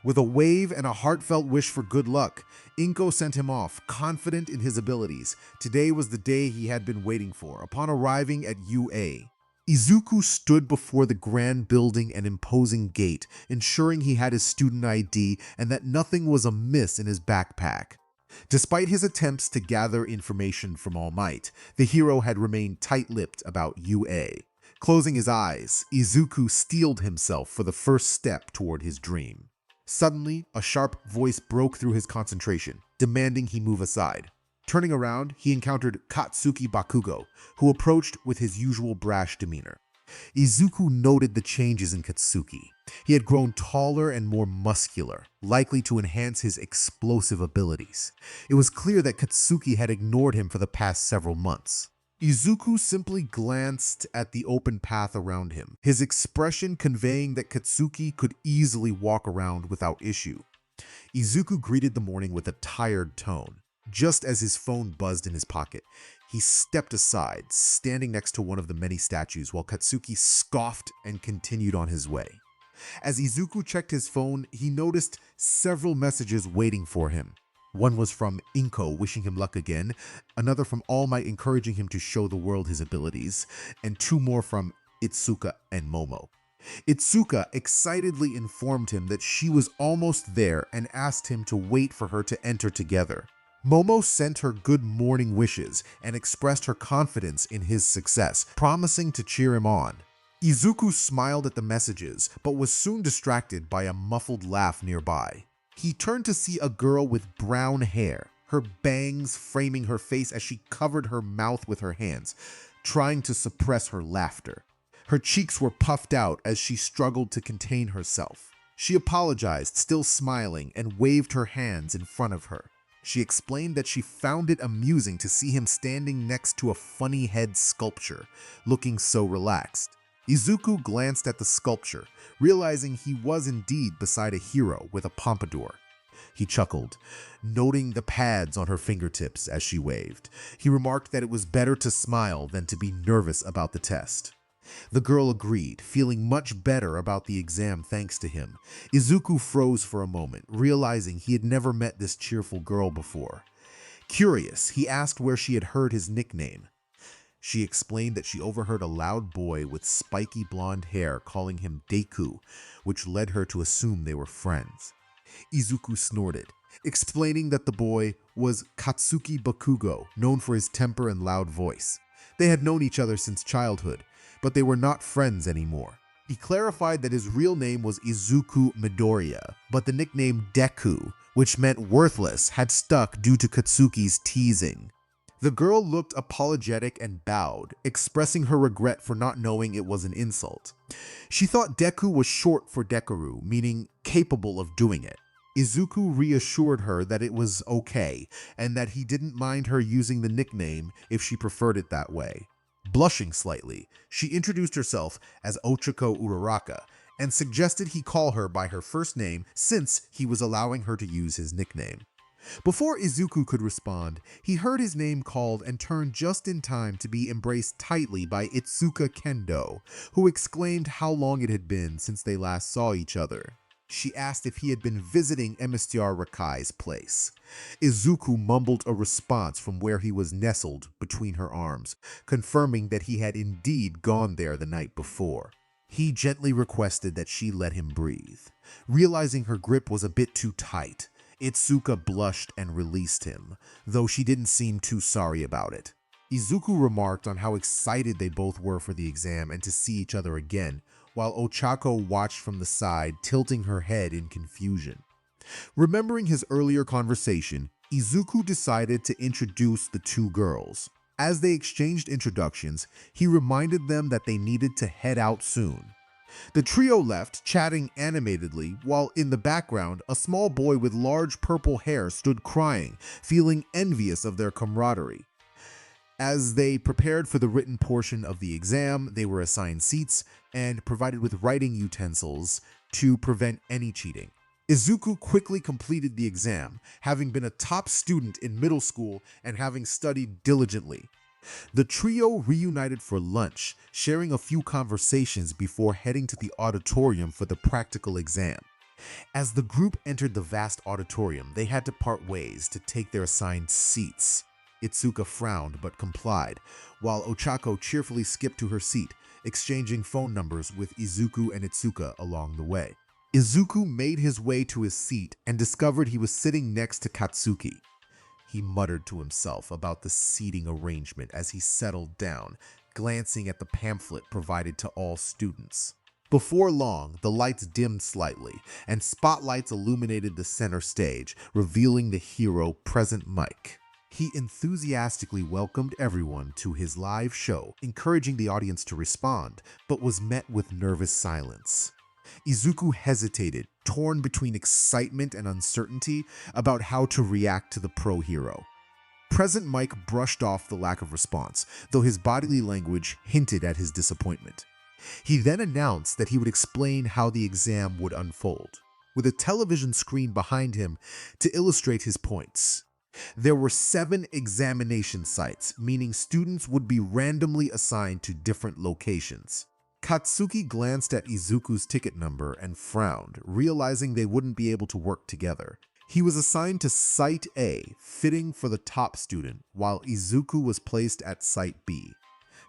With a wave and a heartfelt wish for good luck, Inko sent him off, confident in his abilities. Today was the day he had been waiting for. Upon arriving at UA, Izuku stood before the grand building and imposing gate, ensuring he had his student ID and that nothing was amiss in his backpack. Despite his attempts to gather information from All Might, the hero had remained tight-lipped about UA. Closing his eyes, Izuku steeled himself for the first step toward his dream. Suddenly, a sharp voice broke through his concentration, demanding he move aside. Turning around, he encountered Katsuki Bakugo, who approached with his usual brash demeanor. Izuku noted the changes in Katsuki. He had grown taller and more muscular, likely to enhance his explosive abilities. It was clear that Katsuki had ignored him for the past several months. Izuku simply glanced at the open path around him, his expression conveying that Katsuki could easily walk around without issue. Izuku greeted the morning with a tired tone. Just as his phone buzzed in his pocket, he stepped aside, standing next to one of the many statues while Katsuki scoffed and continued on his way. As Izuku checked his phone, he noticed several messages waiting for him. One was from Inko wishing him luck again, another from All Might encouraging him to show the world his abilities, and two more from Itsuka and Momo. Itsuka excitedly informed him that she was almost there and asked him to wait for her to enter together. Momo sent her good morning wishes and expressed her confidence in his success, promising to cheer him on. Izuku smiled at the messages, but was soon distracted by a muffled laugh nearby. He turned to see a girl with brown hair, her bangs framing her face as she covered her mouth with her hands, trying to suppress her laughter. Her cheeks were puffed out as she struggled to contain herself. She apologized, still smiling, and waved her hands in front of her. She explained that she found it amusing to see him standing next to a funny head sculpture, looking so relaxed. Izuku glanced at the sculpture, realizing he was indeed beside a hero with a pompadour. He chuckled, noting the pads on her fingertips as she waved. He remarked that it was better to smile than to be nervous about the test. The girl agreed, feeling much better about the exam thanks to him. Izuku froze for a moment, realizing he had never met this cheerful girl before. Curious, he asked where she had heard his nickname. She explained that she overheard a loud boy with spiky blonde hair calling him Deku, which led her to assume they were friends. Izuku snorted, explaining that the boy was Katsuki Bakugo, known for his temper and loud voice. They had known each other since childhood, but they were not friends anymore. He clarified that his real name was Izuku Midoriya, but the nickname Deku, which meant worthless, had stuck due to Katsuki's teasing. The girl looked apologetic and bowed, expressing her regret for not knowing it was an insult. She thought Deku was short for Dekaru, meaning capable of doing it. Izuku reassured her that it was okay, and that he didn't mind her using the nickname if she preferred it that way. Blushing slightly, she introduced herself as Ochako Uraraka, and suggested he call her by her first name since he was allowing her to use his nickname. Before Izuku could respond, he heard his name called and turned just in time to be embraced tightly by Itsuka Kendo, who exclaimed how long it had been since they last saw each other. She asked if he had been visiting Emissary Rakai's place. Izuku mumbled a response from where he was nestled between her arms, confirming that he had indeed gone there the night before. He gently requested that she let him breathe. Realizing her grip was a bit too tight, Itsuka blushed and released him, though she didn't seem too sorry about it. Izuku remarked on how excited they both were for the exam and to see each other again, while Ochako watched from the side, tilting her head in confusion. Remembering his earlier conversation, Izuku decided to introduce the two girls. As they exchanged introductions, he reminded them that they needed to head out soon. The trio left, chatting animatedly, while in the background, a small boy with large purple hair stood crying, feeling envious of their camaraderie. As they prepared for the written portion of the exam, they were assigned seats and provided with writing utensils to prevent any cheating. Izuku quickly completed the exam, having been a top student in middle school and having studied diligently. The trio reunited for lunch, sharing a few conversations before heading to the auditorium for the practical exam. As the group entered the vast auditorium, they had to part ways to take their assigned seats. Itsuka frowned but complied, while Ochako cheerfully skipped to her seat, exchanging phone numbers with Izuku and Itsuka along the way. Izuku made his way to his seat and discovered he was sitting next to Katsuki. He muttered to himself about the seating arrangement as he settled down, glancing at the pamphlet provided to all students. Before long, the lights dimmed slightly, and spotlights illuminated the center stage, revealing the hero Present Mike. He enthusiastically welcomed everyone to his live show, encouraging the audience to respond, but was met with nervous silence. Izuku hesitated, torn between excitement and uncertainty about how to react to the pro hero. Present Mike brushed off the lack of response, though his bodily language hinted at his disappointment. He then announced that he would explain how the exam would unfold, with a television screen behind him to illustrate his points. There were 7 examination sites, meaning students would be randomly assigned to different locations. Katsuki glanced at Izuku's ticket number and frowned, realizing they wouldn't be able to work together. He was assigned to Site A, fitting for the top student, while Izuku was placed at Site B.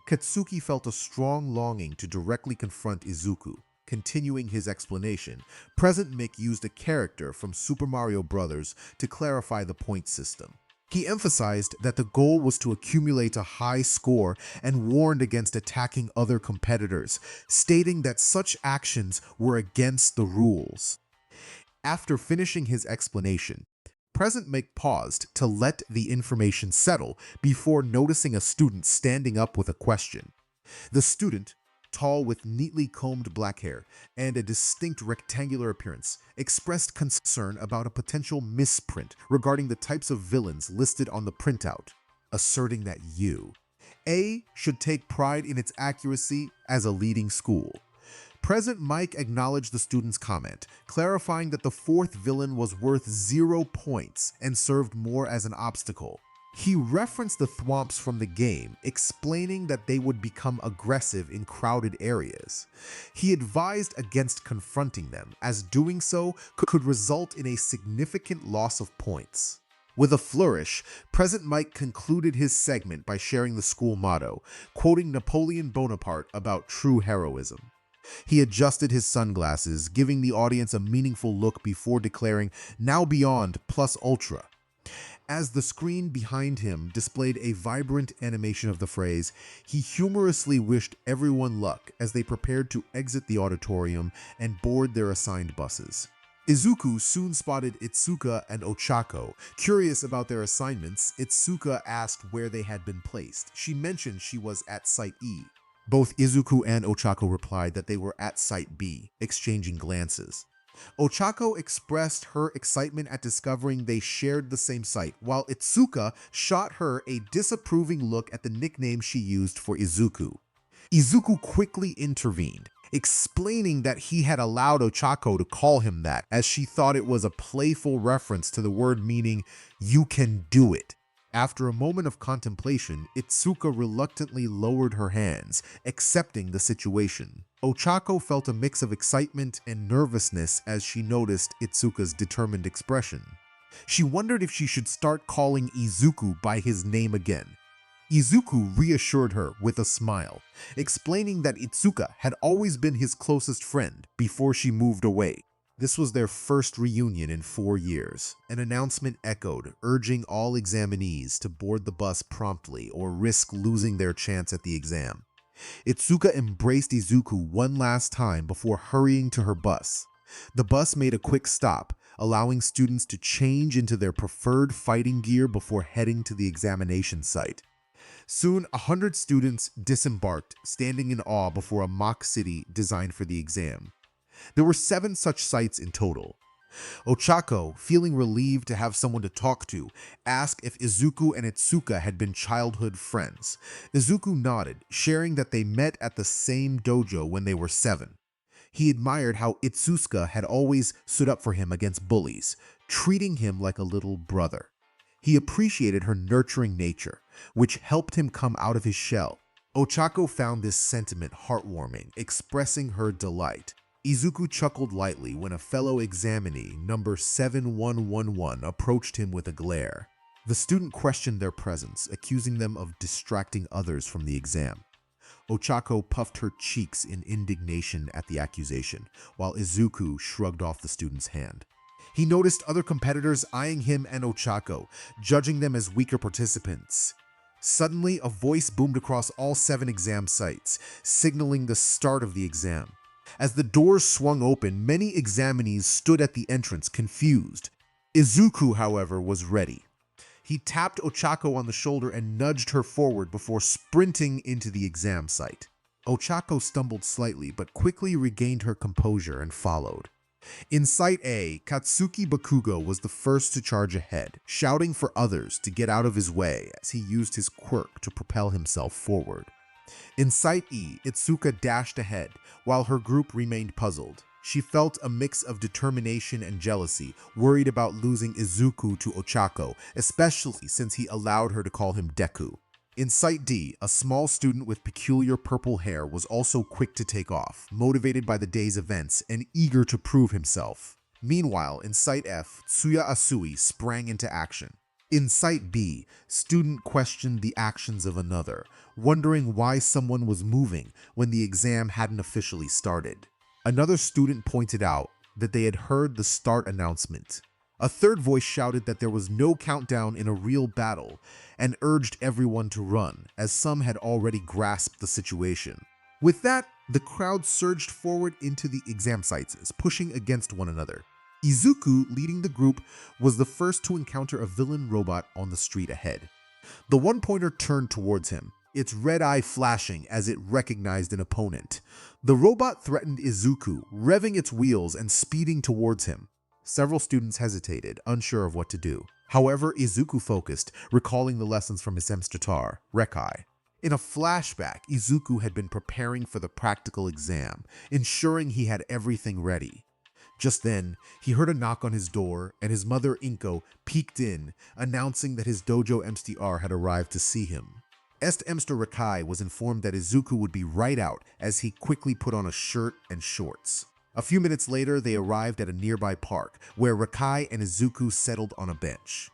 Katsuki felt a strong longing to directly confront Izuku. Continuing his explanation, Present Mick used a character from Super Mario Bros. To clarify the point system. He emphasized that the goal was to accumulate a high score and warned against attacking other competitors, stating that such actions were against the rules. After finishing his explanation, Present Mick paused to let the information settle before noticing a student standing up with a question. The student, tall with neatly combed black hair and a distinct rectangular appearance, expressed concern about a potential misprint regarding the types of villains listed on the printout, asserting that A should take pride in its accuracy as a leading school. Present Mike acknowledged the student's comment, clarifying that the 4th villain was worth 0 points and served more as an obstacle. He referenced the thwomps from the game, explaining that they would become aggressive in crowded areas. He advised against confronting them, as doing so could result in a significant loss of points. With a flourish, Present Mike concluded his segment by sharing the school motto, quoting Napoleon Bonaparte about true heroism. He adjusted his sunglasses, giving the audience a meaningful look before declaring, "Now beyond, plus ultra." As the screen behind him displayed a vibrant animation of the phrase, he humorously wished everyone luck as they prepared to exit the auditorium and board their assigned buses. Izuku soon spotted Itsuka and Ochako. Curious about their assignments, Itsuka asked where they had been placed. She mentioned she was at Site E. Both Izuku and Ochako replied that they were at Site B, exchanging glances. Ochako expressed her excitement at discovering they shared the same site, while Itsuka shot her a disapproving look at the nickname she used for Izuku. Izuku quickly intervened, explaining that he had allowed Ochako to call him that, as she thought it was a playful reference to the word meaning, "you can do it." After a moment of contemplation, Itsuka reluctantly lowered her hands, accepting the situation. Ochako felt a mix of excitement and nervousness as she noticed Itsuka's determined expression. She wondered if she should start calling Izuku by his name again. Izuku reassured her with a smile, explaining that Itsuka had always been his closest friend before she moved away. This was their first reunion in 4 years. An announcement echoed, urging all examinees to board the bus promptly or risk losing their chance at the exam. Itsuka embraced Izuku one last time before hurrying to her bus. The bus made a quick stop, allowing students to change into their preferred fighting gear before heading to the examination site. Soon, 100 students disembarked, standing in awe before a mock city designed for the exam. There were 7 such sites in total. Ochako, feeling relieved to have someone to talk to, asked if Izuku and Itsuka had been childhood friends. Izuku nodded, sharing that they met at the same dojo when they were 7. He admired how Itsuka had always stood up for him against bullies, treating him like a little brother. He appreciated her nurturing nature, which helped him come out of his shell. Ochako found this sentiment heartwarming, expressing her delight. Izuku chuckled lightly when a fellow examinee, number 7111, approached him with a glare. The student questioned their presence, accusing them of distracting others from the exam. Ochako puffed her cheeks in indignation at the accusation, while Izuku shrugged off the student's hand. He noticed other competitors eyeing him and Ochako, judging them as weaker participants. Suddenly, a voice boomed across all 7 exam sites, signaling the start of the exam. As the doors swung open, many examinees stood at the entrance, confused. Izuku, however, was ready. He tapped Ochako on the shoulder and nudged her forward before sprinting into the exam site. Ochako stumbled slightly, but quickly regained her composure and followed. In Site A, Katsuki Bakugo was the first to charge ahead, shouting for others to get out of his way as he used his quirk to propel himself forward. In Site E, Itsuka dashed ahead, while her group remained puzzled. She felt a mix of determination and jealousy, worried about losing Izuku to Ochako, especially since he allowed her to call him Deku. In Site D, a small student with peculiar purple hair was also quick to take off, motivated by the day's events and eager to prove himself. Meanwhile, in Site F, Tsuya Asui sprang into action. In Site B, student questioned the actions of another, wondering why someone was moving when the exam hadn't officially started. Another student pointed out that they had heard the start announcement. A third voice shouted that there was no countdown in a real battle and urged everyone to run, as some had already grasped the situation. With that, the crowd surged forward into the exam sites, pushing against one another. Izuku, leading the group, was the first to encounter a villain robot on the street ahead. The one-pointer turned towards him, its red eye flashing as it recognized an opponent. The robot threatened Izuku, revving its wheels and speeding towards him. Several students hesitated, unsure of what to do. However, Izuku focused, recalling the lessons from his semester, Rekai. In a flashback, Izuku had been preparing for the practical exam, ensuring he had everything ready. Just then, he heard a knock on his door, and his mother, Inko, peeked in, announcing that his dojo MSTR had arrived to see him. Emster Rekai was informed that Izuku would be right out as he quickly put on a shirt and shorts. A few minutes later, they arrived at a nearby park, where Rekai and Izuku settled on a bench.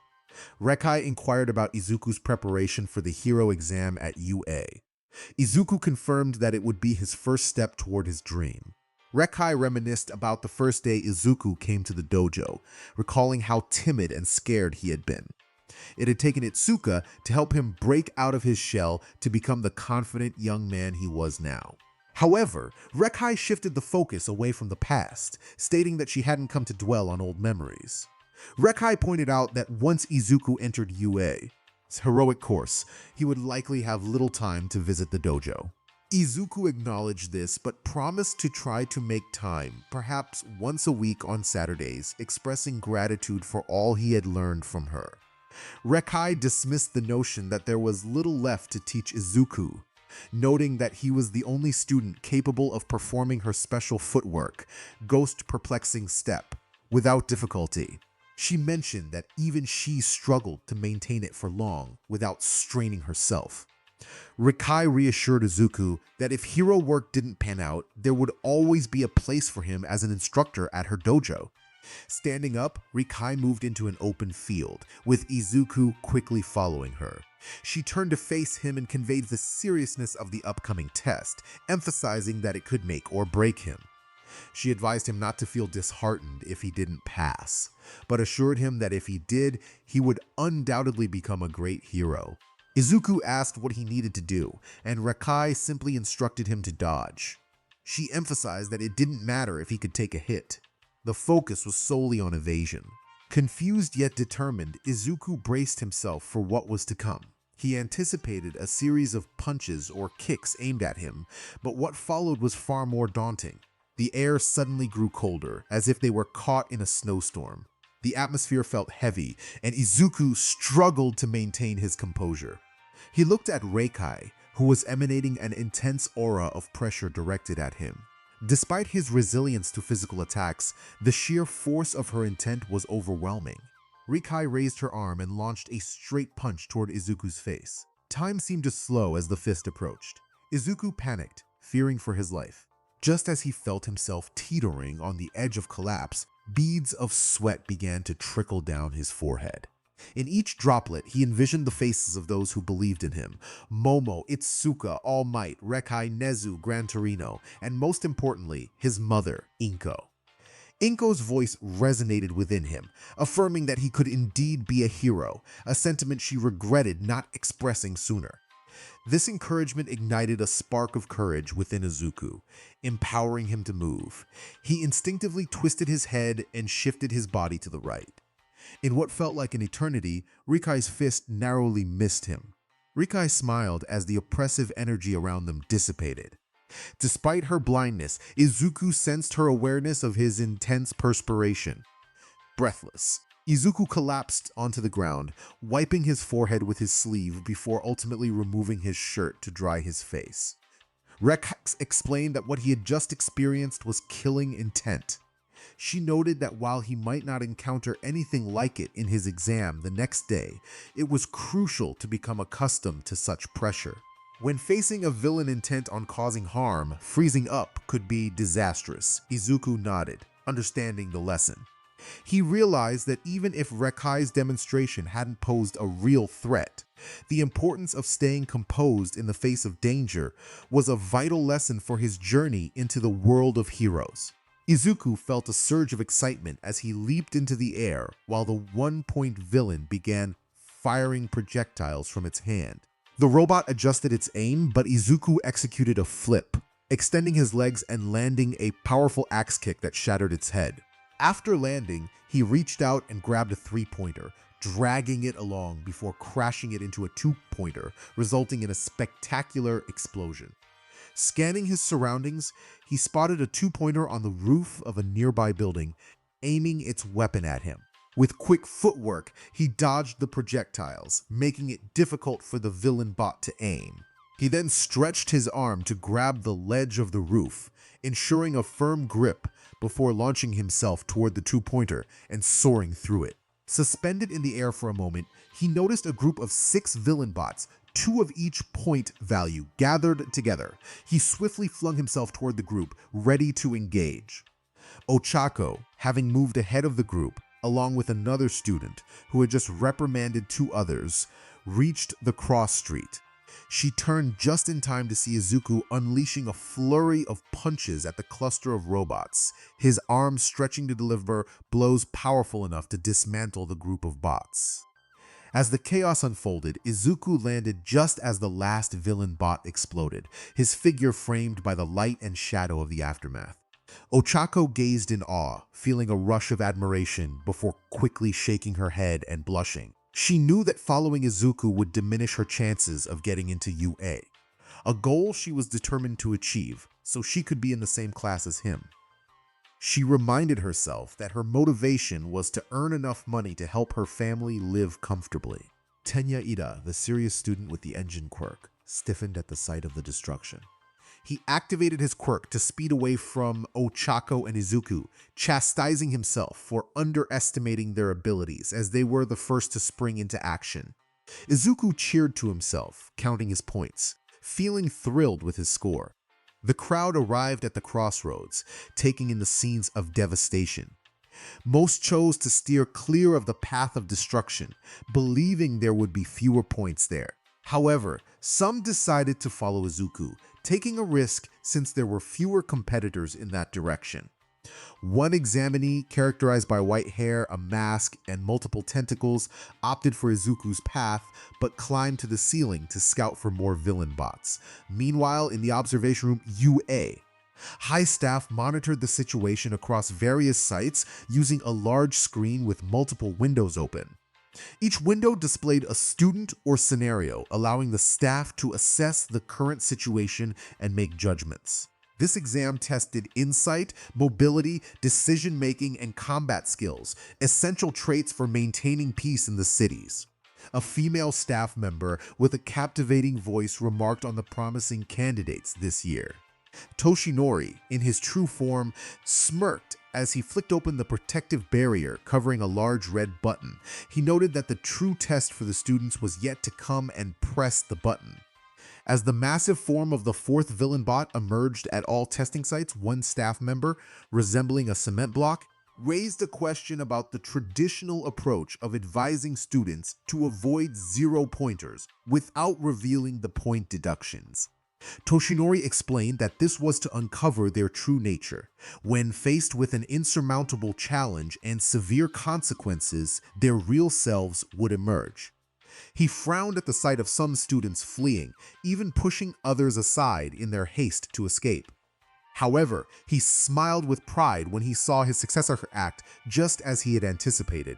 Rekai inquired about Izuku's preparation for the hero exam at UA. Izuku confirmed that it would be his first step toward his dream. Rekai reminisced about the first day Izuku came to the dojo, recalling how timid and scared he had been. It had taken Itsuka to help him break out of his shell to become the confident young man he was now. However, Rekai shifted the focus away from the past, stating that she hadn't come to dwell on old memories. Rekai pointed out that once Izuku entered UA's heroic course, he would likely have little time to visit the dojo. Izuku acknowledged this but promised to try to make time, perhaps once a week on Saturdays, expressing gratitude for all he had learned from her. Rekai dismissed the notion that there was little left to teach Izuku, noting that he was the only student capable of performing her special footwork, Ghost Perplexing Step, without difficulty. She mentioned that even she struggled to maintain it for long without straining herself. Rekai reassured Izuku that if hero work didn't pan out, there would always be a place for him as an instructor at her dojo. Standing up, Rekai moved into an open field, with Izuku quickly following her. She turned to face him and conveyed the seriousness of the upcoming test, emphasizing that it could make or break him. She advised him not to feel disheartened if he didn't pass, but assured him that if he did, he would undoubtedly become a great hero. Izuku asked what he needed to do, and Rekai simply instructed him to dodge. She emphasized that it didn't matter if he could take a hit. The focus was solely on evasion. Confused yet determined, Izuku braced himself for what was to come. He anticipated a series of punches or kicks aimed at him, but what followed was far more daunting. The air suddenly grew colder, as if they were caught in a snowstorm. The atmosphere felt heavy, and Izuku struggled to maintain his composure. He looked at Rekai, who was emanating an intense aura of pressure directed at him. Despite his resilience to physical attacks, the sheer force of her intent was overwhelming. Rekai raised her arm and launched a straight punch toward Izuku's face. Time seemed to slow as the fist approached. Izuku panicked, fearing for his life. Just as he felt himself teetering on the edge of collapse, beads of sweat began to trickle down his forehead. In each droplet, he envisioned the faces of those who believed in him: Momo, Itsuka, All Might, Rekai, Nezu, Gran Torino, and most importantly, his mother, Inko. Inko's voice resonated within him, affirming that he could indeed be a hero, a sentiment she regretted not expressing sooner. This encouragement ignited a spark of courage within Izuku, empowering him to move. He instinctively twisted his head and shifted his body to the right. In what felt like an eternity, Rikai's fist narrowly missed him. Rikai smiled as the oppressive energy around them dissipated. Despite her blindness, Izuku sensed her awareness of his intense perspiration. Breathless, Izuku collapsed onto the ground, wiping his forehead with his sleeve before ultimately removing his shirt to dry his face. Rex explained that what he had just experienced was killing intent. She noted that while he might not encounter anything like it in his exam the next day, it was crucial to become accustomed to such pressure. When facing a villain intent on causing harm, freezing up could be disastrous. Izuku nodded, understanding the lesson. He realized that even if Rekai's demonstration hadn't posed a real threat, the importance of staying composed in the face of danger was a vital lesson for his journey into the world of heroes. Izuku felt a surge of excitement as he leaped into the air while the one-point villain began firing projectiles from its hand. The robot adjusted its aim, but Izuku executed a flip, extending his legs and landing a powerful axe kick that shattered its head. After landing, he reached out and grabbed a three-pointer, dragging it along before crashing it into a two-pointer, resulting in a spectacular explosion. Scanning his surroundings, he spotted a two-pointer on the roof of a nearby building, aiming its weapon at him. With quick footwork, he dodged the projectiles, making it difficult for the villain bot to aim. He then stretched his arm to grab the ledge of the roof, ensuring a firm grip before launching himself toward the two-pointer and soaring through it. Suspended in the air for a moment, he noticed a group of 6 villain bots, 2 of each point value, gathered together. He swiftly flung himself toward the group, ready to engage. Ochako, having moved ahead of the group, along with another student who had just reprimanded 2 others, reached the cross street. She turned just in time to see Izuku unleashing a flurry of punches at the cluster of robots, his arms stretching to deliver blows powerful enough to dismantle the group of bots. As the chaos unfolded, Izuku landed just as the last villain bot exploded, his figure framed by the light and shadow of the aftermath. Ochako gazed in awe, feeling a rush of admiration before quickly shaking her head and blushing. She knew that following Izuku would diminish her chances of getting into UA, a goal she was determined to achieve so she could be in the same class as him. She reminded herself that her motivation was to earn enough money to help her family live comfortably. Tenya Ida, the serious student with the engine quirk, stiffened at the sight of the destruction. He activated his quirk to speed away from Ochako and Izuku, chastising himself for underestimating their abilities as they were the first to spring into action. Izuku cheered to himself, counting his points, feeling thrilled with his score. The crowd arrived at the crossroads, taking in the scenes of devastation. Most chose to steer clear of the path of destruction, believing there would be fewer points there. However, some decided to follow Izuku, taking a risk since there were fewer competitors in that direction. One examinee, characterized by white hair, a mask, and multiple tentacles, opted for Izuku's path, but climbed to the ceiling to scout for more villain bots. Meanwhile, in the observation room UA, high staff monitored the situation across various sites using a large screen with multiple windows open. Each window displayed a student or scenario, allowing the staff to assess the current situation and make judgments. This exam tested insight, mobility, decision-making, and combat skills, essential traits for maintaining peace in the cities. A female staff member with a captivating voice remarked on the promising candidates this year. Toshinori, in his true form, smirked as he flicked open the protective barrier covering a large red button. He noted that the true test for the students was yet to come and pressed the button. As the massive form of the 4th villain bot emerged at all testing sites, one staff member, resembling a cement block, raised a question about the traditional approach of advising students to avoid 0-pointers without revealing the point deductions. Toshinori explained that this was to uncover their true nature. When faced with an insurmountable challenge and severe consequences, their real selves would emerge. He frowned at the sight of some students fleeing, even pushing others aside in their haste to escape. However, he smiled with pride when he saw his successor act just as he had anticipated.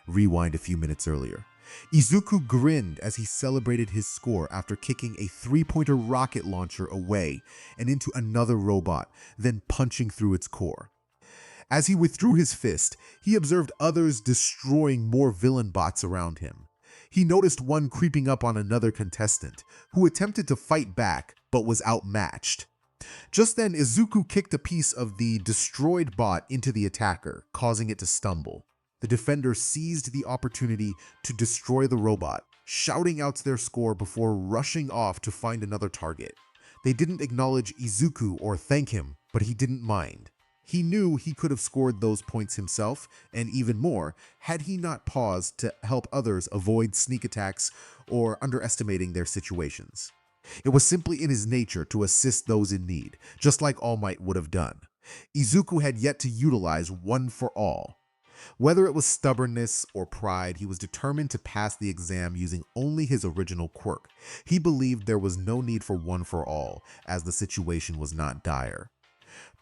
Rewind a few minutes earlier. Izuku grinned as he celebrated his score after kicking a three-pointer rocket launcher away and into another robot, then punching through its core. As he withdrew his fist, he observed others destroying more villain bots around him. He noticed one creeping up on another contestant, who attempted to fight back but was outmatched. Just then, Izuku kicked a piece of the destroyed bot into the attacker, causing it to stumble. The defender seized the opportunity to destroy the robot, shouting out their score before rushing off to find another target. They didn't acknowledge Izuku or thank him, but he didn't mind. He knew he could have scored those points himself, and even more, had he not paused to help others avoid sneak attacks or underestimating their situations. It was simply in his nature to assist those in need, just like All Might would have done. Izuku had yet to utilize One for All. Whether it was stubbornness or pride, he was determined to pass the exam using only his original quirk. He believed there was no need for One for All, as the situation was not dire.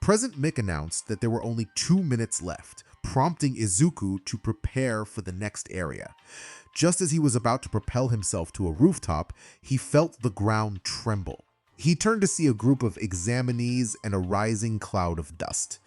President Mick announced that there were only 2 minutes left, prompting Izuku to prepare for the next area. Just as he was about to propel himself to a rooftop, he felt the ground tremble. He turned to see a group of examinees and a rising cloud of dust.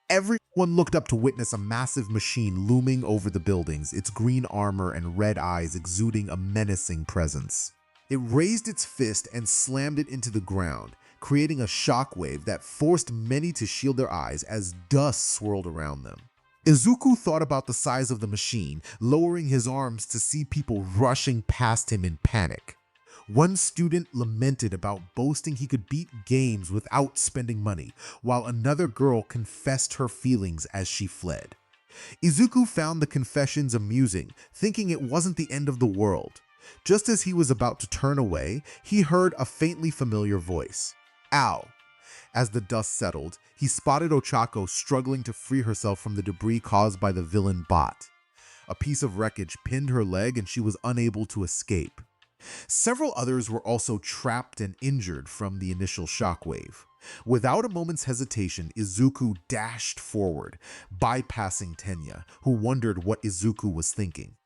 Everyone looked up to witness a massive machine looming over the buildings, its green armor and red eyes exuding a menacing presence. It raised its fist and slammed it into the ground, creating a shockwave that forced many to shield their eyes as dust swirled around them. Izuku thought about the size of the machine, lowering his arms to see people rushing past him in panic. One student lamented about boasting he could beat games without spending money, while another girl confessed her feelings as she fled. Izuku found the confessions amusing, thinking it wasn't the end of the world. Just as he was about to turn away, he heard a faintly familiar voice. Ow! As the dust settled, he spotted Ochako struggling to free herself from the debris caused by the villain bot. A piece of wreckage pinned her leg and she was unable to escape. Several others were also trapped and injured from the initial shockwave. Without a moment's hesitation, Izuku dashed forward, bypassing Tenya, who wondered what Izuku was thinking.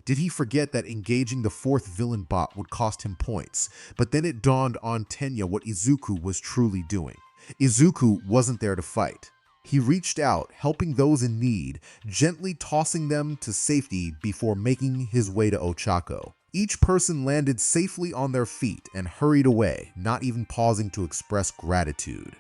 Did he forget that engaging the fourth villain bot would cost him points? But then it dawned on Tenya what Izuku was truly doing. Izuku wasn't there to fight. He reached out, helping those in need, gently tossing them to safety before making his way to Ochako. Each person landed safely on their feet and hurried away, not even pausing to express gratitude.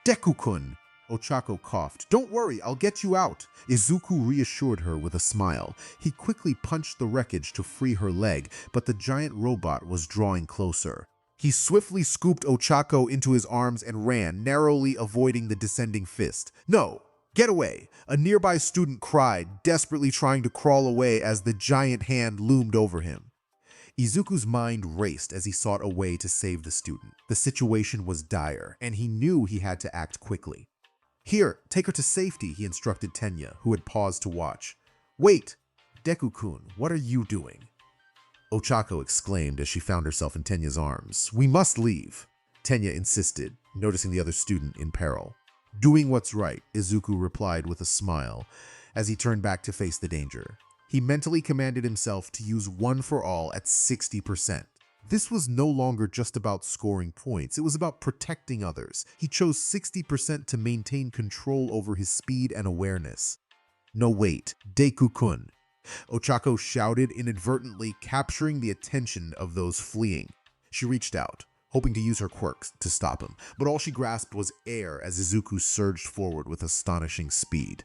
Deku-kun! Ochako coughed. Don't worry, I'll get you out. Izuku reassured her with a smile. He quickly punched the wreckage to free her leg, but the giant robot was drawing closer. He swiftly scooped Ochako into his arms and ran, narrowly avoiding the descending fist. No! Get away! A nearby student cried, desperately trying to crawl away as the giant hand loomed over him. Izuku's mind raced as he sought a way to save the student. The situation was dire, and he knew he had to act quickly. Here, take her to safety, he instructed Tenya, who had paused to watch. Wait! Deku-kun, what are you doing? Ochako exclaimed as she found herself in Tenya's arms. We must leave, Tenya insisted, noticing the other student in peril. Doing what's right, Izuku replied with a smile as he turned back to face the danger. He mentally commanded himself to use One for All at 60%. This was no longer just about scoring points, it was about protecting others. He chose 60% to maintain control over his speed and awareness. No wait, Deku-kun. Ochako shouted, inadvertently capturing the attention of those fleeing. She reached out, hoping to use her quirks to stop him, but all she grasped was air as Izuku surged forward with astonishing speed.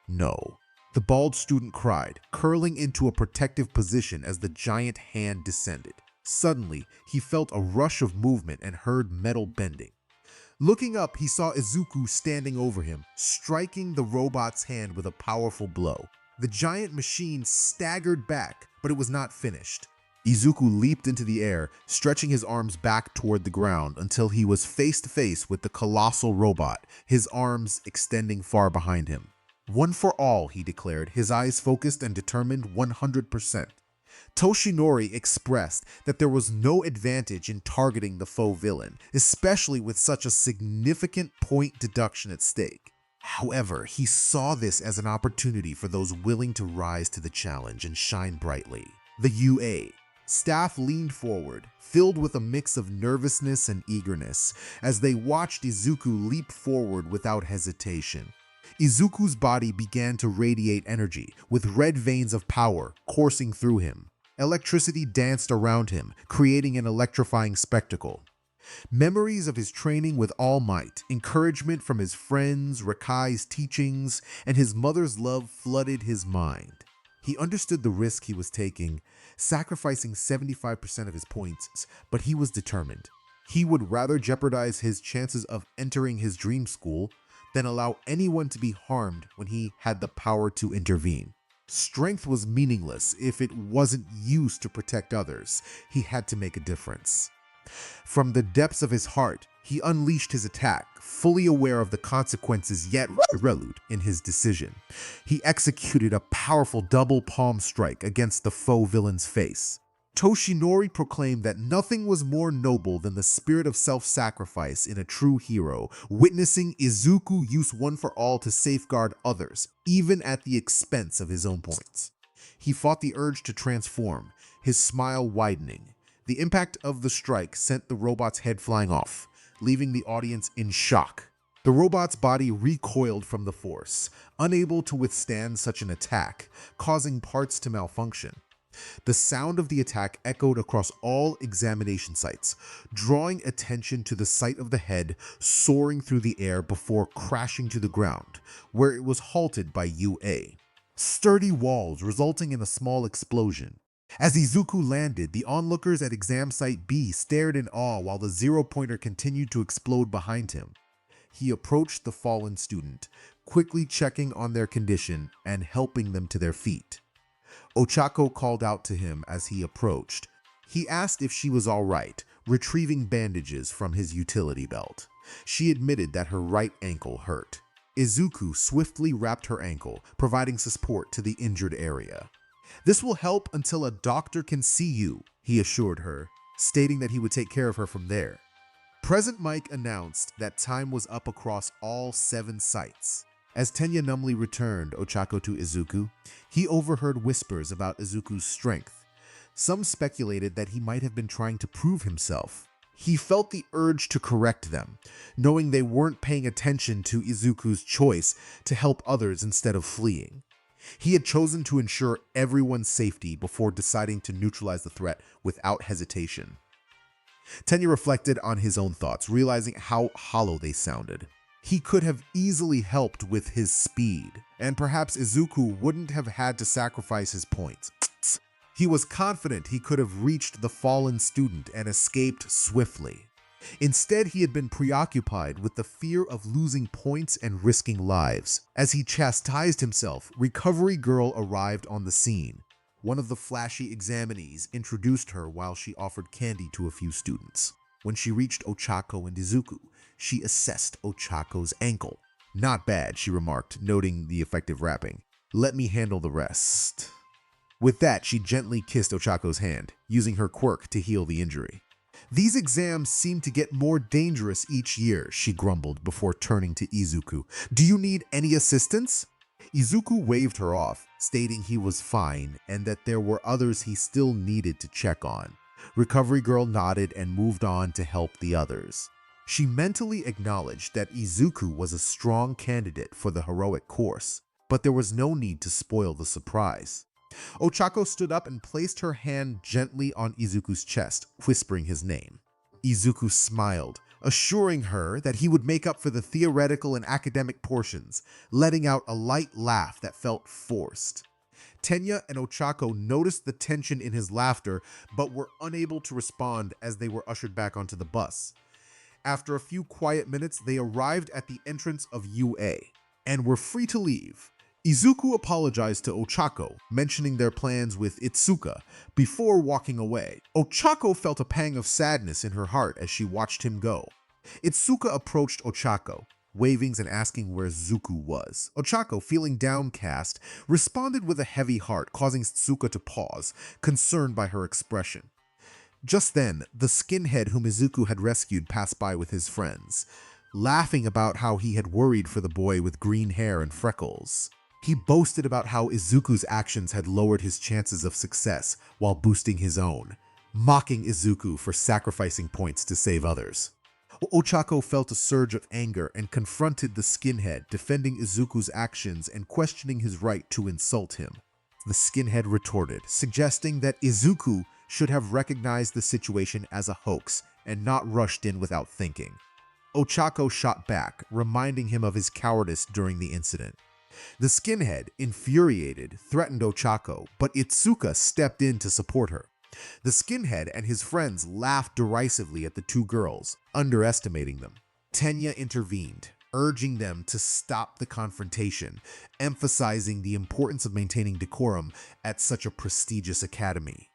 No. The bald student cried, curling into a protective position as the giant hand descended. Suddenly, he felt a rush of movement and heard metal bending. Looking up, he saw Izuku standing over him, striking the robot's hand with a powerful blow. The giant machine staggered back, but it was not finished. Izuku leaped into the air, stretching his arms back toward the ground until he was face to face with the colossal robot, his arms extending far behind him. One for all, he declared, his eyes focused and determined 100%. Toshinori expressed that there was no advantage in targeting the faux villain, especially with such a significant point deduction at stake. However, he saw this as an opportunity for those willing to rise to the challenge and shine brightly. The UA. Staff leaned forward, filled with a mix of nervousness and eagerness, as they watched Izuku leap forward without hesitation. Izuku's body began to radiate energy, with red veins of power coursing through him. Electricity danced around him, creating an electrifying spectacle. Memories of his training with All Might, encouragement from his friends, Rakai's teachings, and his mother's love flooded his mind. He understood the risk he was taking, sacrificing 75% of his points, but he was determined. He would rather jeopardize his chances of entering his dream school than allow anyone to be harmed when he had the power to intervene. Strength was meaningless if it wasn't used to protect others. He had to make a difference. From the depths of his heart, he unleashed his attack, fully aware of the consequences yet resolute in his decision. He executed a powerful double palm strike against the foe villain's face. Toshinori proclaimed that nothing was more noble than the spirit of self-sacrifice in a true hero, witnessing Izuku use One for All to safeguard others, even at the expense of his own points. He fought the urge to transform, his smile widening. The impact of the strike sent the robot's head flying off, leaving the audience in shock. The robot's body recoiled from the force, unable to withstand such an attack, causing parts to malfunction. The sound of the attack echoed across all examination sites, drawing attention to the site of the head soaring through the air before crashing to the ground, where it was halted by UA. Sturdy walls resulting in a small explosion. As Izuku landed, the onlookers at exam site B stared in awe while the zero-pointer continued to explode behind him. He approached the fallen student, quickly checking on their condition and helping them to their feet. Ochako called out to him as he approached. He asked if she was all right, retrieving bandages from his utility belt. She admitted that her right ankle hurt. Izuku swiftly wrapped her ankle, providing support to the injured area. "This will help until a doctor can see you," he assured her, stating that he would take care of her from there. Present Mike announced that time was up across all 7 sites. As Tenya numbly returned Ochako to Izuku, he overheard whispers about Izuku's strength. Some speculated that he might have been trying to prove himself. He felt the urge to correct them, knowing they weren't paying attention to Izuku's choice to help others instead of fleeing. He had chosen to ensure everyone's safety before deciding to neutralize the threat without hesitation. Tenya reflected on his own thoughts, realizing how hollow they sounded. He could have easily helped with his speed, and perhaps Izuku wouldn't have had to sacrifice his points. He was confident he could have reached the fallen student and escaped swiftly. Instead, he had been preoccupied with the fear of losing points and risking lives. As he chastised himself, Recovery Girl arrived on the scene. One of the flashy examinees introduced her while she offered candy to a few students. When she reached Ochako and Izuku, she assessed Ochako's ankle. "Not bad," she remarked, noting the effective wrapping. "Let me handle the rest." With that, she gently kissed Ochako's hand, using her quirk to heal the injury. "These exams seem to get more dangerous each year," she grumbled before turning to Izuku. "Do you need any assistance?" Izuku waved her off, stating he was fine and that there were others he still needed to check on. Recovery Girl nodded and moved on to help the others. She mentally acknowledged that Izuku was a strong candidate for the heroic course, but there was no need to spoil the surprise. Ochako stood up and placed her hand gently on Izuku's chest, whispering his name. Izuku smiled, assuring her that he would make up for the theoretical and academic portions, letting out a light laugh that felt forced. Tenya and Ochako noticed the tension in his laughter, but were unable to respond as they were ushered back onto the bus. After a few quiet minutes, they arrived at the entrance of UA and were free to leave. Izuku apologized to Ochako, mentioning their plans with Itsuka, before walking away. Ochako felt a pang of sadness in her heart as she watched him go. Itsuka approached Ochako, waving and asking where Zuku was. Ochako, feeling downcast, responded with a heavy heart, causing Itsuka to pause, concerned by her expression. Just then, the skinhead whom Izuku had rescued passed by with his friends, laughing about how he had worried for the boy with green hair and freckles. He boasted about how Izuku's actions had lowered his chances of success while boosting his own, mocking Izuku for sacrificing points to save others. Ochako felt a surge of anger and confronted the skinhead, defending Izuku's actions and questioning his right to insult him. The skinhead retorted, suggesting that Izuku should have recognized the situation as a hoax and not rushed in without thinking. Ochako shot back, reminding him of his cowardice during the incident. The skinhead, infuriated, threatened Ochako, but Itsuka stepped in to support her. The skinhead and his friends laughed derisively at the two girls, underestimating them. Tenya intervened, urging them to stop the confrontation, emphasizing the importance of maintaining decorum at such a prestigious academy.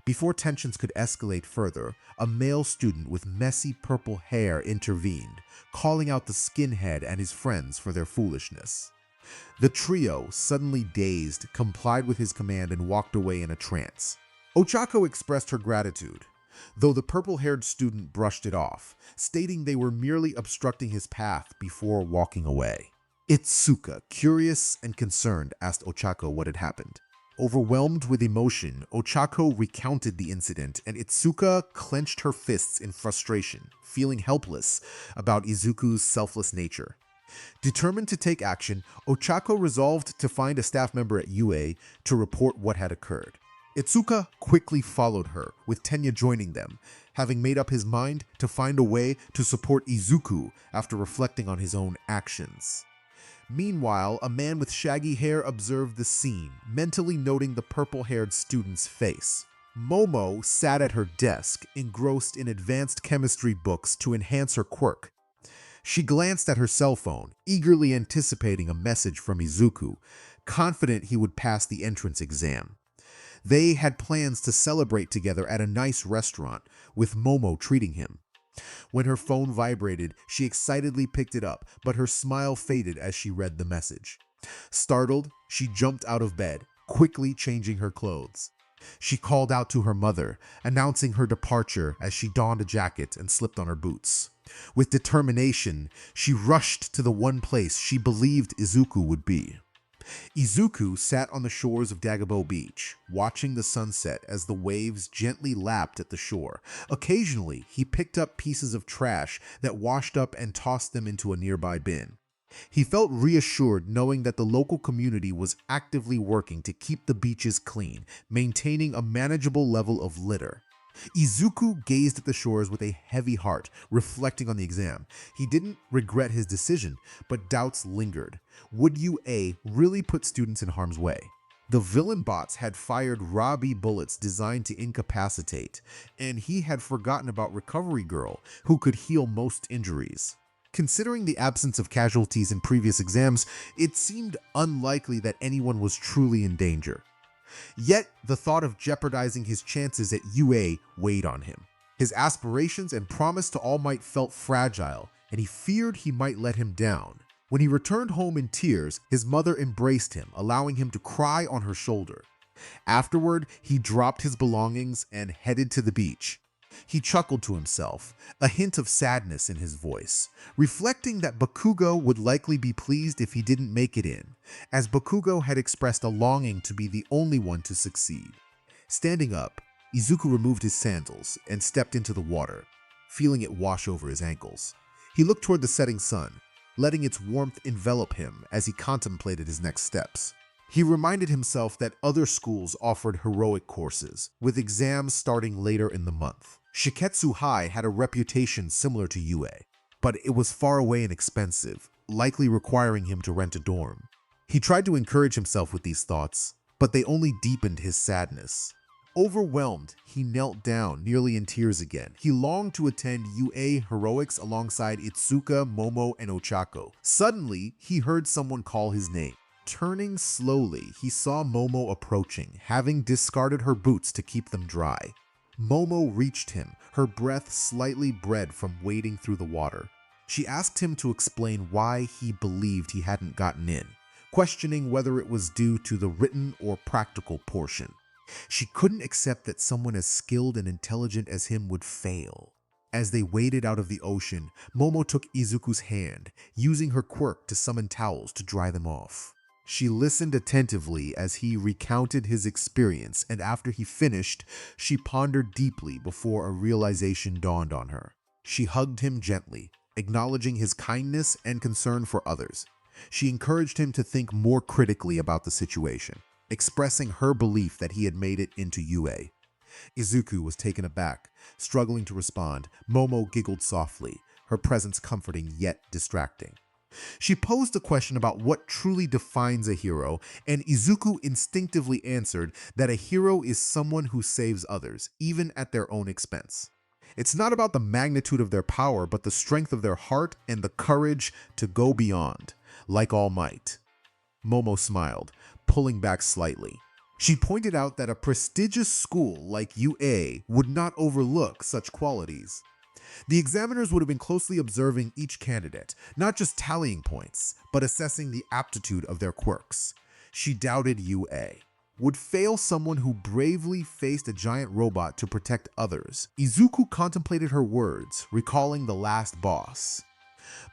Before tensions could escalate further, a male student with messy purple hair intervened, calling out the skinhead and his friends for their foolishness. The trio, suddenly dazed, complied with his command and walked away in a trance. Ochako expressed her gratitude, though the purple-haired student brushed it off, stating they were merely obstructing his path before walking away. Itsuka, curious and concerned, asked Ochako what had happened. Overwhelmed with emotion, Ochako recounted the incident, and Itsuka clenched her fists in frustration, feeling helpless about Izuku's selfless nature. Determined to take action, Ochako resolved to find a staff member at UA to report what had occurred. Itsuka quickly followed her, with Tenya joining them, having made up his mind to find a way to support Izuku after reflecting on his own actions. Meanwhile, a man with shaggy hair observed the scene, mentally noting the purple-haired student's face. Momo sat at her desk, engrossed in advanced chemistry books to enhance her quirk. She glanced at her cell phone, eagerly anticipating a message from Izuku, confident he would pass the entrance exam. They had plans to celebrate together at a nice restaurant, with Momo treating him. When her phone vibrated, she excitedly picked it up, but her smile faded as she read the message. Startled, she jumped out of bed, quickly changing her clothes. She called out to her mother, announcing her departure as she donned a jacket and slipped on her boots. With determination, she rushed to the one place she believed Izuku would be. Izuku sat on the shores of Dagabo Beach, watching the sunset as the waves gently lapped at the shore. Occasionally, he picked up pieces of trash that washed up and tossed them into a nearby bin. He felt reassured knowing that the local community was actively working to keep the beaches clean, maintaining a manageable level of litter. Izuku gazed at the shores with a heavy heart, reflecting on the exam. He didn't regret his decision, but doubts lingered. Would UA really put students in harm's way? The villain bots had fired Robbie bullets designed to incapacitate, and he had forgotten about Recovery Girl, who could heal most injuries. Considering the absence of casualties in previous exams, it seemed unlikely that anyone was truly in danger. Yet, the thought of jeopardizing his chances at UA weighed on him. His aspirations and promise to All Might felt fragile, and he feared he might let him down. When he returned home in tears, his mother embraced him, allowing him to cry on her shoulder. Afterward, he dropped his belongings and headed to the beach. He chuckled to himself, a hint of sadness in his voice, reflecting that Bakugo would likely be pleased if he didn't make it in, as Bakugo had expressed a longing to be the only one to succeed. Standing up, Izuku removed his sandals and stepped into the water, feeling it wash over his ankles. He looked toward the setting sun, letting its warmth envelop him as he contemplated his next steps. He reminded himself that other schools offered heroic courses, with exams starting later in the month. Shiketsu High had a reputation similar to UA, but it was far away and expensive, likely requiring him to rent a dorm. He tried to encourage himself with these thoughts, but they only deepened his sadness. Overwhelmed, he knelt down, nearly in tears again. He longed to attend UA heroics alongside Itsuka, Momo, and Ochako. Suddenly, he heard someone call his name. Turning slowly, he saw Momo approaching, having discarded her boots to keep them dry. Momo reached him, her breath slightly bred from wading through the water. She asked him to explain why he believed he hadn't gotten in, questioning whether it was due to the written or practical portion. She couldn't accept that someone as skilled and intelligent as him would fail. As they waded out of the ocean, Momo took Izuku's hand, using her quirk to summon towels to dry them off. She listened attentively as he recounted his experience, and after he finished, she pondered deeply before a realization dawned on her. She hugged him gently, acknowledging his kindness and concern for others. She encouraged him to think more critically about the situation, expressing her belief that he had made it into UA. Izuku was taken aback. Struggling to respond, Momo giggled softly, her presence comforting yet distracting. She posed a question about what truly defines a hero, and Izuku instinctively answered that a hero is someone who saves others, even at their own expense. It's not about the magnitude of their power, but the strength of their heart and the courage to go beyond, like All Might. Momo smiled, pulling back slightly. She pointed out that a prestigious school like UA would not overlook such qualities. The examiners would have been closely observing each candidate, not just tallying points, but assessing the aptitude of their quirks. She doubted UA. Would fail someone who bravely faced a giant robot to protect others. Izuku contemplated her words, recalling the last boss.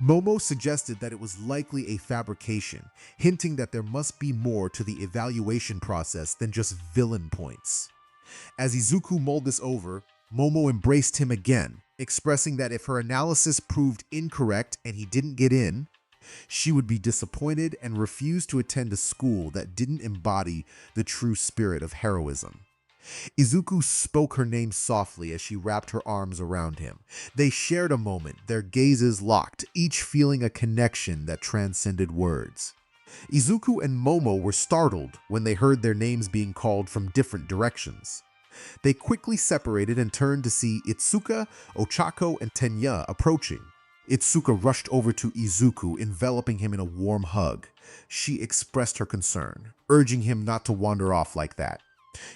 Momo suggested that it was likely a fabrication, hinting that there must be more to the evaluation process than just villain points. As Izuku mulled this over, Momo embraced him again, expressing that if her analysis proved incorrect and he didn't get in, she would be disappointed and refuse to attend a school that didn't embody the true spirit of heroism. Izuku spoke her name softly as she wrapped her arms around him. They shared a moment, their gazes locked, each feeling a connection that transcended words. Izuku and Momo were startled when they heard their names being called from different directions. They quickly separated and turned to see Itsuka, Ochako, and Tenya approaching. Itsuka rushed over to Izuku, enveloping him in a warm hug. She expressed her concern, urging him not to wander off like that.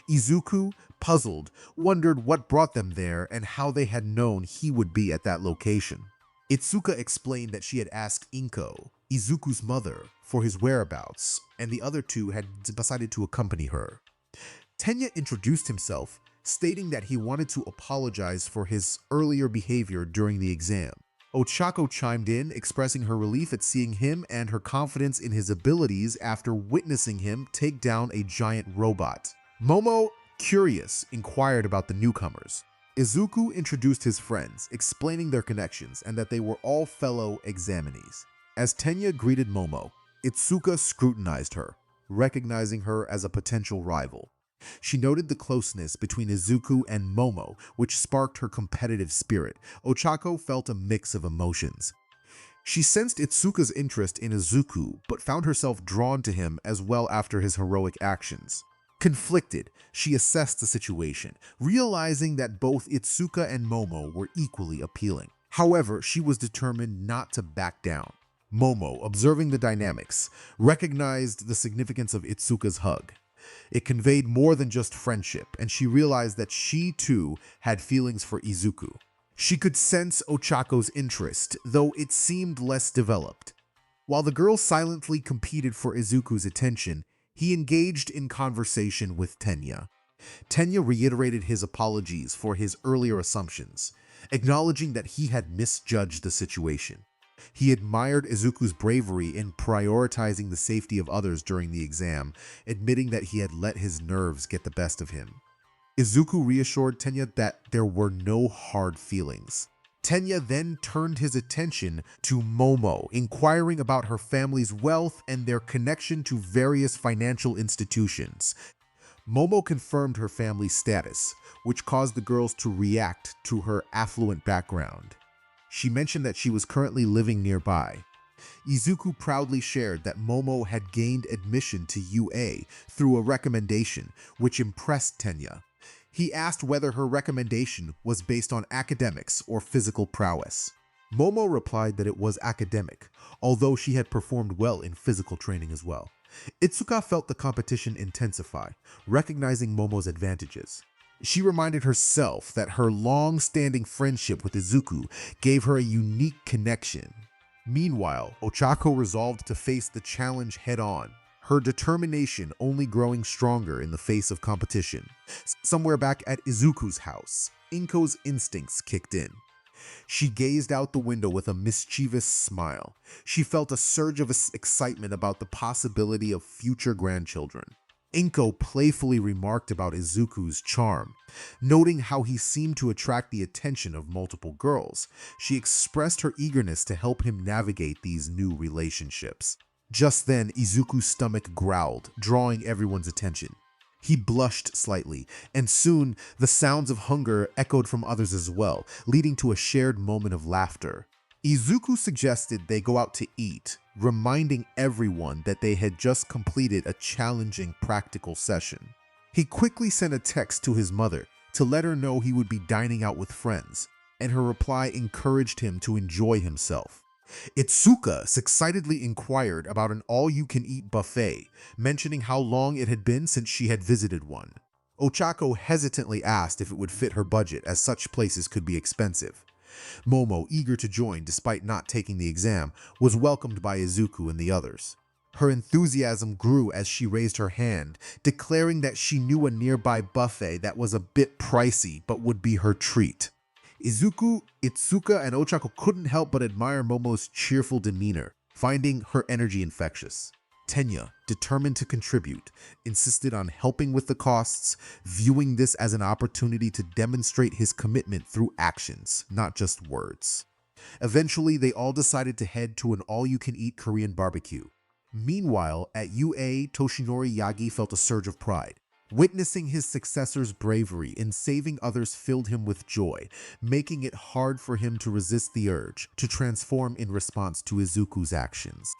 Izuku, puzzled, wondered what brought them there and how they had known he would be at that location. Itsuka explained that she had asked Inko, Izuku's mother, for his whereabouts, and the other two had decided to accompany her. Tenya introduced himself, stating that he wanted to apologize for his earlier behavior during the exam. Ochako chimed in, expressing her relief at seeing him and her confidence in his abilities after witnessing him take down a giant robot. Momo, curious, inquired about the newcomers. Izuku introduced his friends, explaining their connections and that they were all fellow examinees. As Tenya greeted Momo, Itsuka scrutinized her, recognizing her as a potential rival. She noted the closeness between Izuku and Momo, which sparked her competitive spirit. Ochako felt a mix of emotions. She sensed Itsuka's interest in Izuku, but found herself drawn to him as well after his heroic actions. Conflicted, she assessed the situation, realizing that both Itsuka and Momo were equally appealing. However, she was determined not to back down. Momo, observing the dynamics, recognized the significance of Itsuka's hug. It conveyed more than just friendship, and she realized that she too had feelings for Izuku. She could sense Ochako's interest, though it seemed less developed. While the girls silently competed for Izuku's attention, he engaged in conversation with Tenya. Tenya reiterated his apologies for his earlier assumptions, acknowledging that he had misjudged the situation. He admired Izuku's bravery in prioritizing the safety of others during the exam, admitting that he had let his nerves get the best of him. Izuku reassured Tenya that there were no hard feelings. Tenya then turned his attention to Momo, inquiring about her family's wealth and their connection to various financial institutions. Momo confirmed her family's status, which caused the girls to react to her affluent background. She mentioned that she was currently living nearby. Izuku proudly shared that Momo had gained admission to UA through a recommendation, which impressed Tenya. He asked whether her recommendation was based on academics or physical prowess. Momo replied that it was academic, although she had performed well in physical training as well. Itsuka felt the competition intensify, recognizing Momo's advantages. She reminded herself that her long-standing friendship with Izuku gave her a unique connection. Meanwhile, Ochako resolved to face the challenge head-on, her determination only growing stronger in the face of competition. Somewhere back at Izuku's house, Inko's instincts kicked in. She gazed out the window with a mischievous smile. She felt a surge of excitement about the possibility of future grandchildren. Inko playfully remarked about Izuku's charm. Noting how he seemed to attract the attention of multiple girls, she expressed her eagerness to help him navigate these new relationships. Just then, Izuku's stomach growled, drawing everyone's attention. He blushed slightly, and soon the sounds of hunger echoed from others as well, leading to a shared moment of laughter. Izuku suggested they go out to eat, reminding everyone that they had just completed a challenging practical session. He quickly sent a text to his mother to let her know he would be dining out with friends, and her reply encouraged him to enjoy himself. Itsuka excitedly inquired about an all-you-can-eat buffet, mentioning how long it had been since she had visited one. Ochako hesitantly asked if it would fit her budget, as such places could be expensive. Momo, eager to join despite not taking the exam, was welcomed by Izuku and the others. Her enthusiasm grew as she raised her hand, declaring that she knew a nearby buffet that was a bit pricey but would be her treat. Izuku, Itsuka, and Ochako couldn't help but admire Momo's cheerful demeanor, finding her energy infectious. Tenya, determined to contribute, insisted on helping with the costs, viewing this as an opportunity to demonstrate his commitment through actions, not just words. Eventually, they all decided to head to an all-you-can-eat Korean barbecue. Meanwhile, at UA, Toshinori Yagi felt a surge of pride. Witnessing his successor's bravery in saving others filled him with joy, making it hard for him to resist the urge to transform in response to Izuku's actions,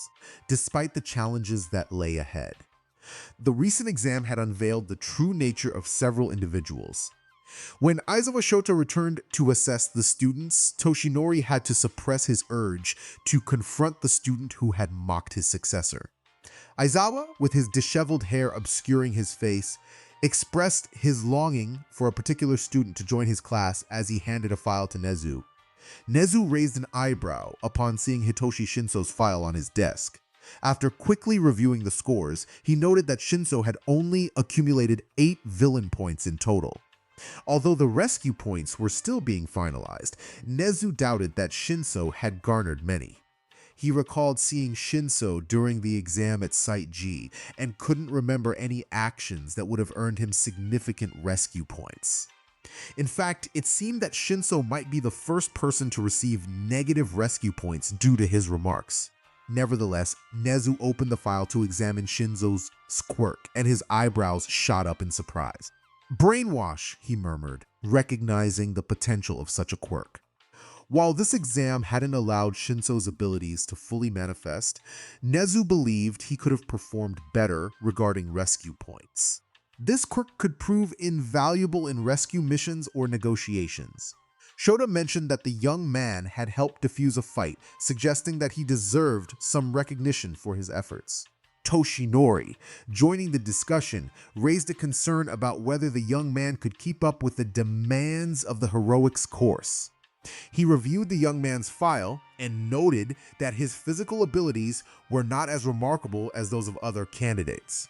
despite the challenges that lay ahead. The recent exam had unveiled the true nature of several individuals. When Aizawa Shota returned to assess the students, Toshinori had to suppress his urge to confront the student who had mocked his successor. Aizawa, with his disheveled hair obscuring his face, expressed his longing for a particular student to join his class as he handed a file to Nezu. Nezu raised an eyebrow upon seeing Hitoshi Shinso's file on his desk. After quickly reviewing the scores, he noted that Shinso had only accumulated 8 villain points in total. Although the rescue points were still being finalized, Nezu doubted that Shinso had garnered many. He recalled seeing Shinso during the exam at Site G and couldn't remember any actions that would have earned him significant rescue points. In fact, it seemed that Shinso might be the first person to receive negative rescue points due to his remarks. Nevertheless, Nezu opened the file to examine Shinso's quirk, and his eyebrows shot up in surprise. "Brainwash," he murmured, recognizing the potential of such a quirk. While this exam hadn't allowed Shinso's abilities to fully manifest, Nezu believed he could have performed better regarding rescue points. This quirk could prove invaluable in rescue missions or negotiations. Shota mentioned that the young man had helped defuse a fight, suggesting that he deserved some recognition for his efforts. Toshinori, joining the discussion, raised a concern about whether the young man could keep up with the demands of the heroics course. He reviewed the young man's file and noted that his physical abilities were not as remarkable as those of other candidates.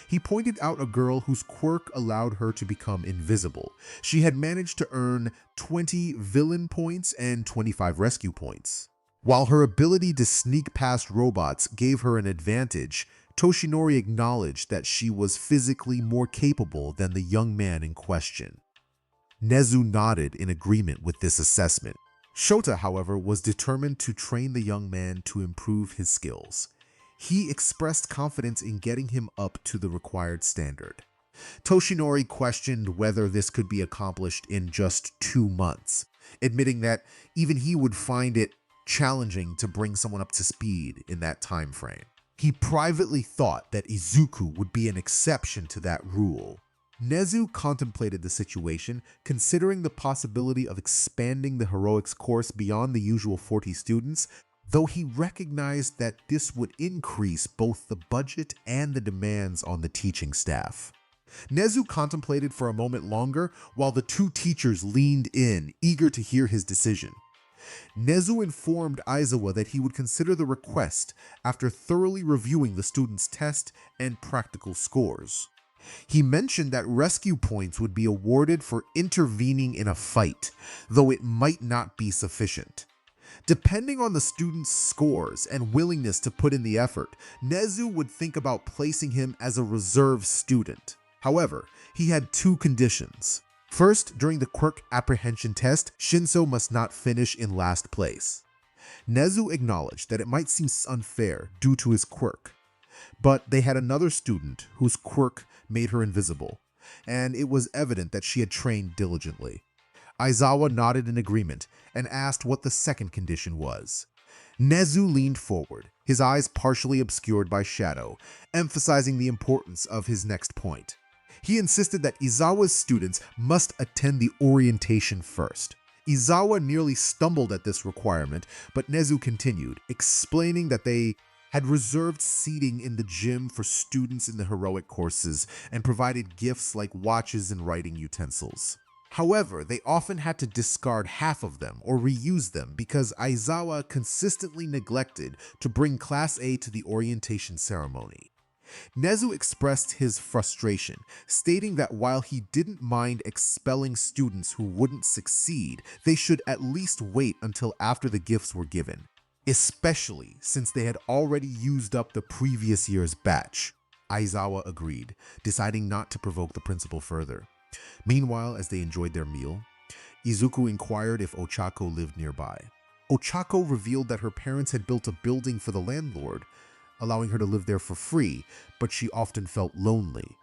He pointed out a girl whose quirk allowed her to become invisible. She had managed to earn 20 villain points and 25 rescue points. While her ability to sneak past robots gave her an advantage, Toshinori acknowledged that she was physically more capable than the young man in question. Nezu nodded in agreement with this assessment. Shota, however, was determined to train the young man to improve his skills. He expressed confidence in getting him up to the required standard. Toshinori questioned whether this could be accomplished in just 2 months, admitting that even he would find it challenging to bring someone up to speed in that time frame. He privately thought that Izuku would be an exception to that rule. Nezu contemplated the situation, considering the possibility of expanding the heroics course beyond the usual 40 students, though he recognized that this would increase both the budget and the demands on the teaching staff. Nezu contemplated for a moment longer while the 2 teachers leaned in, eager to hear his decision. Nezu informed Aizawa that he would consider the request after thoroughly reviewing the students' test and practical scores. He mentioned that rescue points would be awarded for intervening in a fight, though it might not be sufficient. Depending on the student's scores and willingness to put in the effort, Nezu would think about placing him as a reserve student. However, he had two conditions. First, during the quirk apprehension test, Shinso must not finish in last place. Nezu acknowledged that it might seem unfair due to his quirk, but they had another student whose quirk made her invisible, and it was evident that she had trained diligently. Aizawa nodded in agreement and asked what the second condition was. Nezu leaned forward, his eyes partially obscured by shadow, emphasizing the importance of his next point. He insisted that Izawa's students must attend the orientation first. Izawa nearly stumbled at this requirement, but Nezu continued, explaining that they had reserved seating in the gym for students in the heroic courses and provided gifts like watches and writing utensils. However, they often had to discard half of them or reuse them because Aizawa consistently neglected to bring Class A to the orientation ceremony. Nezu expressed his frustration, stating that while he didn't mind expelling students who wouldn't succeed, they should at least wait until after the gifts were given, especially since they had already used up the previous year's batch. Aizawa agreed, deciding not to provoke the principal further. Meanwhile, as they enjoyed their meal, Izuku inquired if Ochako lived nearby. Ochako revealed that her parents had built a building for the landlord, allowing her to live there for free, but she often felt lonely.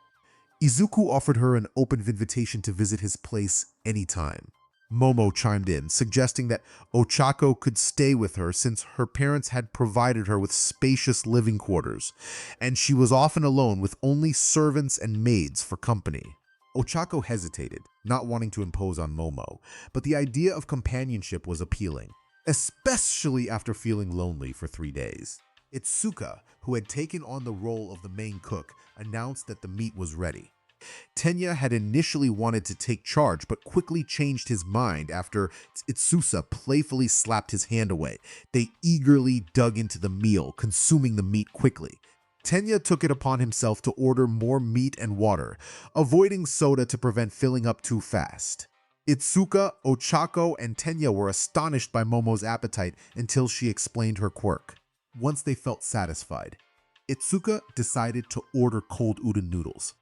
Izuku offered her an open invitation to visit his place anytime. Momo chimed in, suggesting that Ochako could stay with her since her parents had provided her with spacious living quarters, and she was often alone with only servants and maids for company. Ochako hesitated, not wanting to impose on Momo, but the idea of companionship was appealing, especially after feeling lonely for 3 days. Itsuka, who had taken on the role of the main cook, announced that the meat was ready. Tenya had initially wanted to take charge, but quickly changed his mind after Itsusa playfully slapped his hand away. They eagerly dug into the meal, consuming the meat quickly. Tenya took it upon himself to order more meat and water, avoiding soda to prevent filling up too fast. Itsuka, Ochako, and Tenya were astonished by Momo's appetite until she explained her quirk. Once they felt satisfied, Itsuka decided to order cold udon noodles.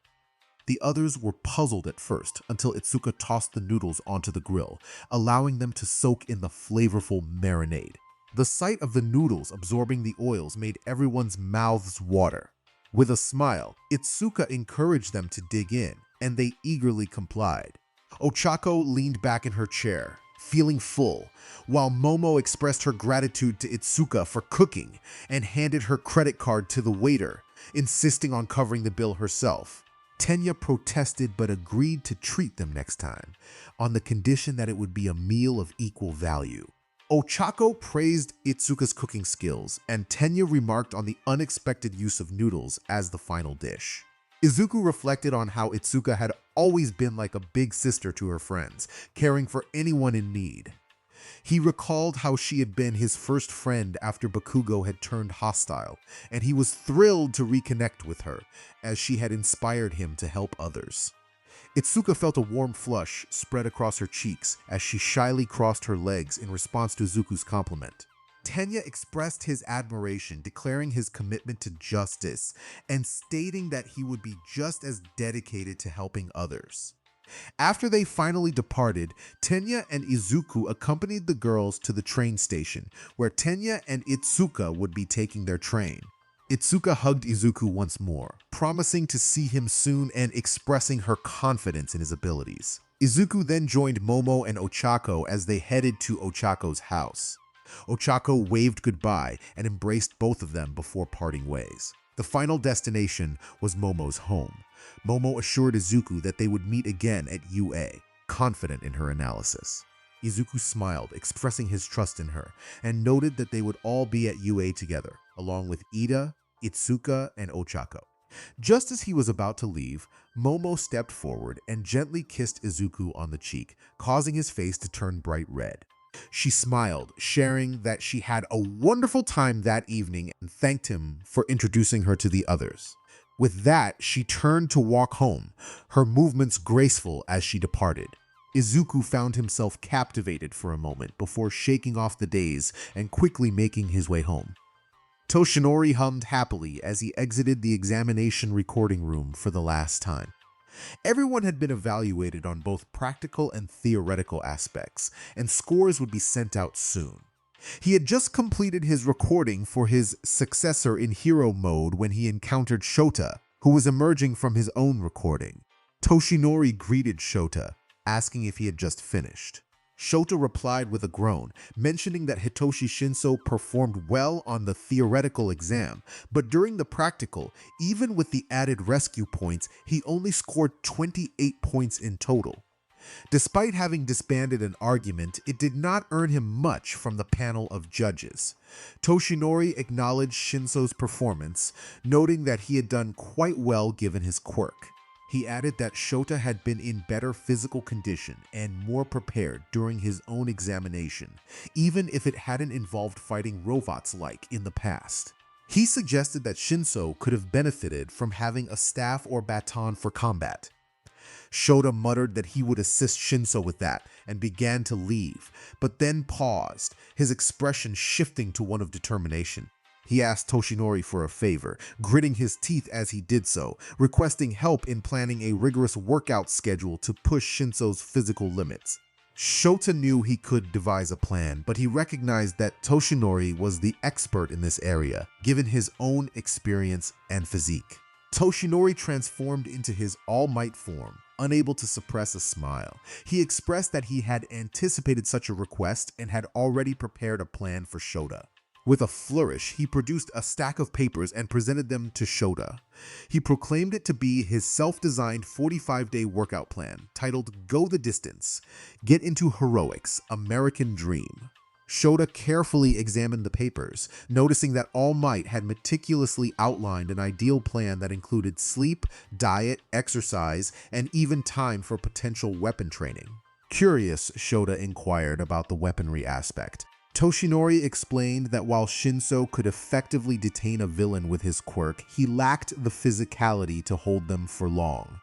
The others were puzzled at first until Itsuka tossed the noodles onto the grill, allowing them to soak in the flavorful marinade. The sight of the noodles absorbing the oils made everyone's mouths water. With a smile, Itsuka encouraged them to dig in, and they eagerly complied. Ochako leaned back in her chair, feeling full, while Momo expressed her gratitude to Itsuka for cooking and handed her credit card to the waiter, insisting on covering the bill herself. Tenya protested but agreed to treat them next time, on the condition that it would be a meal of equal value. Ochako praised Itsuka's cooking skills, and Tenya remarked on the unexpected use of noodles as the final dish. Izuku reflected on how Itsuka had always been like a big sister to her friends, caring for anyone in need. He recalled how she had been his first friend after Bakugo had turned hostile, and he was thrilled to reconnect with her, as she had inspired him to help others. Itsuka felt a warm flush spread across her cheeks as she shyly crossed her legs in response to Izuku's compliment. Tenya expressed his admiration, declaring his commitment to justice and stating that he would be just as dedicated to helping others. After they finally departed, Tenya and Izuku accompanied the girls to the train station, where Tenya and Itsuka would be taking their train. Itsuka hugged Izuku once more, promising to see him soon and expressing her confidence in his abilities. Izuku then joined Momo and Ochako as they headed to Ochako's house. Ochako waved goodbye and embraced both of them before parting ways. The final destination was Momo's home. Momo assured Izuku that they would meet again at UA, confident in her analysis. Izuku smiled, expressing his trust in her, and noted that they would all be at UA together, along with Ida, Itsuka, and Ochako. Just as he was about to leave, Momo stepped forward and gently kissed Izuku on the cheek, causing his face to turn bright red. She smiled, sharing that she had a wonderful time that evening and thanked him for introducing her to the others. With that, she turned to walk home, her movements graceful as she departed. Izuku found himself captivated for a moment before shaking off the daze and quickly making his way home. Toshinori hummed happily as he exited the examination recording room for the last time. Everyone had been evaluated on both practical and theoretical aspects, and scores would be sent out soon. He had just completed his recording for his successor in hero mode when he encountered Shota, who was emerging from his own recording. Toshinori greeted Shota, asking if he had just finished. Shota replied with a groan, mentioning that Hitoshi Shinso performed well on the theoretical exam, but during the practical, even with the added rescue points, he only scored 28 points in total. Despite having disbanded an argument, it did not earn him much from the panel of judges. Toshinori acknowledged Shinso's performance, noting that he had done quite well given his quirk. He added that Shota had been in better physical condition and more prepared during his own examination, even if it hadn't involved fighting robots like in the past. He suggested that Shinso could have benefited from having a staff or baton for combat. Shota muttered that he would assist Shinso with that and began to leave, but then paused, his expression shifting to one of determination. He asked Toshinori for a favor, gritting his teeth as he did so, requesting help in planning a rigorous workout schedule to push Shinso's physical limits. Shota knew he could devise a plan, but he recognized that Toshinori was the expert in this area, given his own experience and physique. Toshinori transformed into his All Might form, unable to suppress a smile. He expressed that he had anticipated such a request and had already prepared a plan for Shota. With a flourish, he produced a stack of papers and presented them to Shota. He proclaimed it to be his self-designed 45-day workout plan, titled Go the Distance, Get into Heroics, American Dream. Shota carefully examined the papers, noticing that All Might had meticulously outlined an ideal plan that included sleep, diet, exercise, and even time for potential weapon training. Curious, Shota inquired about the weaponry aspect. Toshinori explained that while Shinso could effectively detain a villain with his quirk, he lacked the physicality to hold them for long.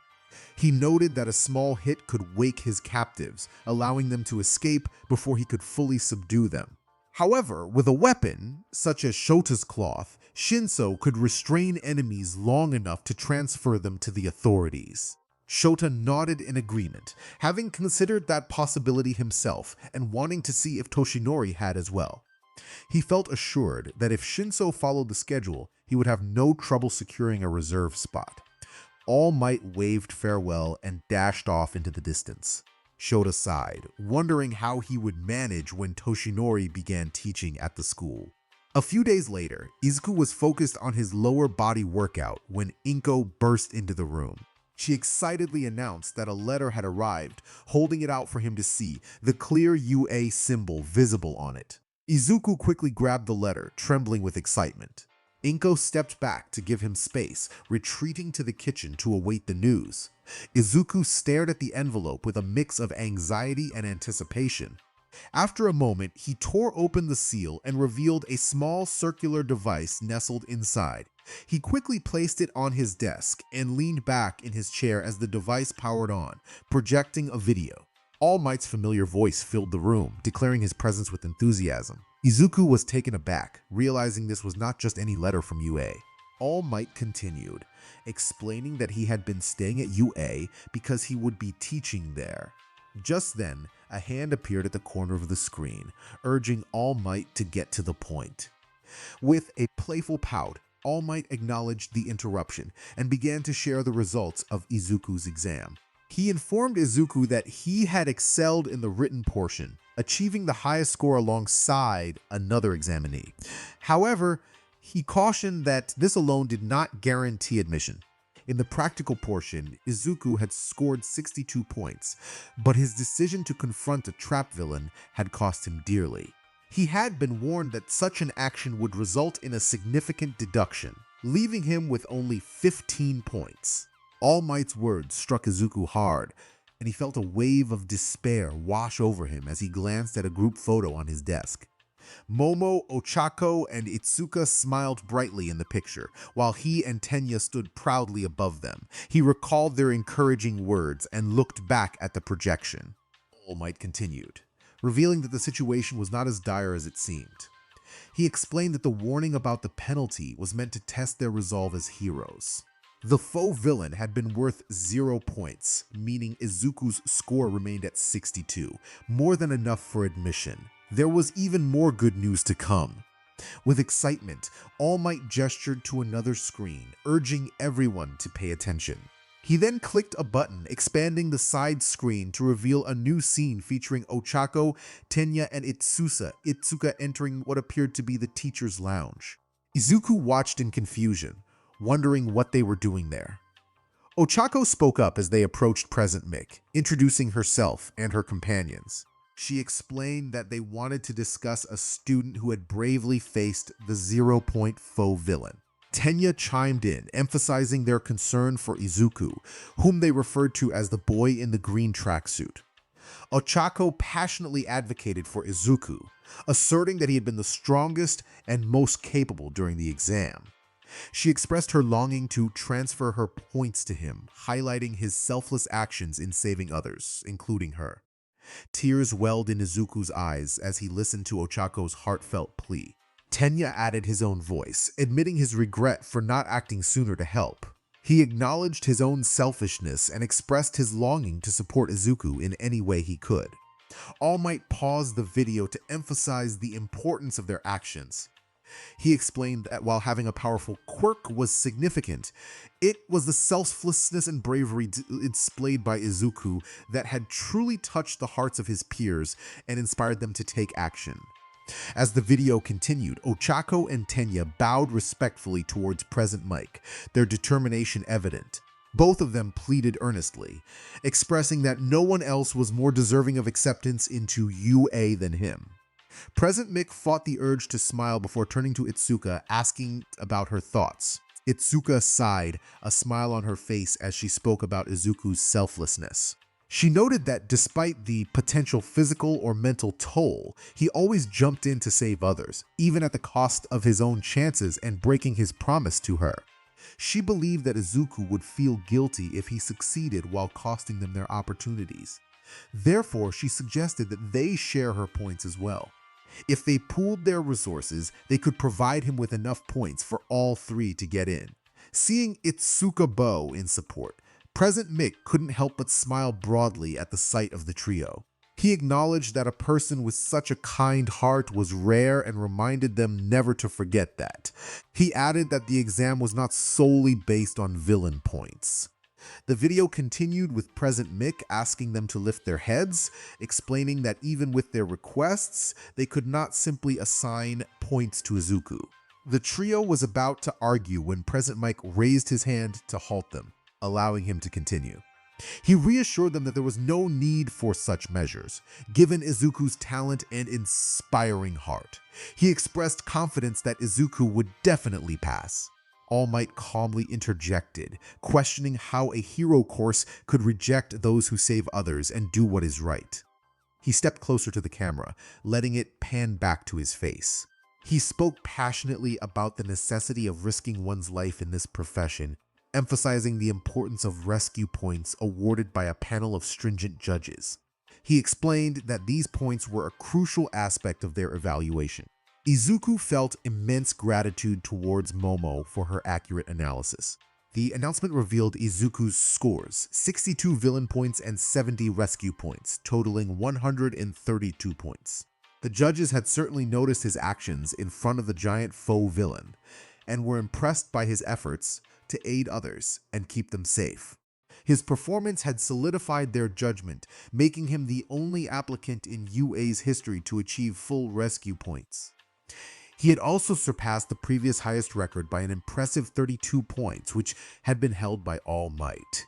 He noted that a small hit could wake his captives, allowing them to escape before he could fully subdue them. However, with a weapon, such as Shota's cloth, Shinso could restrain enemies long enough to transfer them to the authorities. Shota nodded in agreement, having considered that possibility himself and wanting to see if Toshinori had as well. He felt assured that if Shinso followed the schedule, he would have no trouble securing a reserve spot. All Might waved farewell and dashed off into the distance. Shota sighed, wondering how he would manage when Toshinori began teaching at the school. A few days later, Izuku was focused on his lower body workout when Inko burst into the room. She excitedly announced that a letter had arrived, holding it out for him to see, the clear UA symbol visible on it. Izuku quickly grabbed the letter, trembling with excitement. Inko stepped back to give him space, retreating to the kitchen to await the news. Izuku stared at the envelope with a mix of anxiety and anticipation. After a moment, he tore open the seal and revealed a small circular device nestled inside. He quickly placed it on his desk and leaned back in his chair as the device powered on, projecting a video. All Might's familiar voice filled the room, declaring his presence with enthusiasm. Izuku was taken aback, realizing this was not just any letter from UA. All Might continued, explaining that he had been staying at UA because he would be teaching there. Just then, a hand appeared at the corner of the screen, urging All Might to get to the point. With a playful pout, All Might acknowledged the interruption and began to share the results of Izuku's exam. He informed Izuku that he had excelled in the written portion, achieving the highest score alongside another examinee. However, he cautioned that this alone did not guarantee admission. In the practical portion, Izuku had scored 62 points, but his decision to confront a trap villain had cost him dearly. He had been warned that such an action would result in a significant deduction, leaving him with only 15 points. All Might's words struck Izuku hard, and he felt a wave of despair wash over him as he glanced at a group photo on his desk. Momo, Ochako, and Itsuka smiled brightly in the picture, while he and Tenya stood proudly above them. He recalled their encouraging words and looked back at the projection. All Might continued, revealing that the situation was not as dire as it seemed. He explained that the warning about the penalty was meant to test their resolve as heroes. The faux villain had been worth 0 points, meaning Izuku's score remained at 62, more than enough for admission. There was even more good news to come. With excitement, All Might gestured to another screen, urging everyone to pay attention. He then clicked a button, expanding the side screen to reveal a new scene featuring Ochako, Tenya, and Itsuka entering what appeared to be the teacher's lounge. Izuku watched in confusion, wondering what they were doing there. Ochako spoke up as they approached Present Mick, introducing herself and her companions. She explained that they wanted to discuss a student who had bravely faced the 0-point faux villain. Tenya chimed in, emphasizing their concern for Izuku, whom they referred to as the boy in the green tracksuit. Ochako passionately advocated for Izuku, asserting that he had been the strongest and most capable during the exam. She expressed her longing to transfer her points to him, highlighting his selfless actions in saving others, including her. Tears welled in Izuku's eyes as he listened to Ochako's heartfelt plea. Tenya added his own voice, admitting his regret for not acting sooner to help. He acknowledged his own selfishness and expressed his longing to support Izuku in any way he could. All Might paused the video to emphasize the importance of their actions. He explained that while having a powerful quirk was significant, it was the selflessness and bravery displayed by Izuku that had truly touched the hearts of his peers and inspired them to take action. As the video continued, Ochako and Tenya bowed respectfully towards Present Mic, their determination evident. Both of them pleaded earnestly, expressing that no one else was more deserving of acceptance into UA than him. Present Mick fought the urge to smile before turning to Itsuka, asking about her thoughts. Itsuka sighed, a smile on her face as she spoke about Izuku's selflessness. She noted that despite the potential physical or mental toll, he always jumped in to save others, even at the cost of his own chances and breaking his promise to her. She believed that Izuku would feel guilty if he succeeded while costing them their opportunities. Therefore, she suggested that they share her points as well. If they pooled their resources, they could provide him with enough points for all three to get in. Seeing Itsuka bow in support, Present Mick couldn't help but smile broadly at the sight of the trio. He acknowledged that a person with such a kind heart was rare and reminded them never to forget that. He added that the exam was not solely based on villain points. The video continued with Present Mick asking them to lift their heads, explaining that even with their requests, they could not simply assign points to Izuku. The trio was about to argue when Present Mic raised his hand to halt them, allowing him to continue. He reassured them that there was no need for such measures, given Izuku's talent and inspiring heart. He expressed confidence that Izuku would definitely pass. All Might calmly interjected, questioning how a hero course could reject those who save others and do what is right. He stepped closer to the camera, letting it pan back to his face. He spoke passionately about the necessity of risking one's life in this profession, emphasizing the importance of rescue points awarded by a panel of stringent judges. He explained that these points were a crucial aspect of their evaluation. Izuku felt immense gratitude towards Momo for her accurate analysis. The announcement revealed Izuku's scores, 62 villain points and 70 rescue points, totaling 132 points. The judges had certainly noticed his actions in front of the giant faux villain, and were impressed by his efforts to aid others and keep them safe. His performance had solidified their judgment, making him the only applicant in UA's history to achieve full rescue points. He had also surpassed the previous highest record by an impressive 32 points, which had been held by All Might.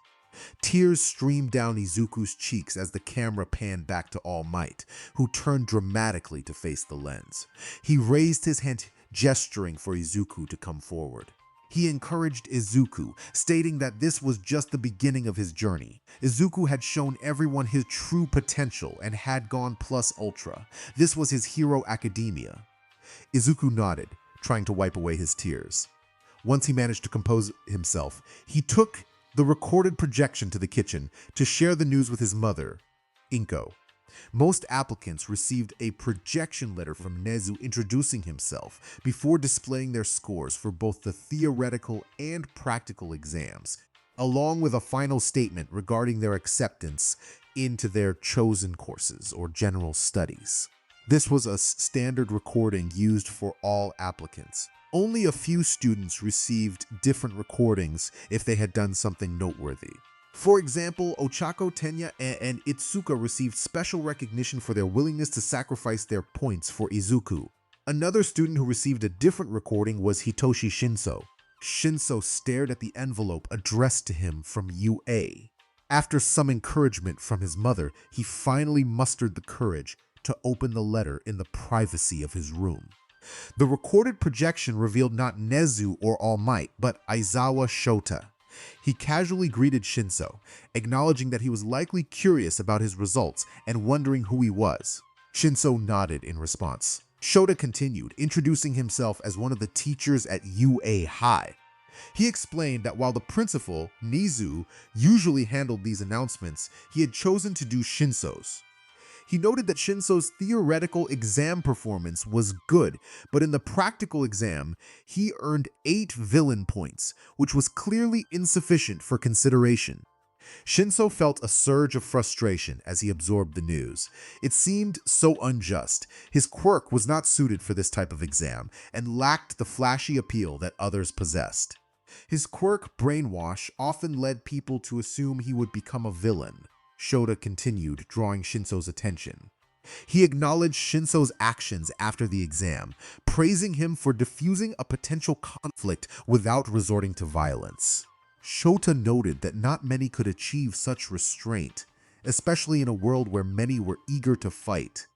Tears streamed down Izuku's cheeks as the camera panned back to All Might, who turned dramatically to face the lens. He raised his hand, gesturing for Izuku to come forward. He encouraged Izuku, stating that this was just the beginning of his journey. Izuku had shown everyone his true potential and had gone plus ultra. This was his hero academia. Izuku nodded, trying to wipe away his tears. Once he managed to compose himself, he took the recorded projection to the kitchen to share the news with his mother, Inko. Most applicants received a projection letter from Nezu introducing himself before displaying their scores for both the theoretical and practical exams, along with a final statement regarding their acceptance into their chosen courses or general studies. This was a standard recording used for all applicants. Only a few students received different recordings if they had done something noteworthy. For example, Ochako Tenya and Itsuka received special recognition for their willingness to sacrifice their points for Izuku. Another student who received a different recording was Hitoshi Shinso. Shinso stared at the envelope addressed to him from UA. After some encouragement from his mother, he finally mustered the courage to open the letter in the privacy of his room. The recorded projection revealed not Nezu or All Might, but Aizawa Shota. He casually greeted Shinso, acknowledging that he was likely curious about his results and wondering who he was. Shinso nodded in response. Shota continued, introducing himself as one of the teachers at UA High. He explained that while the principal, Nizu, usually handled these announcements, he had chosen to do Shinso's. He noted that Shinso's theoretical exam performance was good, but in the practical exam, he earned 8 villain points, which was clearly insufficient for consideration. Shinso felt a surge of frustration as he absorbed the news. It seemed so unjust. His quirk was not suited for this type of exam and lacked the flashy appeal that others possessed. His quirk, Brainwash, often led people to assume he would become a villain. Shota continued, drawing Shinso's attention. He acknowledged Shinso's actions after the exam, praising him for diffusing a potential conflict without resorting to violence. Shota noted that not many could achieve such restraint, especially in a world where many were eager to fight.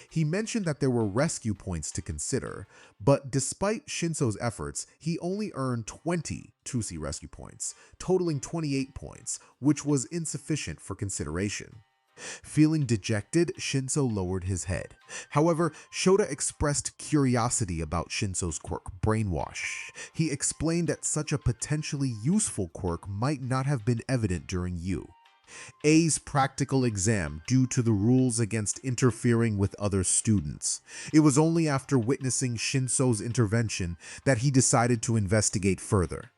He mentioned that there were rescue points to consider, but despite Shinso's efforts, he only earned 20 Tusi rescue points, totaling 28 points, which was insufficient for consideration. Feeling dejected, Shinso lowered his head. However, Shota expressed curiosity about Shinso's quirk, Brainwash. He explained that such a potentially useful quirk might not have been evident during A's practical exam due to the rules against interfering with other students. It was only after witnessing Shinso's intervention that he decided to investigate further.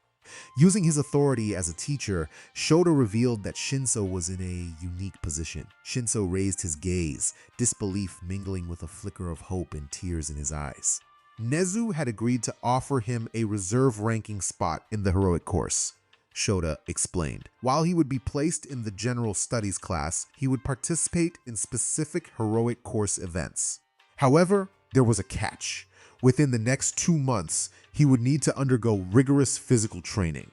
Using his authority as a teacher, Shota revealed that Shinso was in a unique position. Shinso raised his gaze, disbelief mingling with a flicker of hope and tears in his eyes. Nezu had agreed to offer him a reserve ranking spot in the heroic course. Shota explained. While he would be placed in the general studies class, he would participate in specific heroic course events. However, there was a catch. Within the next 2 months, he would need to undergo rigorous physical training.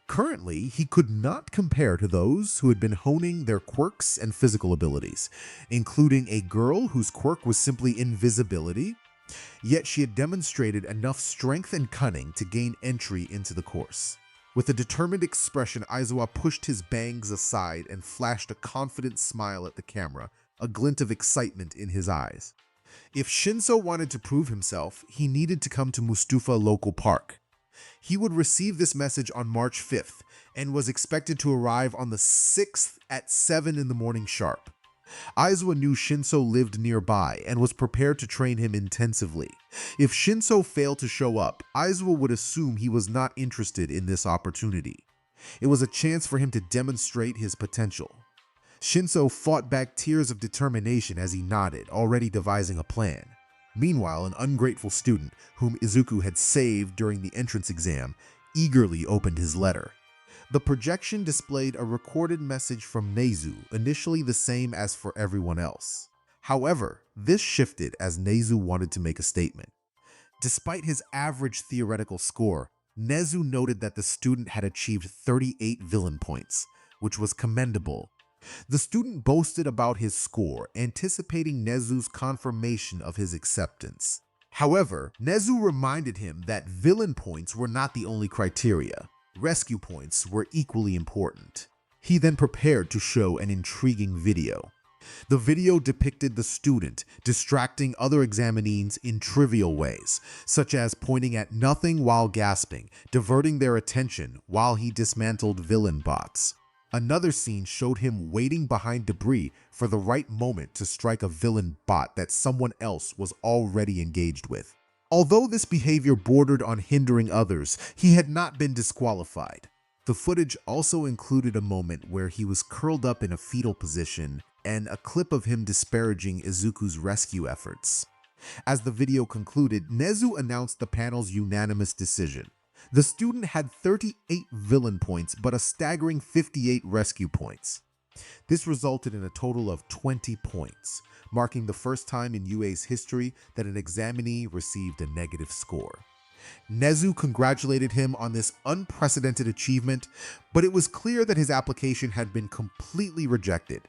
Currently, he could not compare to those who had been honing their quirks and physical abilities, including a girl whose quirk was simply invisibility, yet she had demonstrated enough strength and cunning to gain entry into the course. With a determined expression, Aizawa pushed his bangs aside and flashed a confident smile at the camera, a glint of excitement in his eyes. If Shinso wanted to prove himself, he needed to come to Mustafa Local Park. He would receive this message on March 5th and was expected to arrive on the 6th at 7 in the morning sharp. Aizawa knew Shinso lived nearby and was prepared to train him intensively. If Shinso failed to show up, Aizawa would assume he was not interested in this opportunity. It was a chance for him to demonstrate his potential. Shinso fought back tears of determination as he nodded, already devising a plan. Meanwhile, an ungrateful student, whom Izuku had saved during the entrance exam, eagerly opened his letter. The projection displayed a recorded message from Nezu, initially the same as for everyone else. However, this shifted as Nezu wanted to make a statement. Despite his average theoretical score, Nezu noted that the student had achieved 38 villain points, which was commendable. The student boasted about his score, anticipating Nezu's confirmation of his acceptance. However, Nezu reminded him that villain points were not the only criteria. Rescue points were equally important. He then prepared to show an intriguing video. The video depicted the student distracting other examinees in trivial ways, such as pointing at nothing while gasping, diverting their attention while he dismantled villain bots. Another scene showed him waiting behind debris for the right moment to strike a villain bot that someone else was already engaged with. Although this behavior bordered on hindering others, he had not been disqualified. The footage also included a moment where he was curled up in a fetal position and a clip of him disparaging Izuku's rescue efforts. As the video concluded, Nezu announced the panel's unanimous decision. The student had 38 villain points, but a staggering 58 rescue points. This resulted in a total of 20 points, marking the first time in UA's history that an examinee received a negative score. Nezu congratulated him on this unprecedented achievement, but it was clear that his application had been completely rejected.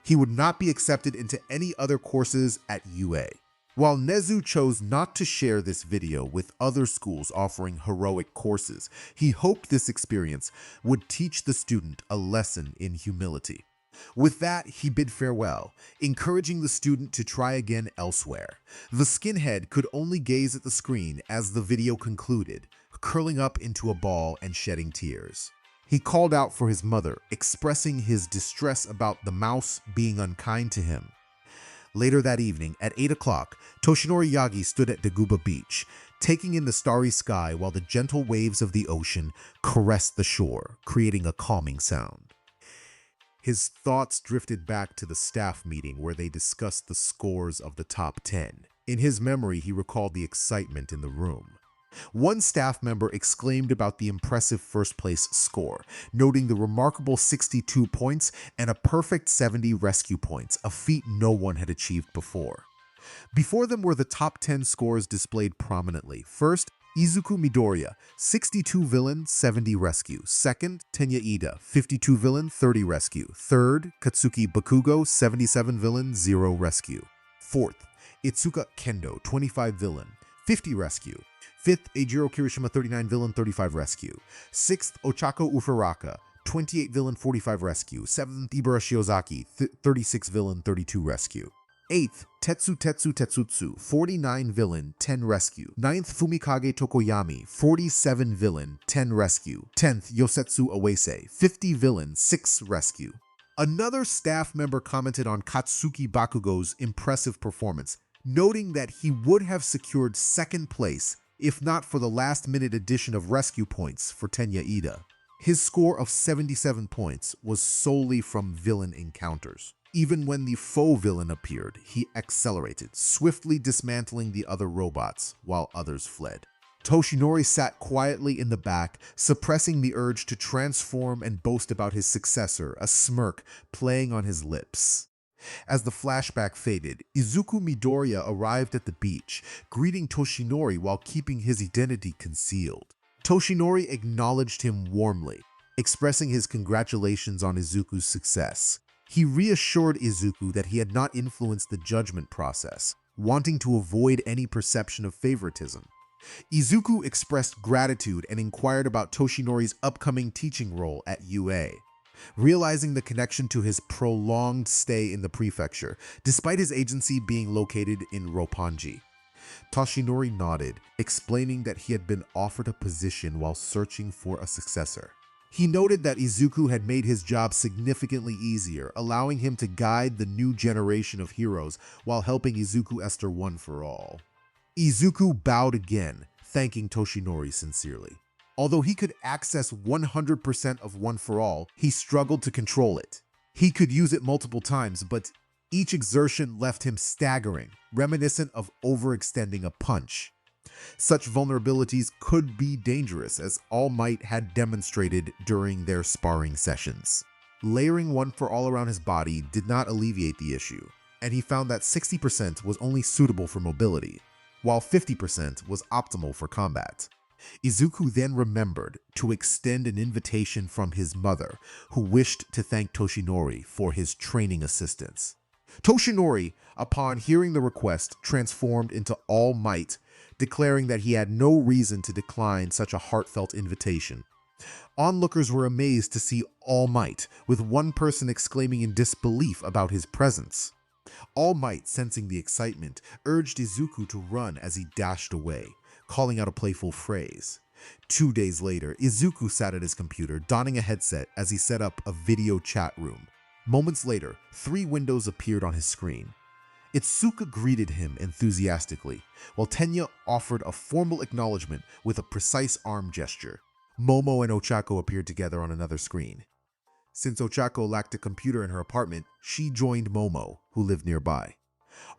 He would not be accepted into any other courses at UA. While Nezu chose not to share this video with other schools offering heroic courses, he hoped this experience would teach the student a lesson in humility. With that, he bid farewell, encouraging the student to try again elsewhere. The skinhead could only gaze at the screen as the video concluded, curling up into a ball and shedding tears. He called out for his mother, expressing his distress about the mouse being unkind to him. Later that evening, at 8 o'clock, Toshinori Yagi stood at Daguba Beach, taking in the starry sky while the gentle waves of the ocean caressed the shore, creating a calming sound. His thoughts drifted back to the staff meeting where they discussed the scores of the top 10. In his memory, he recalled the excitement in the room. One staff member exclaimed about the impressive first-place score, noting the remarkable 62 points and a perfect 70 rescue points, a feat no one had achieved before. Before them were the top 10 scores displayed prominently. First, Izuku Midoriya, 62 villain, 70 rescue. Second, Tenya Ida, 52 villain, 30 rescue. Third, Katsuki Bakugo, 77 villain, 0 rescue. Fourth, Itsuka Kendo, 25 villain, 50 rescue. Fifth, Eijiro Kirishima, 39 villain, 35 rescue. Sixth, Ochako Ufuraka, 28 villain, 45 rescue. Seventh, Ibara Shiozaki, 36 villain, 32 rescue. Eighth, Tetsu Tetsutsu, 49 villain, 10 rescue. Ninth, Fumikage Tokoyami, 47 villain, 10 rescue. 10th, Yosetsu Awase, 50 villain, 6 rescue. Another staff member commented on Katsuki Bakugo's impressive performance, noting that he would have secured second place if not for the last-minute addition of rescue points for Tenya Ida. His score of 77 points was solely from villain encounters. Even when the faux villain appeared, he accelerated, swiftly dismantling the other robots while others fled. Toshinori sat quietly in the back, suppressing the urge to transform and boast about his successor, a smirk playing on his lips. As the flashback faded, Izuku Midoriya arrived at the beach, greeting Toshinori while keeping his identity concealed. Toshinori acknowledged him warmly, expressing his congratulations on Izuku's success. He reassured Izuku that he had not influenced the judgment process, wanting to avoid any perception of favoritism. Izuku expressed gratitude and inquired about Toshinori's upcoming teaching role at UA. Realizing the connection to his prolonged stay in the prefecture, despite his agency being located in Roppongi, Toshinori nodded, explaining that he had been offered a position while searching for a successor. He noted that Izuku had made his job significantly easier, allowing him to guide the new generation of heroes while helping Izuku Esther one for all. Izuku bowed again, thanking Toshinori sincerely. Although he could access 100% of One for All, he struggled to control it. He could use it multiple times, but each exertion left him staggering, reminiscent of overextending a punch. Such vulnerabilities could be dangerous, as All Might had demonstrated during their sparring sessions. Layering One for All around his body did not alleviate the issue, and he found that 60% was only suitable for mobility, while 50% was optimal for combat. Izuku then remembered to extend an invitation from his mother, who wished to thank Toshinori for his training assistance. Toshinori, upon hearing the request, transformed into All Might declaring that he had no reason to decline such a heartfelt invitation. Onlookers were amazed to see All Might, with one person exclaiming in disbelief about his presence. All Might, sensing the excitement, urged Izuku to run as he dashed away, calling out a playful phrase. 2 days later, Izuku sat at his computer, donning a headset as he set up a video chat room. Moments later, 3 windows appeared on his screen. Itsuka greeted him enthusiastically, while Tenya offered a formal acknowledgement with a precise arm gesture. Momo and Ochako appeared together on another screen. Since Ochako lacked a computer in her apartment, she joined Momo, who lived nearby.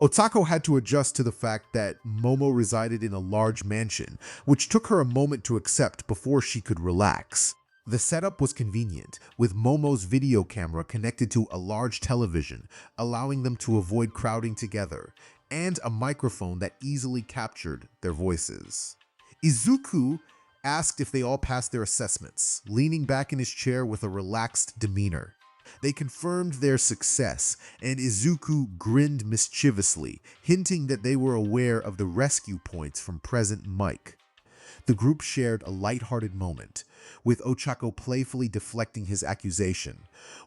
Otako had to adjust to the fact that Momo resided in a large mansion, which took her a moment to accept before she could relax. The setup was convenient, with Momo's video camera connected to a large television, allowing them to avoid crowding together, and a microphone that easily captured their voices. Izuku asked if they all passed their assessments, leaning back in his chair with a relaxed demeanor. They confirmed their success, and Izuku grinned mischievously, hinting that they were aware of the rescue points from present Mike. The group shared a lighthearted moment, with Ochako playfully deflecting his accusation,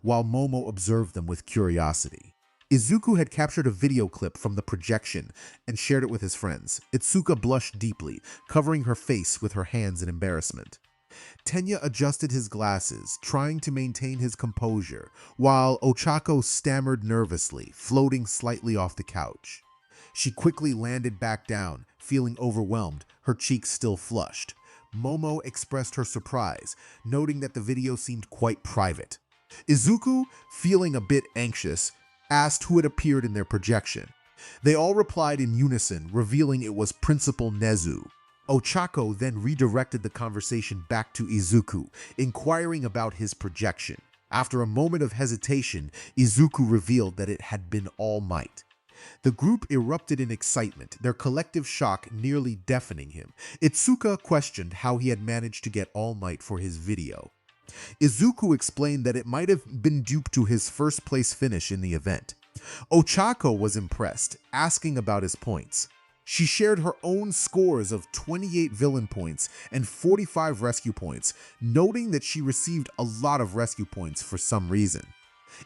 while Momo observed them with curiosity. Izuku had captured a video clip from the projection and shared it with his friends. Itsuka blushed deeply, covering her face with her hands in embarrassment. Tenya adjusted his glasses, trying to maintain his composure, while Ochako stammered nervously, floating slightly off the couch. She quickly landed back down, feeling overwhelmed, her cheeks still flushed. Momo expressed her surprise, noting that the video seemed quite private. Izuku, feeling a bit anxious, asked who had appeared in their projection. They all replied in unison, revealing it was Principal Nezu. Ochako then redirected the conversation back to Izuku, inquiring about his projection. After a moment of hesitation, Izuku revealed that it had been All Might. The group erupted in excitement, their collective shock nearly deafening him. Itsuka questioned how he had managed to get All Might for his video. Izuku explained that it might have been due to his first place finish in the event. Ochako was impressed, asking about his points. She shared her own scores of 28 villain points and 45 rescue points, noting that she received a lot of rescue points for some reason.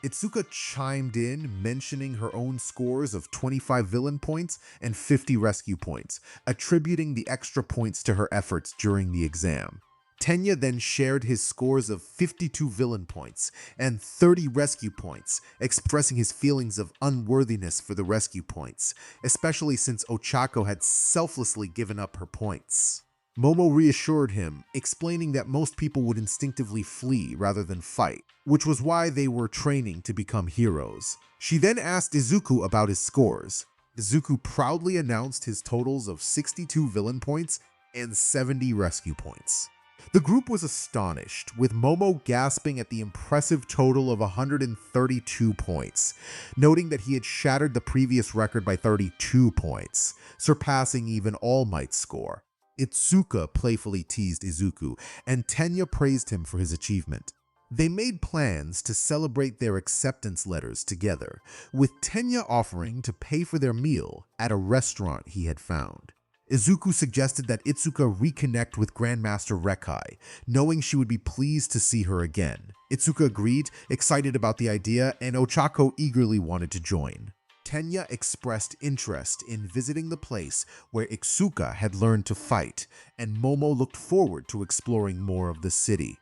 Itsuka chimed in, mentioning her own scores of 25 villain points and 50 rescue points, attributing the extra points to her efforts during the exam. Tenya then shared his scores of 52 villain points and 30 rescue points, expressing his feelings of unworthiness for the rescue points, especially since Ochako had selflessly given up her points. Momo reassured him, explaining that most people would instinctively flee rather than fight, which was why they were training to become heroes. She then asked Izuku about his scores. Izuku proudly announced his totals of 62 villain points and 70 rescue points. The group was astonished, with Momo gasping at the impressive total of 132 points, noting that he had shattered the previous record by 32 points, surpassing even All Might's score. Itsuka playfully teased Izuku, and Tenya praised him for his achievement. They made plans to celebrate their acceptance letters together, with Tenya offering to pay for their meal at a restaurant he had found. Izuku suggested that Itsuka reconnect with Grandmaster Rekai, knowing she would be pleased to see her again. Itsuka agreed, excited about the idea, and Ochako eagerly wanted to join. Tenya expressed interest in visiting the place where Itsuka had learned to fight, and Momo looked forward to exploring more of the city.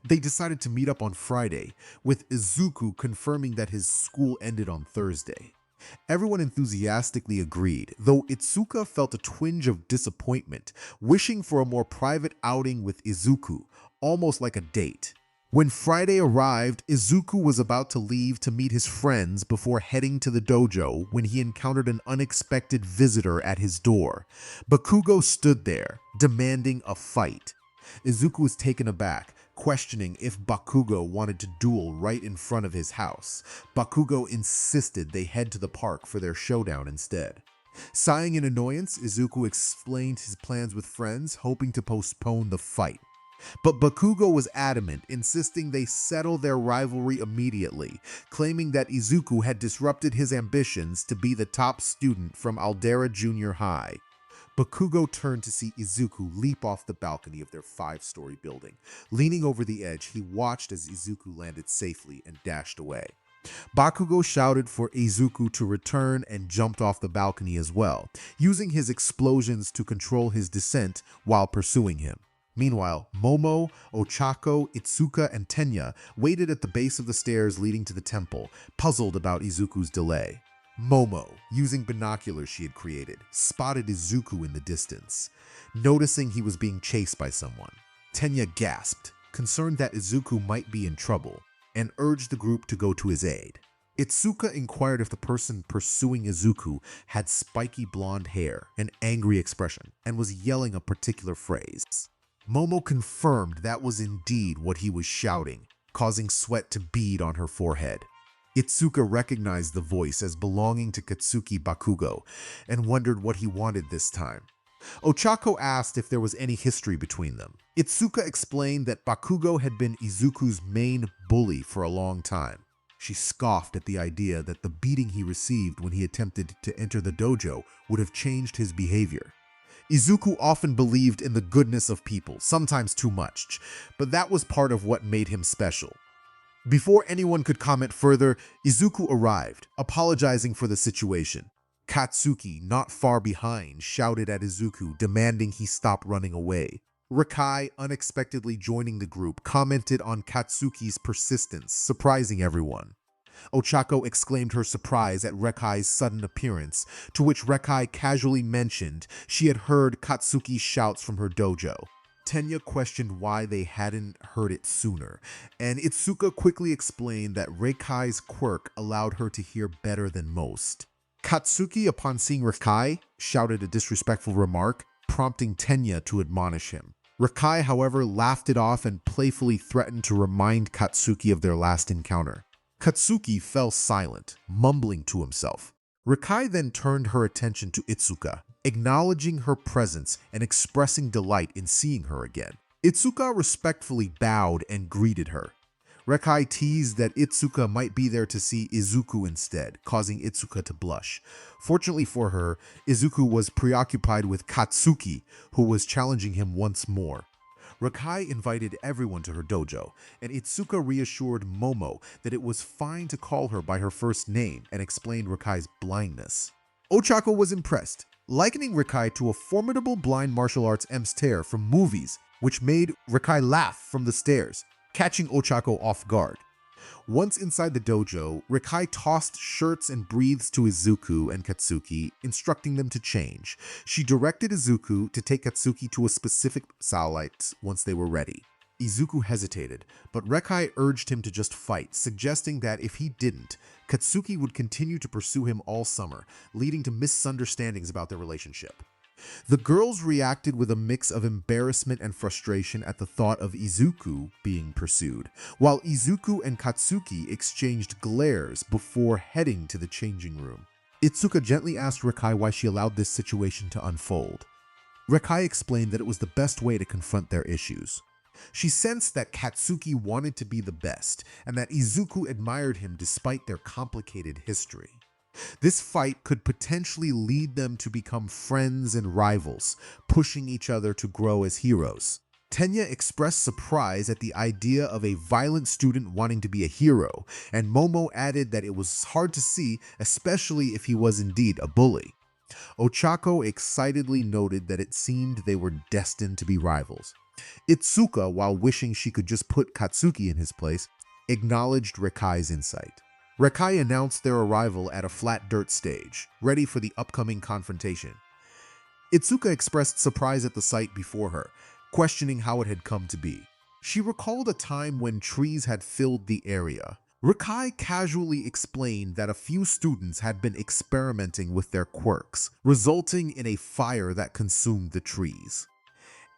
They decided to meet up on Friday, with Izuku confirming that his school ended on Thursday. Everyone enthusiastically agreed, though Itsuka felt a twinge of disappointment, wishing for a more private outing with Izuku, almost like a date. When Friday arrived, Izuku was about to leave to meet his friends before heading to the dojo when he encountered an unexpected visitor at his door. Bakugo stood there, demanding a fight. Izuku was taken aback, questioning if Bakugo wanted to duel right in front of his house. Bakugo insisted they head to the park for their showdown instead. Sighing in annoyance, Izuku explained his plans with friends, hoping to postpone the fight. But Bakugo was adamant, insisting they settle their rivalry immediately, claiming that Izuku had disrupted his ambitions to be the top student from Aldera Junior High. Bakugo turned to see Izuku leap off the balcony of their 5-story building. Leaning over the edge, he watched as Izuku landed safely and dashed away. Bakugo shouted for Izuku to return and jumped off the balcony as well, using his explosions to control his descent while pursuing him. Meanwhile, Momo, Ochako, Itsuka, and Tenya waited at the base of the stairs leading to the temple, puzzled about Izuku's delay. Momo, using binoculars she had created, spotted Izuku in the distance, noticing he was being chased by someone. Tenya gasped, concerned that Izuku might be in trouble, and urged the group to go to his aid. Itsuka inquired if the person pursuing Izuku had spiky blonde hair, an angry expression, and was yelling a particular phrase. Momo confirmed that was indeed what he was shouting, causing sweat to bead on her forehead. Itsuka recognized the voice as belonging to Katsuki Bakugo and wondered what he wanted this time. Ochako asked if there was any history between them. Itsuka explained that Bakugo had been Izuku's main bully for a long time. She scoffed at the idea that the beating he received when he attempted to enter the dojo would have changed his behavior. Izuku often believed in the goodness of people, sometimes too much, but that was part of what made him special. Before anyone could comment further, Izuku arrived, apologizing for the situation. Katsuki, not far behind, shouted at Izuku, demanding he stop running away. Rikai, unexpectedly joining the group, commented on Katsuki's persistence, surprising everyone. Ochako exclaimed her surprise at Rekai's sudden appearance, to which Rekai casually mentioned she had heard Katsuki's shouts from her dojo. Tenya questioned why they hadn't heard it sooner, and Itsuka quickly explained that Rekai's quirk allowed her to hear better than most. Katsuki, upon seeing Rekai, shouted a disrespectful remark, prompting Tenya to admonish him. Rekai, however, laughed it off and playfully threatened to remind Katsuki of their last encounter. Katsuki fell silent, mumbling to himself. Rekai then turned her attention to Itsuka, acknowledging her presence and expressing delight in seeing her again. Itsuka respectfully bowed and greeted her. Rekai teased that Itsuka might be there to see Izuku instead, causing Itsuka to blush. Fortunately for her, Izuku was preoccupied with Katsuki, who was challenging him once more. Rekai invited everyone to her dojo, and Itsuka reassured Momo that it was fine to call her by her first name and explained Rekai's blindness. Ochako was impressed, likening Rekai to a formidable blind martial arts emcee from movies, which made Rekai laugh from the stairs, catching Ochako off guard. Once inside the dojo, Rekai tossed shirts and breathes to Izuku and Katsuki, instructing them to change. She directed Izuku to take Katsuki to a specific site once they were ready. Izuku hesitated, but Rekai urged him to just fight, suggesting that if he didn't, Katsuki would continue to pursue him all summer, leading to misunderstandings about their relationship. The girls reacted with a mix of embarrassment and frustration at the thought of Izuku being pursued, while Izuku and Katsuki exchanged glares before heading to the changing room. Itsuka gently asked Rekai why she allowed this situation to unfold. Rekai explained that it was the best way to confront their issues. She sensed that Katsuki wanted to be the best, and that Izuku admired him despite their complicated history. This fight could potentially lead them to become friends and rivals, pushing each other to grow as heroes. Tenya expressed surprise at the idea of a violent student wanting to be a hero, and Momo added that it was hard to see, especially if he was indeed a bully. Ochako excitedly noted that it seemed they were destined to be rivals. Itsuka, while wishing she could just put Katsuki in his place, acknowledged Rekai's insight. Rekai announced their arrival at a flat dirt stage, ready for the upcoming confrontation. Itsuka expressed surprise at the sight before her, questioning how it had come to be. She recalled a time when trees had filled the area. Rekai casually explained that a few students had been experimenting with their quirks, resulting in a fire that consumed the trees.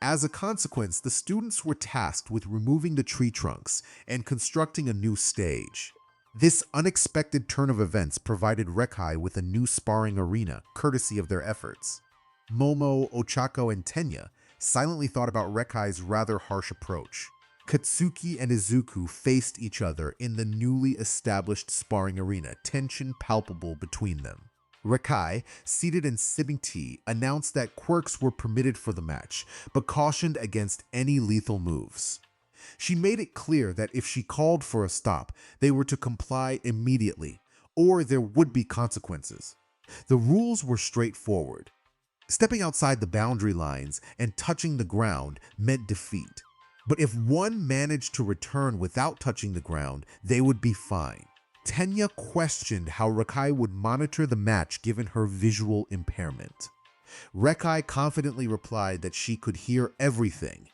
As a consequence, the students were tasked with removing the tree trunks and constructing a new stage. This unexpected turn of events provided Rekai with a new sparring arena, courtesy of their efforts. Momo, Ochako, and Tenya silently thought about Rekai's rather harsh approach. Katsuki and Izuku faced each other in the newly established sparring arena, tension palpable between them. Rekai, seated and sipping tea, announced that quirks were permitted for the match, but cautioned against any lethal moves. She made it clear that if she called for a stop, they were to comply immediately, or there would be consequences. The rules were straightforward. Stepping outside the boundary lines and touching the ground meant defeat. But if one managed to return without touching the ground, they would be fine. Tenya questioned how Rekai would monitor the match given her visual impairment. Rekai confidently replied that she could hear everything,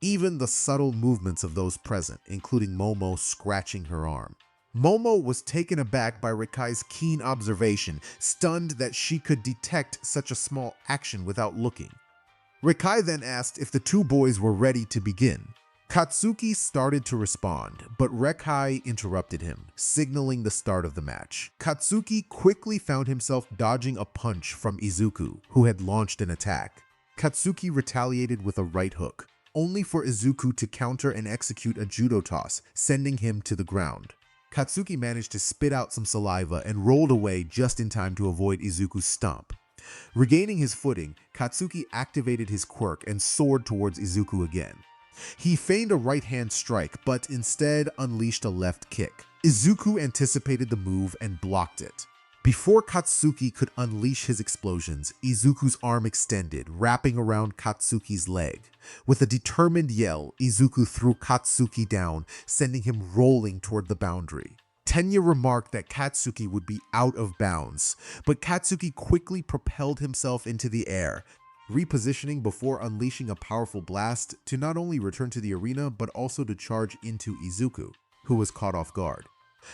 even the subtle movements of those present, including Momo scratching her arm. Momo was taken aback by Rekai's keen observation, stunned that she could detect such a small action without looking. Rekai then asked if the two boys were ready to begin. Katsuki started to respond, but Rekai interrupted him, signaling the start of the match. Katsuki quickly found himself dodging a punch from Izuku, who had launched an attack. Katsuki retaliated with a right hook, only for Izuku to counter and execute a judo toss, sending him to the ground. Katsuki managed to spit out some saliva and rolled away just in time to avoid Izuku's stomp. Regaining his footing, Katsuki activated his quirk and soared towards Izuku again. He feigned a right-hand strike, but instead unleashed a left kick. Izuku anticipated the move and blocked it. Before Katsuki could unleash his explosions, Izuku's arm extended, wrapping around Katsuki's leg. With a determined yell, Izuku threw Katsuki down, sending him rolling toward the boundary. Tenya remarked that Katsuki would be out of bounds, but Katsuki quickly propelled himself into the air, repositioning before unleashing a powerful blast to not only return to the arena but also to charge into Izuku, who was caught off guard.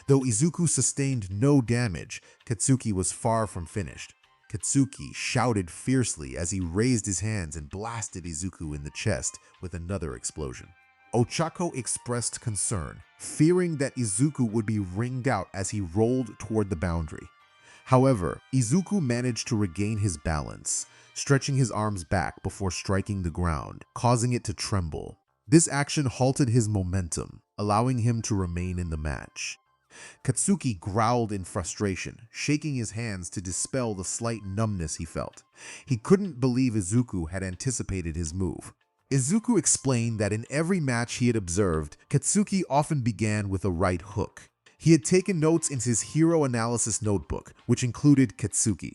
Though Izuku sustained no damage, Katsuki was far from finished. Katsuki shouted fiercely as he raised his hands and blasted Izuku in the chest with another explosion. Ochako expressed concern, fearing that Izuku would be ringed out as he rolled toward the boundary. However, Izuku managed to regain his balance, stretching his arms back before striking the ground, causing it to tremble. This action halted his momentum, allowing him to remain in the match. Katsuki growled in frustration, shaking his hands to dispel the slight numbness he felt. He couldn't believe Izuku had anticipated his move. Izuku explained that in every match he had observed, Katsuki often began with a right hook. He had taken notes in his hero analysis notebook, which included Katsuki.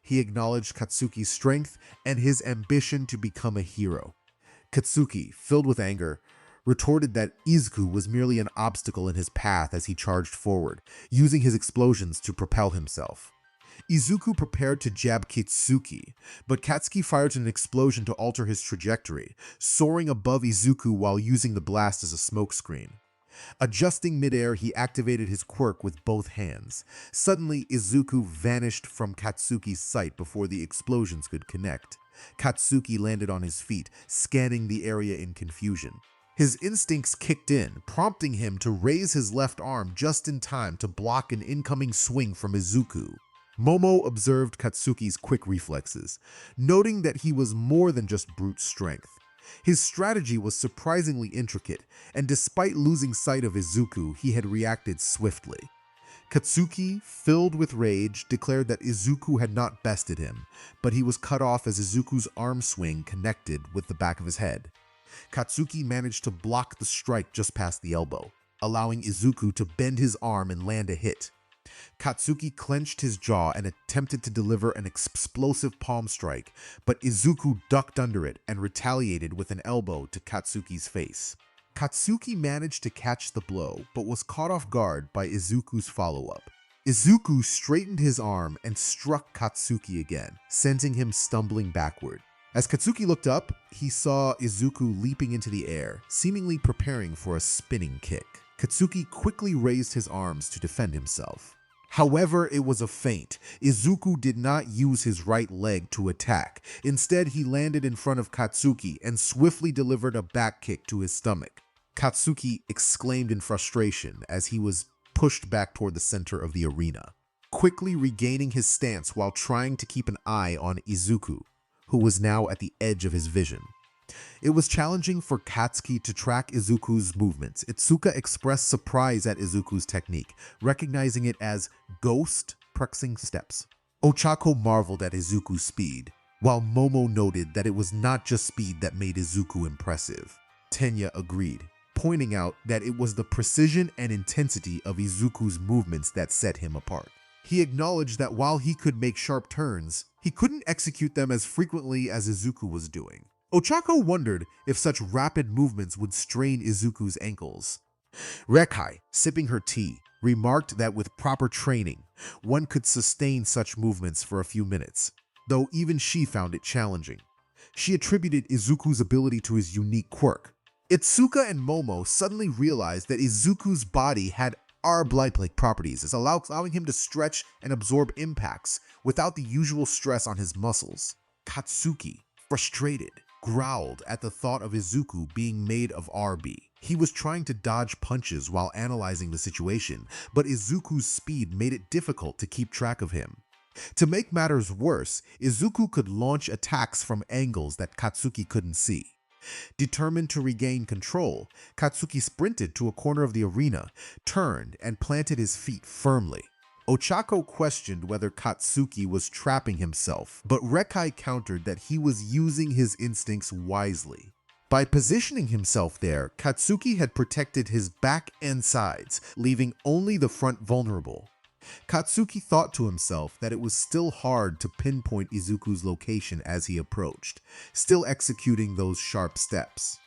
He acknowledged Katsuki's strength and his ambition to become a hero. Katsuki, filled with anger, retorted that Izuku was merely an obstacle in his path as he charged forward, using his explosions to propel himself. Izuku prepared to jab Katsuki, but Katsuki fired an explosion to alter his trajectory, soaring above Izuku while using the blast as a smokescreen. Adjusting midair, he activated his quirk with both hands. Suddenly, Izuku vanished from Katsuki's sight before the explosions could connect. Katsuki landed on his feet, scanning the area in confusion. His instincts kicked in, prompting him to raise his left arm just in time to block an incoming swing from Izuku. Momo observed Katsuki's quick reflexes, noting that he was more than just brute strength. His strategy was surprisingly intricate, and despite losing sight of Izuku, he had reacted swiftly. Katsuki, filled with rage, declared that Izuku had not bested him, but he was cut off as Izuku's arm swing connected with the back of his head. Katsuki managed to block the strike just past the elbow, allowing Izuku to bend his arm and land a hit. Katsuki clenched his jaw and attempted to deliver an explosive palm strike, but Izuku ducked under it and retaliated with an elbow to Katsuki's face. Katsuki managed to catch the blow, but was caught off guard by Izuku's follow-up. Izuku straightened his arm and struck Katsuki again, sending him stumbling backward. As Katsuki looked up, he saw Izuku leaping into the air, seemingly preparing for a spinning kick. Katsuki quickly raised his arms to defend himself. However, it was a feint. Izuku did not use his right leg to attack. Instead, he landed in front of Katsuki and swiftly delivered a back kick to his stomach. Katsuki exclaimed in frustration as he was pushed back toward the center of the arena, quickly regaining his stance while trying to keep an eye on Izuku, who was now at the edge of his vision. It was challenging for Katsuki to track Izuku's movements. Itsuka expressed surprise at Izuku's technique, recognizing it as ghost pressing steps. Ochako marveled at Izuku's speed, while Momo noted that it was not just speed that made Izuku impressive. Tenya agreed, pointing out that it was the precision and intensity of Izuku's movements that set him apart. He acknowledged that while he could make sharp turns, he couldn't execute them as frequently as Izuku was doing. Ochako wondered if such rapid movements would strain Izuku's ankles. Rekai, sipping her tea, remarked that with proper training, one could sustain such movements for a few minutes, though even she found it challenging. She attributed Izuku's ability to his unique quirk. Itsuka and Momo suddenly realized that Izuku's body had arb-like properties, allowing him to stretch and absorb impacts without the usual stress on his muscles. Katsuki, frustrated, growled at the thought of Izuku being made of RB. He was trying to dodge punches while analyzing the situation, but Izuku's speed made it difficult to keep track of him. To make matters worse, Izuku could launch attacks from angles that Katsuki couldn't see. Determined to regain control, Katsuki sprinted to a corner of the arena, turned, and planted his feet firmly. Ochako questioned whether Katsuki was trapping himself, but Rekai countered that he was using his instincts wisely. By positioning himself there, Katsuki had protected his back and sides, leaving only the front vulnerable. Katsuki thought to himself that it was still hard to pinpoint Izuku's location as he approached, still executing those sharp steps.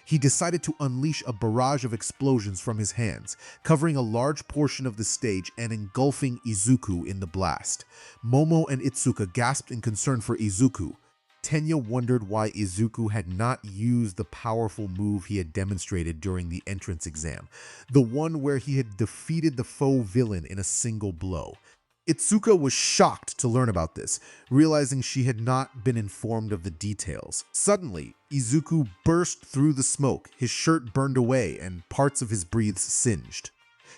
He decided to unleash a barrage of explosions from his hands, covering a large portion of the stage and engulfing Izuku in the blast. Momo and Itsuka gasped in concern for Izuku. Tenya wondered why Izuku had not used the powerful move he had demonstrated during the entrance exam, the one where he had defeated the faux villain in a single blow. Itsuka was shocked to learn about this, realizing she had not been informed of the details. Suddenly, Izuku burst through the smoke, his shirt burned away and parts of his breaths singed.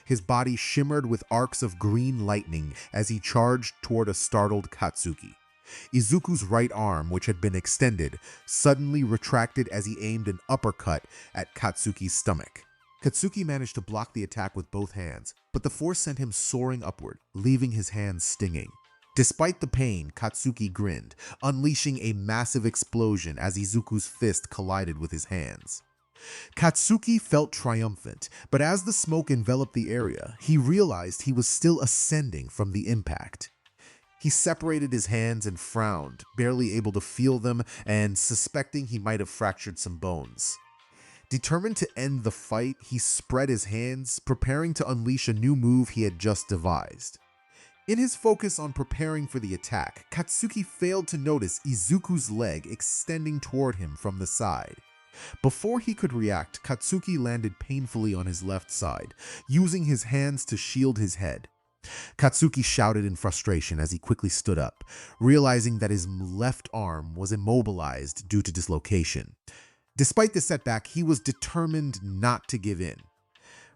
His body shimmered with arcs of green lightning as he charged toward a startled Katsuki. Izuku's right arm, which had been extended, suddenly retracted as he aimed an uppercut at Katsuki's stomach. Katsuki managed to block the attack with both hands, but the force sent him soaring upward, leaving his hands stinging. Despite the pain, Katsuki grinned, unleashing a massive explosion as Izuku's fist collided with his hands. Katsuki felt triumphant, but as the smoke enveloped the area, he realized he was still ascending from the impact. He separated his hands and frowned, barely able to feel them and suspecting he might have fractured some bones. Determined to end the fight, he spread his hands, preparing to unleash a new move he had just devised. In his focus on preparing for the attack, Katsuki failed to notice Izuku's leg extending toward him from the side. Before he could react, Katsuki landed painfully on his left side, using his hands to shield his head. Katsuki shouted in frustration as he quickly stood up, realizing that his left arm was immobilized due to dislocation. Despite the setback, he was determined not to give in.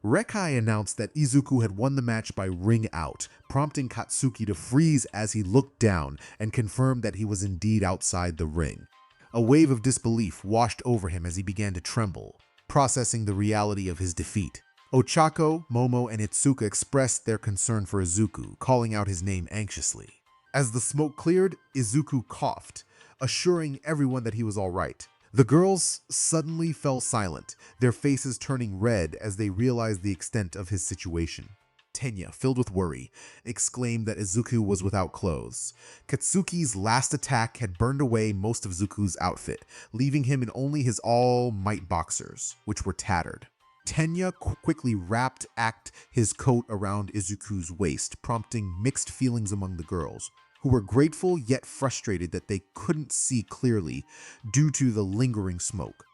Rekai announced that Izuku had won the match by ring out, prompting Katsuki to freeze as he looked down and confirmed that he was indeed outside the ring. A wave of disbelief washed over him as he began to tremble, processing the reality of his defeat. Ochako, Momo, and Itsuka expressed their concern for Izuku, calling out his name anxiously. As the smoke cleared, Izuku coughed, assuring everyone that he was all right. The girls suddenly fell silent, their faces turning red as they realized the extent of his situation. Tenya, filled with worry, exclaimed that Izuku was without clothes. Katsuki's last attack had burned away most of Izuku's outfit, leaving him in only his all-might boxers, which were tattered. Tenya quickly wrapped his coat around Izuku's waist, prompting mixed feelings among the girls, who were grateful yet frustrated that they couldn't see clearly due to the lingering smoke.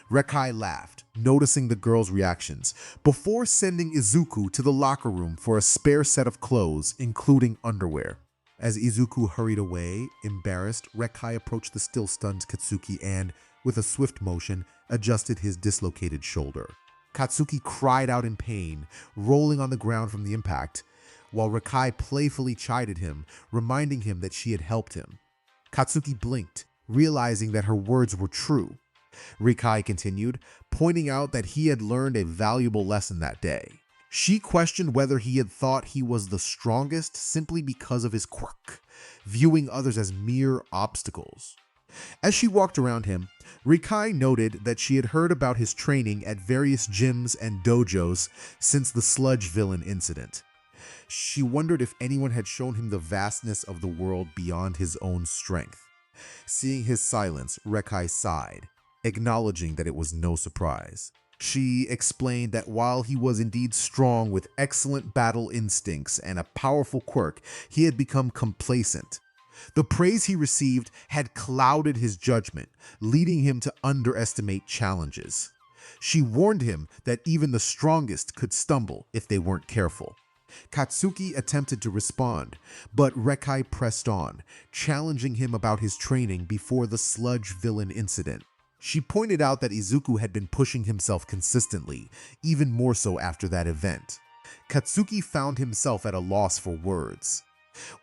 Rekai laughed, noticing the girls' reactions, before sending Izuku to the locker room for a spare set of clothes, including underwear. As Izuku hurried away, embarrassed, Rekai approached the still-stunned Katsuki and, with a swift motion, adjusted his dislocated shoulder. Katsuki cried out in pain, rolling on the ground from the impact, while Rekai playfully chided him, reminding him that she had helped him. Katsuki blinked, realizing that her words were true. Rekai continued, pointing out that he had learned a valuable lesson that day. She questioned whether he had thought he was the strongest simply because of his quirk, viewing others as mere obstacles. As she walked around him, Rikai noted that she had heard about his training at various gyms and dojos since the sludge villain incident. She wondered if anyone had shown him the vastness of the world beyond his own strength. Seeing his silence, Rikai sighed, acknowledging that it was no surprise. She explained that while he was indeed strong with excellent battle instincts and a powerful quirk, he had become complacent. The praise he received had clouded his judgment, leading him to underestimate challenges. She warned him that even the strongest could stumble if they weren't careful. Katsuki attempted to respond, but Rikai pressed on, challenging him about his training before the sludge villain incident. She pointed out that Izuku had been pushing himself consistently, even more so after that event. Katsuki found himself at a loss for words.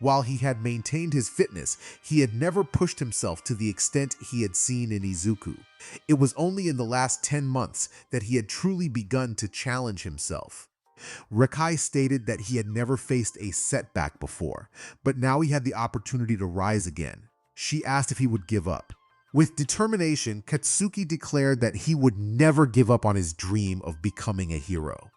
While he had maintained his fitness, he had never pushed himself to the extent he had seen in Izuku. It was only in the last 10 months that he had truly begun to challenge himself. Rikai stated that he had never faced a setback before, but now he had the opportunity to rise again. She asked if he would give up. With determination, Katsuki declared that he would never give up on his dream of becoming a hero.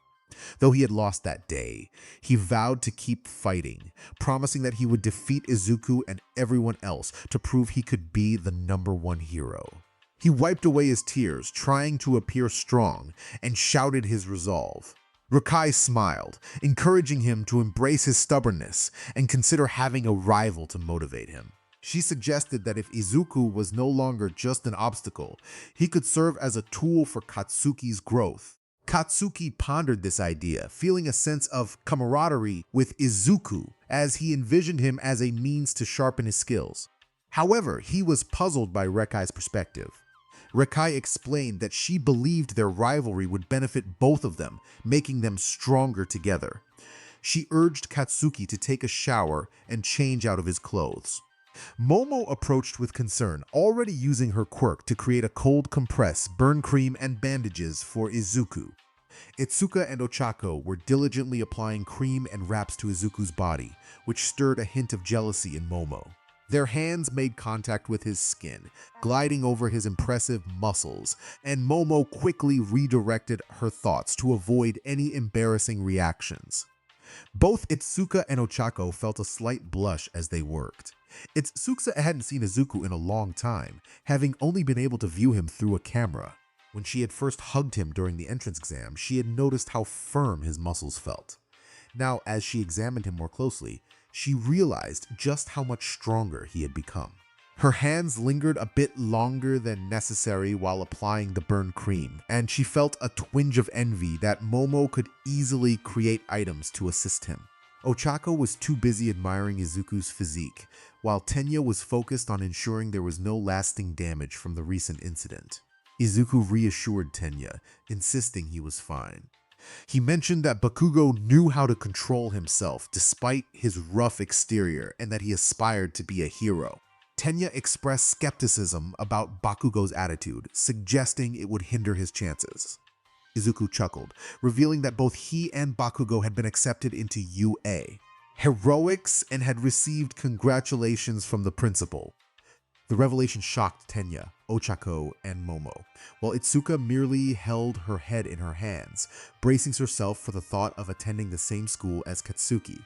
Though he had lost that day, he vowed to keep fighting, promising that he would defeat Izuku and everyone else to prove he could be the #1 hero. He wiped away his tears, trying to appear strong, and shouted his resolve. Rikai smiled, encouraging him to embrace his stubbornness and consider having a rival to motivate him. She suggested that if Izuku was no longer just an obstacle, he could serve as a tool for Katsuki's growth. Katsuki pondered this idea, feeling a sense of camaraderie with Izuku as he envisioned him as a means to sharpen his skills. However, he was puzzled by Rekai's perspective. Rikai explained that she believed their rivalry would benefit both of them, making them stronger together. She urged Katsuki to take a shower and change out of his clothes. Momo approached with concern, already using her quirk to create a cold compress, burn cream, and bandages for Izuku. Itsuka and Ochako were diligently applying cream and wraps to Izuku's body, which stirred a hint of jealousy in Momo. Their hands made contact with his skin, gliding over his impressive muscles, and Momo quickly redirected her thoughts to avoid any embarrassing reactions. Both Itsuka and Ochako felt a slight blush as they worked. Itsuka hadn't seen Izuku in a long time, having only been able to view him through a camera. When she had first hugged him during the entrance exam, she had noticed how firm his muscles felt. Now, as she examined him more closely, she realized just how much stronger he had become. Her hands lingered a bit longer than necessary while applying the burn cream, and she felt a twinge of envy that Momo could easily create items to assist him. Ochako was too busy admiring Izuku's physique, while Tenya was focused on ensuring there was no lasting damage from the recent incident. Izuku reassured Tenya, insisting he was fine. He mentioned that Bakugo knew how to control himself despite his rough exterior and that he aspired to be a hero. Tenya expressed skepticism about Bakugo's attitude, suggesting it would hinder his chances. Izuku chuckled, revealing that both he and Bakugo had been accepted into UA, heroics, and had received congratulations from the principal. The revelation shocked Tenya, Ochako, and Momo, while Itsuka merely held her head in her hands, bracing herself for the thought of attending the same school as Katsuki.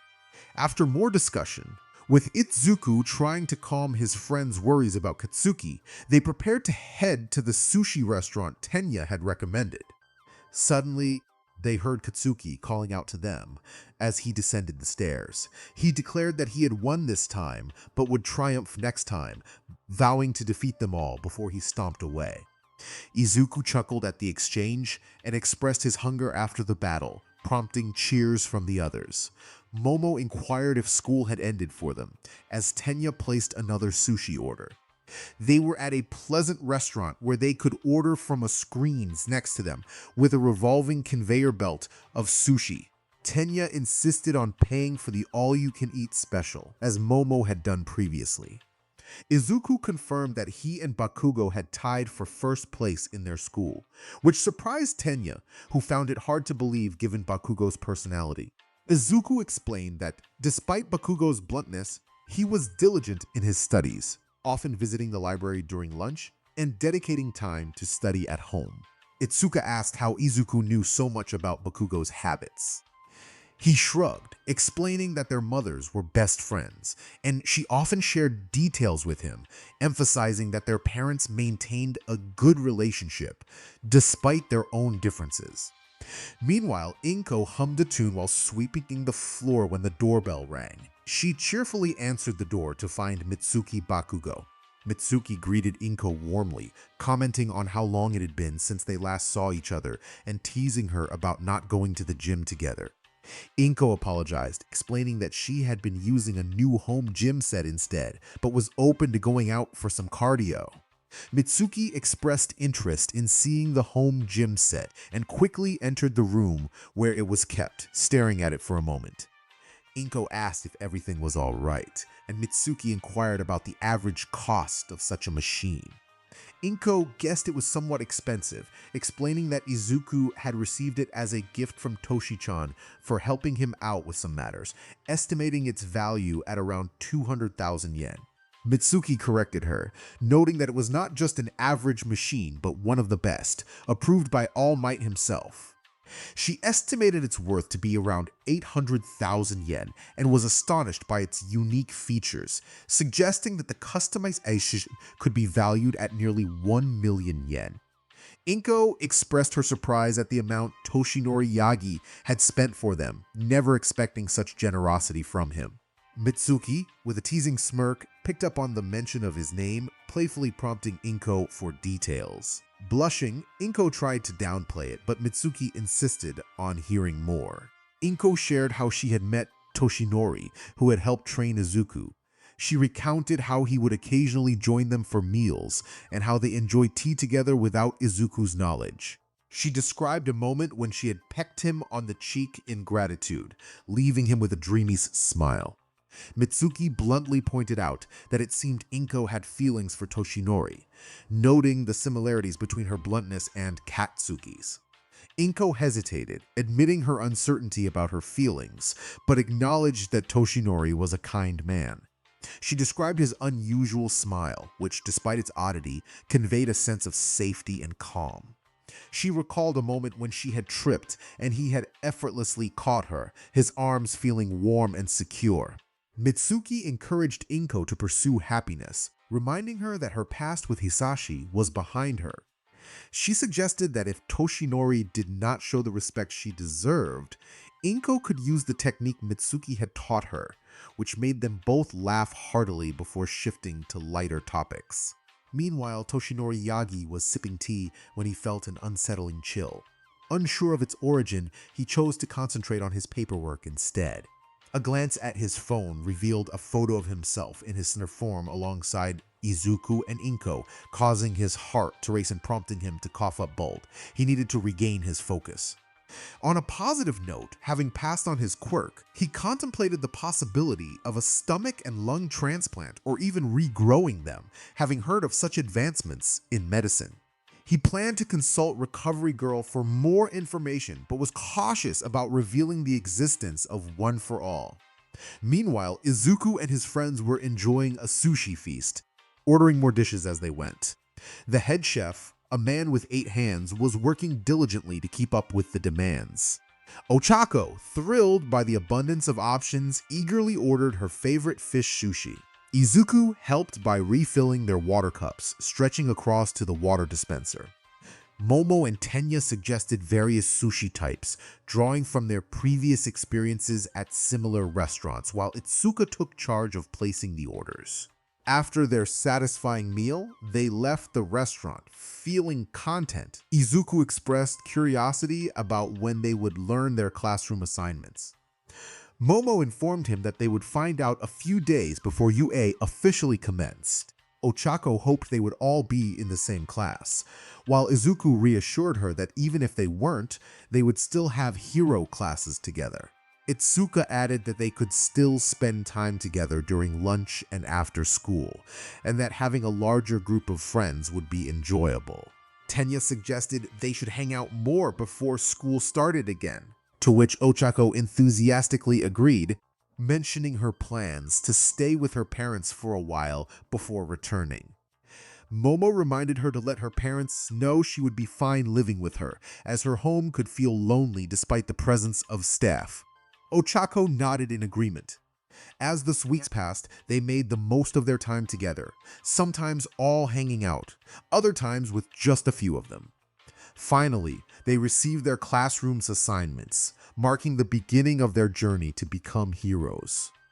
After more discussion, with Itsuku trying to calm his friend's worries about Katsuki, they prepared to head to the sushi restaurant Tenya had recommended. Suddenly, they heard Katsuki calling out to them as he descended the stairs. He declared that he had won this time, but would triumph next time, vowing to defeat them all before he stomped away. Izuku chuckled at the exchange and expressed his hunger after the battle, prompting cheers from the others. Momo inquired if school had ended for them, as Tenya placed another sushi order. They were at a pleasant restaurant where they could order from a screens next to them with a revolving conveyor belt of sushi. Tenya insisted on paying for the all-you-can-eat special, as Momo had done previously. Izuku confirmed that he and Bakugo had tied for first place in their school, which surprised Tenya, who found it hard to believe given Bakugo's personality. Izuku explained that despite Bakugo's bluntness, he was diligent in his studies, often visiting the library during lunch and dedicating time to study at home. Itsuka asked how Izuku knew so much about Bakugo's habits. He shrugged, explaining that their mothers were best friends, and she often shared details with him, emphasizing that their parents maintained a good relationship despite their own differences. Meanwhile, Inko hummed a tune while sweeping the floor when the doorbell rang. She cheerfully answered the door to find Mitsuki Bakugo. Mitsuki greeted Inko warmly, commenting on how long it had been since they last saw each other and teasing her about not going to the gym together. Inko apologized, explaining that she had been using a new home gym set instead, but was open to going out for some cardio. Mitsuki expressed interest in seeing the home gym set and quickly entered the room where it was kept, staring at it for a moment. Inko asked if everything was all right, and Mitsuki inquired about the average cost of such a machine. Inko guessed it was somewhat expensive, explaining that Izuku had received it as a gift from Toshi-chan for helping him out with some matters, estimating its value at around 200,000 yen. Mitsuki corrected her, noting that it was not just an average machine, but one of the best, approved by All Might himself. She estimated its worth to be around 800,000 yen and was astonished by its unique features, suggesting that the customization could be valued at nearly 1 million yen. Inko expressed her surprise at the amount Toshinori Yagi had spent for them, never expecting such generosity from him. Mitsuki, with a teasing smirk, picked up on the mention of his name, playfully prompting Inko for details. Blushing, Inko tried to downplay it, but Mitsuki insisted on hearing more. Inko shared how she had met Toshinori, who had helped train Izuku. She recounted how he would occasionally join them for meals, and how they enjoyed tea together without Izuku's knowledge. She described a moment when she had pecked him on the cheek in gratitude, leaving him with a dreamy smile. Mitsuki bluntly pointed out that it seemed Inko had feelings for Toshinori, noting the similarities between her bluntness and Katsuki's. Inko hesitated, admitting her uncertainty about her feelings, but acknowledged that Toshinori was a kind man. She described his unusual smile, which, despite its oddity, conveyed a sense of safety and calm. She recalled a moment when she had tripped and he had effortlessly caught her, his arms feeling warm and secure. Mitsuki encouraged Inko to pursue happiness, reminding her that her past with Hisashi was behind her. She suggested that if Toshinori did not show the respect she deserved, Inko could use the technique Mitsuki had taught her, which made them both laugh heartily before shifting to lighter topics. Meanwhile, Toshinori Yagi was sipping tea when he felt an unsettling chill. Unsure of its origin, he chose to concentrate on his paperwork instead. A glance at his phone revealed a photo of himself in his form alongside Izuku and Inko, causing his heart to race and prompting him to cough up blood. He needed to regain his focus. On a positive note, having passed on his quirk, he contemplated the possibility of a stomach and lung transplant or even regrowing them, having heard of such advancements in medicine. He planned to consult Recovery Girl for more information, but was cautious about revealing the existence of One for All. Meanwhile, Izuku and his friends were enjoying a sushi feast, ordering more dishes as they went. The head chef, a man with 8 hands, was working diligently to keep up with the demands. Ochako, thrilled by the abundance of options, eagerly ordered her favorite fish sushi. Izuku helped by refilling their water cups, stretching across to the water dispenser. Momo and Tenya suggested various sushi types, drawing from their previous experiences at similar restaurants, while Itsuka took charge of placing the orders. After their satisfying meal, they left the restaurant, feeling content. Izuku expressed curiosity about when they would learn their classroom assignments. Momo informed him that they would find out a few days before UA officially commenced. Ochako hoped they would all be in the same class, while Izuku reassured her that even if they weren't, they would still have hero classes together. Itsuka added that they could still spend time together during lunch and after school, and that having a larger group of friends would be enjoyable. Tenya suggested they should hang out more before school started again, to which Ochako enthusiastically agreed, mentioning her plans to stay with her parents for a while before returning. Momo reminded her to let her parents know she would be fine living with her, as her home could feel lonely despite the presence of staff. Ochako nodded in agreement. As the weeks passed, they made the most of their time together, sometimes all hanging out, other times with just a few of them. Finally, they received their classroom's assignments, marking the beginning of their journey to become heroes.